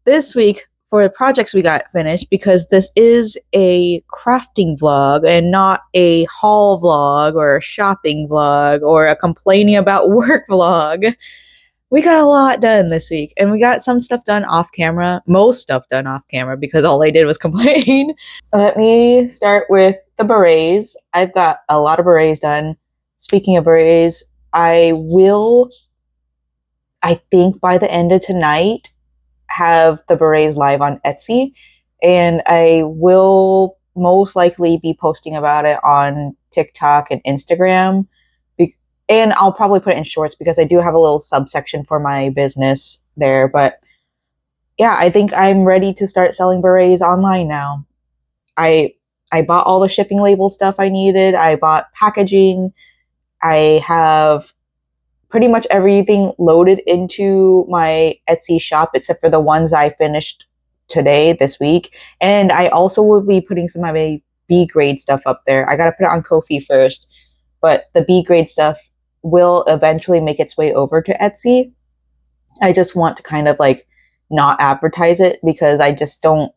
This week for the projects we got finished, because this is a crafting vlog and not a haul vlog or a shopping vlog or a complaining about work vlog. We got a lot done this week, and we got some stuff done off camera, most stuff done off camera because all I did was complain. Let me start with the berets. I've got a lot of berets done. Speaking of berets, I will, I think by the end of tonight, have the berets live on Etsy, and I will most likely be posting about it on TikTok and Instagram. And I'll probably put it in shorts because I do have a little subsection for my business there. But yeah, I think I'm ready to start selling berets online now. I bought all the shipping label stuff I needed. I bought packaging. I have pretty much everything loaded into my Etsy shop except for the ones I finished today, this week. And I also will be putting some of my B grade stuff up there. I got to put it on Ko-fi first, but the B grade stuff will eventually make its way over to Etsy. I just want to kind of like not advertise it because I don't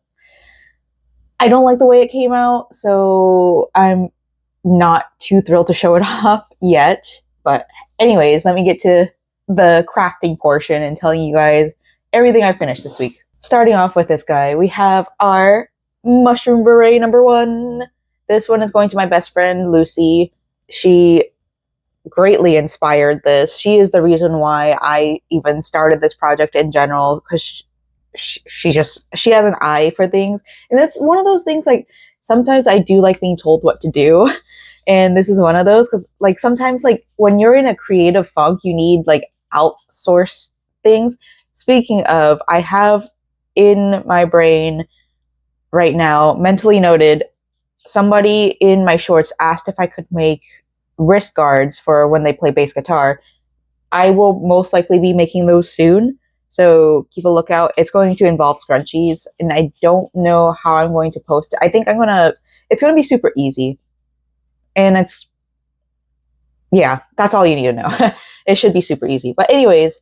like the way it came out. So I'm not too thrilled to show it off yet. But anyways, let me get to the crafting portion and telling you guys everything I finished this week. Starting off with this guy, we have our mushroom beret number 1. This one is going to my best friend, Lucy. She greatly inspired this. She is the reason why I even started this project in general, because she has an eye for things. And it's one of those things, like, sometimes I do like being told what to do. And this is one of those, because like sometimes like when you're in a creative funk, you need like outsource things. Speaking of, I have in my brain right now, mentally noted, somebody in my shorts asked if I could make wrist guards for when they play bass guitar. I will most likely be making those soon. So keep a lookout. It's going to involve scrunchies, and I don't know how I'm going to post it. I think it's going to be super easy. And that's all you need to know. It should be super easy. But anyways,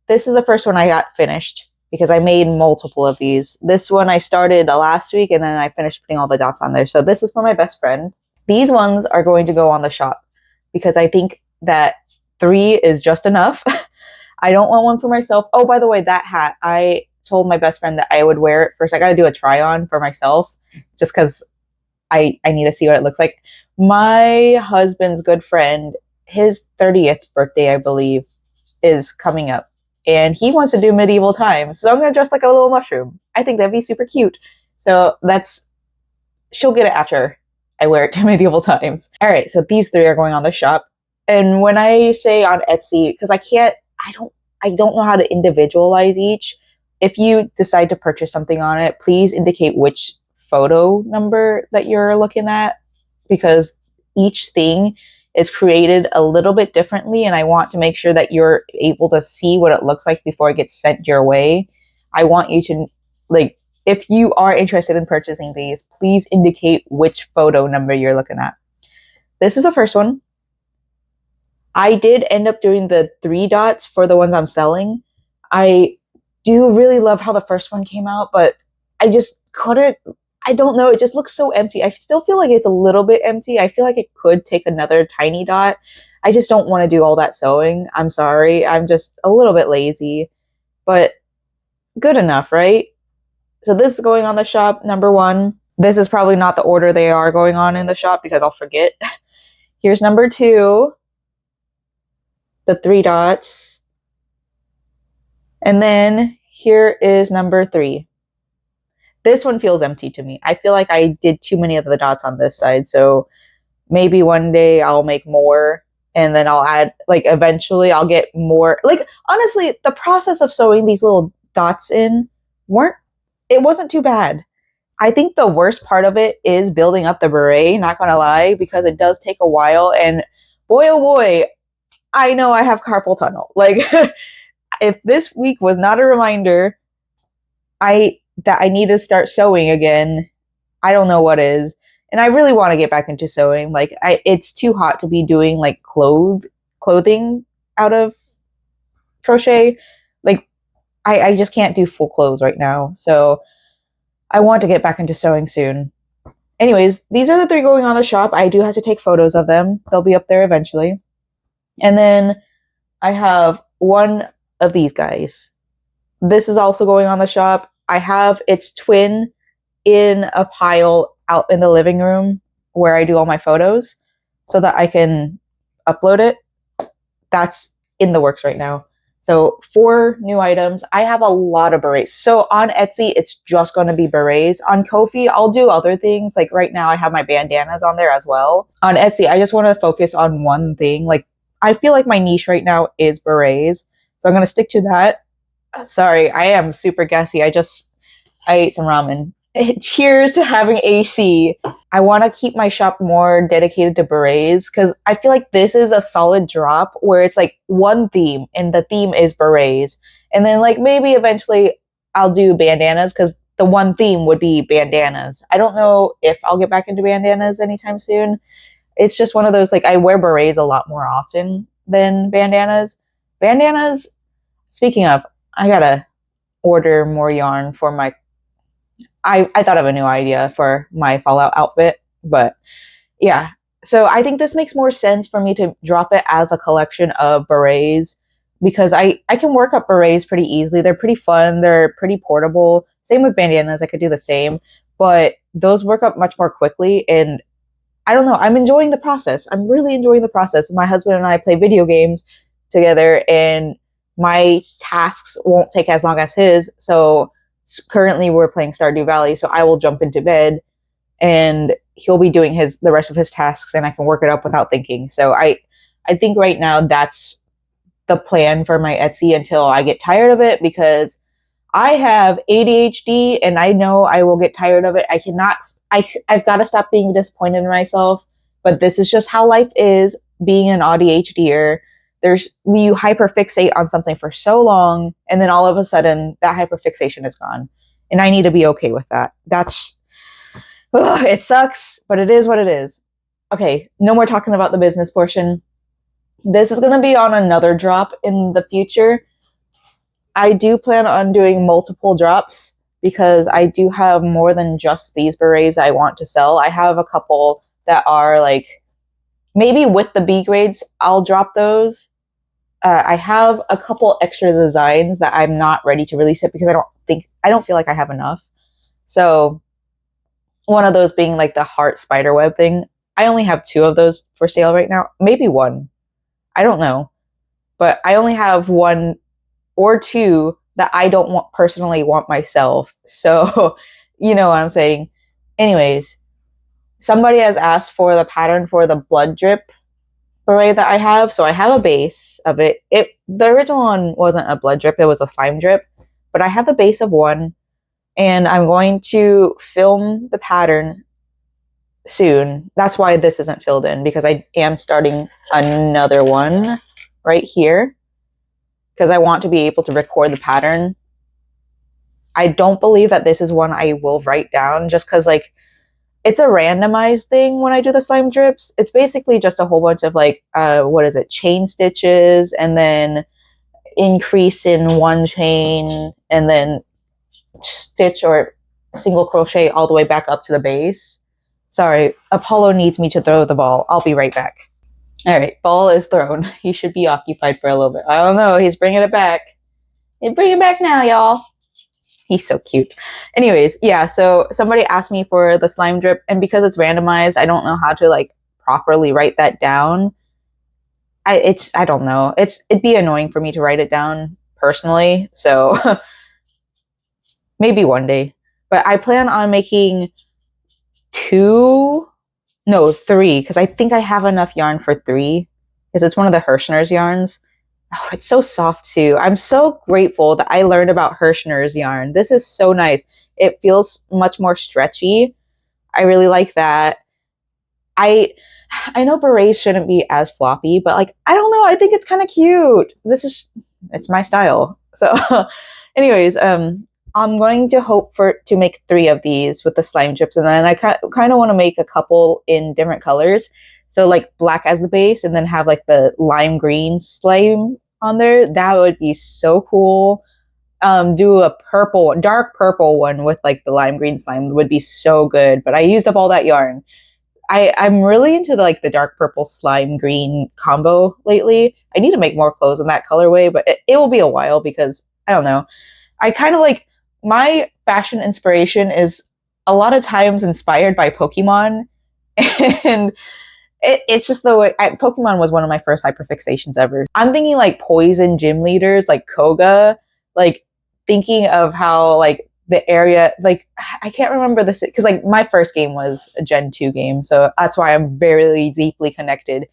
this is the first one I got finished because I made multiple of these. This one I started last week, and then I finished putting all the dots on there. So this is for my best friend. These ones are going to go on the shop because I think that 3 is just enough. I don't want one for myself. Oh, by the way, that hat, I told my best friend that I would wear it first. I got to do a try on for myself just because I need to see what it looks like. My husband's good friend, his 30th birthday, I believe, is coming up. And he wants to do medieval times. So I'm going to dress like a little mushroom. I think that'd be super cute. So she'll get it after I wear it to medieval times. All right, so these 3 are going on the shop. And when I say on Etsy, because I don't know how to individualize each. If you decide to purchase something on it, please indicate which photo number that you're looking at, because each thing is created a little bit differently, and I want to make sure that you're able to see what it looks like before it gets sent your way. I want you to, if you are interested in purchasing these, please indicate which photo number you're looking at. This is the first one. I did end up doing the 3 dots for the ones I'm selling. I do really love how the first one came out, but I just couldn't, I don't know, it just looks so empty. I still feel like it's a little bit empty. I feel like it could take another tiny dot. I just don't want to do all that sewing. I'm sorry. I'm just a little bit lazy, but good enough, right? So this is going on the shop, number 1. This is probably not the order they are going on in the shop because I'll forget. Here's number 2. The 3 dots. And then here is number 3. This one feels empty to me. I feel like I did too many of the dots on this side. So maybe one day I'll make more, and then I'll add, eventually I'll get more. Honestly, the process of sewing these little dots in wasn't too bad. I think the worst part of it is building up the beret, not gonna lie, because it does take a while. And boy, oh boy, I know I have carpal tunnel. If this week was not a reminder that I need to start sewing again, I don't know what is. And I really want to get back into sewing. It's too hot to be doing clothing out of crochet. I just can't do full clothes right now. So I want to get back into sewing soon. Anyways, these are the 3 going on the shop. I do have to take photos of them. They'll be up there eventually. And then I have one of these guys. This is also going on the shop. I have its twin in a pile out in the living room where I do all my photos so that I can upload it. That's in the works right now. So 4 new items. I have a lot of berets. So on Etsy, it's just going to be berets. On Ko-fi, I'll do other things. Right now, I have my bandanas on there as well. On Etsy, I just want to focus on one thing. I feel like my niche right now is berets. So I'm going to stick to that. Sorry, I am super gassy. I ate some ramen. Cheers to having AC. I want to keep my shop more dedicated to berets because I feel like this is a solid drop where it's one theme and the theme is berets. And then maybe eventually I'll do bandanas because the one theme would be bandanas. I don't know if I'll get back into bandanas anytime soon. It's just one of those, I wear berets a lot more often than bandanas. Bandanas, speaking of, I gotta order more yarn for my I thought of a new idea for my Fallout outfit, but yeah. So I think this makes more sense for me to drop it as a collection of berets because I can work up berets pretty easily. They're pretty fun. They're pretty portable. Same with bandanas. I could do the same, but those work up much more quickly. And I don't know. I'm enjoying the process. I'm really enjoying the process. My husband and I play video games together and my tasks won't take as long as his. So currently we're playing Stardew Valley, so I will jump into bed and he'll be doing the rest of his tasks and I can work it up without thinking. So I think right now that's the plan for my Etsy until I get tired of it because I have ADHD and I know I will get tired of it. I've got to stop being disappointed in myself, but this is just how life is being an ADHDer. You hyperfixate on something for so long and then all of a sudden that hyperfixation is gone. And I need to be okay with that. It sucks, but it is what it is. Okay, no more talking about the business portion. This is going to be on another drop in the future. I do plan on doing multiple drops because I do have more than just these berets I want to sell. I have a couple that are like, maybe with the B grades, I'll drop those. I have a couple extra designs that I'm not ready to release it because I don't feel like I have enough. So one of those being like the heart spiderweb thing. I only have 2 of those for sale right now. Maybe 1. I don't know. But I only have 1 or 2 that I don't personally want myself. So, you know what I'm saying. Anyways, somebody has asked for the pattern for the blood drip beret that I have. So I have a base of it. The original one wasn't a blood drip, it was a slime drip. But I have the base of one, and I'm going to film the pattern soon. That's why this isn't filled in, because I am starting another one right here because I want to be able to record the pattern. I don't believe that this is one I will write down just because like it's a randomized thing when I do the slime drips. It's basically just a whole bunch of like chain stitches and then increase in one chain and then stitch or single crochet all the way back up to the base. Sorry, Apollo needs me to throw the ball. I'll be right back. All right, ball is thrown. He should be occupied for a little bit. I don't know. He's bringing it back. He's bringing it back now, y'all. He's so cute. Anyways, yeah, so somebody asked me for the slime drip, and because it's randomized, I don't know how to like properly write that down. I don't know. It'd be annoying for me to write it down personally, so maybe one day. But I plan on making 3, because I think I have enough yarn for 3, because it's one of the Hirschner's yarns. Oh, it's so soft too. I'm so grateful that I learned about Hirschner's yarn. This is so nice. It feels much more stretchy. I really like that. I know berets shouldn't be as floppy, but like, I don't know. I think it's kind of cute. It's my style. So anyways, I'm going to hope to make 3 of these with the slime drips. And then I kind of want to make a couple in different colors. So like black as the base and then have like the lime green slime on there. That would be so cool. Do a dark purple one with like the lime green slime would be so good. But I used up all that yarn. I'm really into the dark purple slime green combo lately. I need to make more clothes in that colorway, but it will be a while because I don't know. I kind of like my fashion inspiration is a lot of times inspired by Pokemon, and it's just the way Pokemon was one of my first hyperfixations ever. I'm thinking like poison gym leaders, like Koga, like thinking of how like the area, like I can't remember the because like my first game was a Gen 2 game, so that's why I'm very deeply connected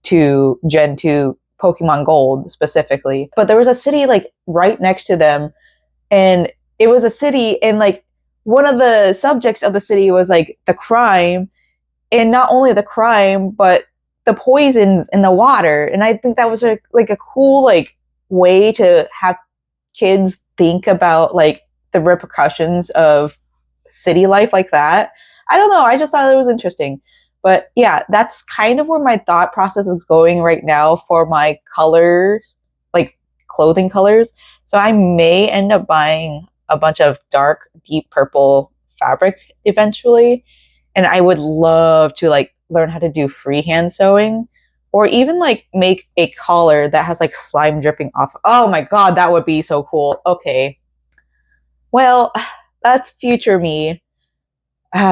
to Gen 2 Pokemon Gold specifically. But there was a city like right next to them, and it was a city, and like one of the subjects of the city was like the crime, and not only the crime but the poisons in the water. And I think that was a cool like way to have kids think about like the repercussions of city life like that. I don't know, I just thought it was interesting. But yeah, that's kind of where my thought process is going right now for my colors, like clothing colors. So I may end up buying a bunch of dark deep purple fabric eventually, and I would love to like learn how to do freehand sewing, or even like make a collar that has like slime dripping off. Oh my god, that would be so cool. Okay, well, that's future me.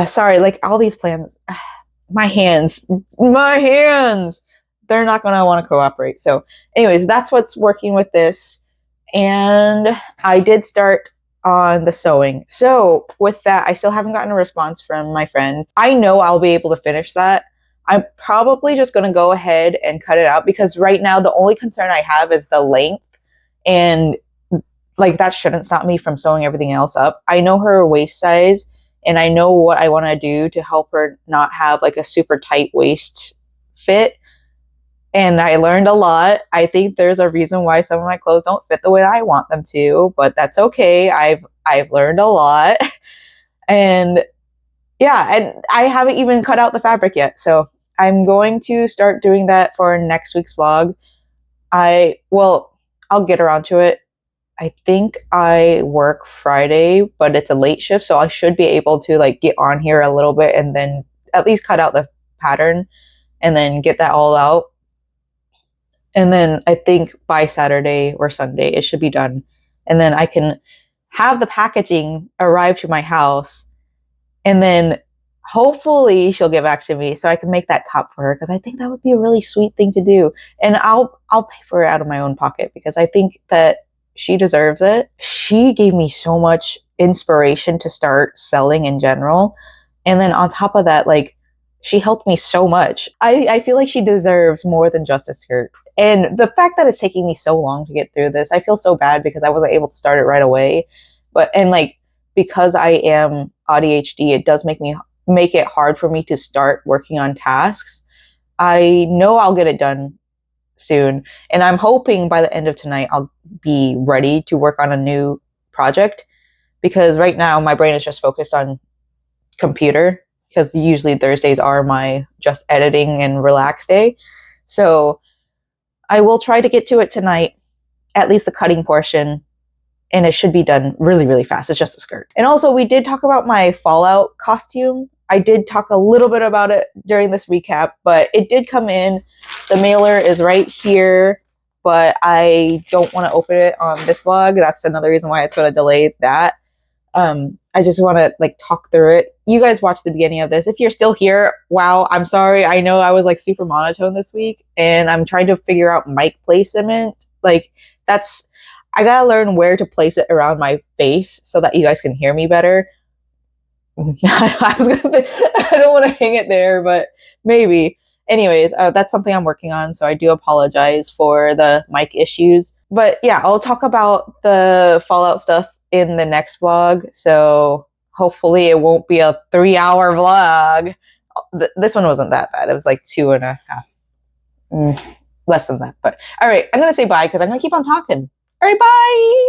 Sorry, like all these plans, my hands, they're not gonna want to cooperate. So anyways, that's what's working with this. And I did start on the sewing. So with that, I still haven't gotten a response from my friend. I know I'll be able to finish that. I'm probably just going to go ahead and cut it out because right now the only concern I have is the length. And like that shouldn't stop me from sewing everything else up. I know her waist size and I know what I want to do to help her not have like a super tight waist fit. And I learned a lot. I think there's a reason why some of my clothes don't fit the way I want them to, but that's okay. I've learned a lot. And yeah, and I haven't even cut out the fabric yet. So I'm going to start doing that for next week's vlog. I'll get around to it. I think I work Friday, but it's a late shift, so I should be able to like get on here a little bit and then at least cut out the pattern and then get that all out. And then I think by Saturday or Sunday it should be done. And then I can have the packaging arrive to my house and then hopefully she'll get back to me so I can make that top for her, because I think that would be a really sweet thing to do. And I'll pay for it out of my own pocket because I think that she deserves it. She gave me so much inspiration to start selling in general. And then on top of that, like, she helped me so much. I feel like she deserves more than just a skirt. And the fact that it's taking me so long to get through this, I feel so bad because I wasn't able to start it right away. And like, because I am ADHD, it does make it hard for me to start working on tasks. I know I'll get it done soon. And I'm hoping by the end of tonight, I'll be ready to work on a new project, because right now my brain is just focused on computer, because usually Thursdays are my just editing and relax day. So I will try to get to it tonight, at least the cutting portion, and it should be done really, really fast. It's just a skirt. And also, we did talk about my Fallout costume. I did talk a little bit about it during this recap, but it did come in. The mailer is right here, but I don't want to open it on this vlog. That's another reason why it's going to delay that. I just want to like talk through it. You guys watched the beginning of this. If you're still here, wow, I'm sorry. I know I was like super monotone this week, and I'm trying to figure out mic placement. Like, I gotta learn where to place it around my face so that you guys can hear me better. I don't want to hang it there, but maybe. Anyways, that's something I'm working on, so I do apologize for the mic issues. But yeah, I'll talk about the Fallout stuff in the next vlog, so hopefully it won't be a 3-hour vlog. This one wasn't that bad. It was like 2.5. Less than that. But all right, I'm gonna say bye because I'm gonna keep on talking. All right, bye.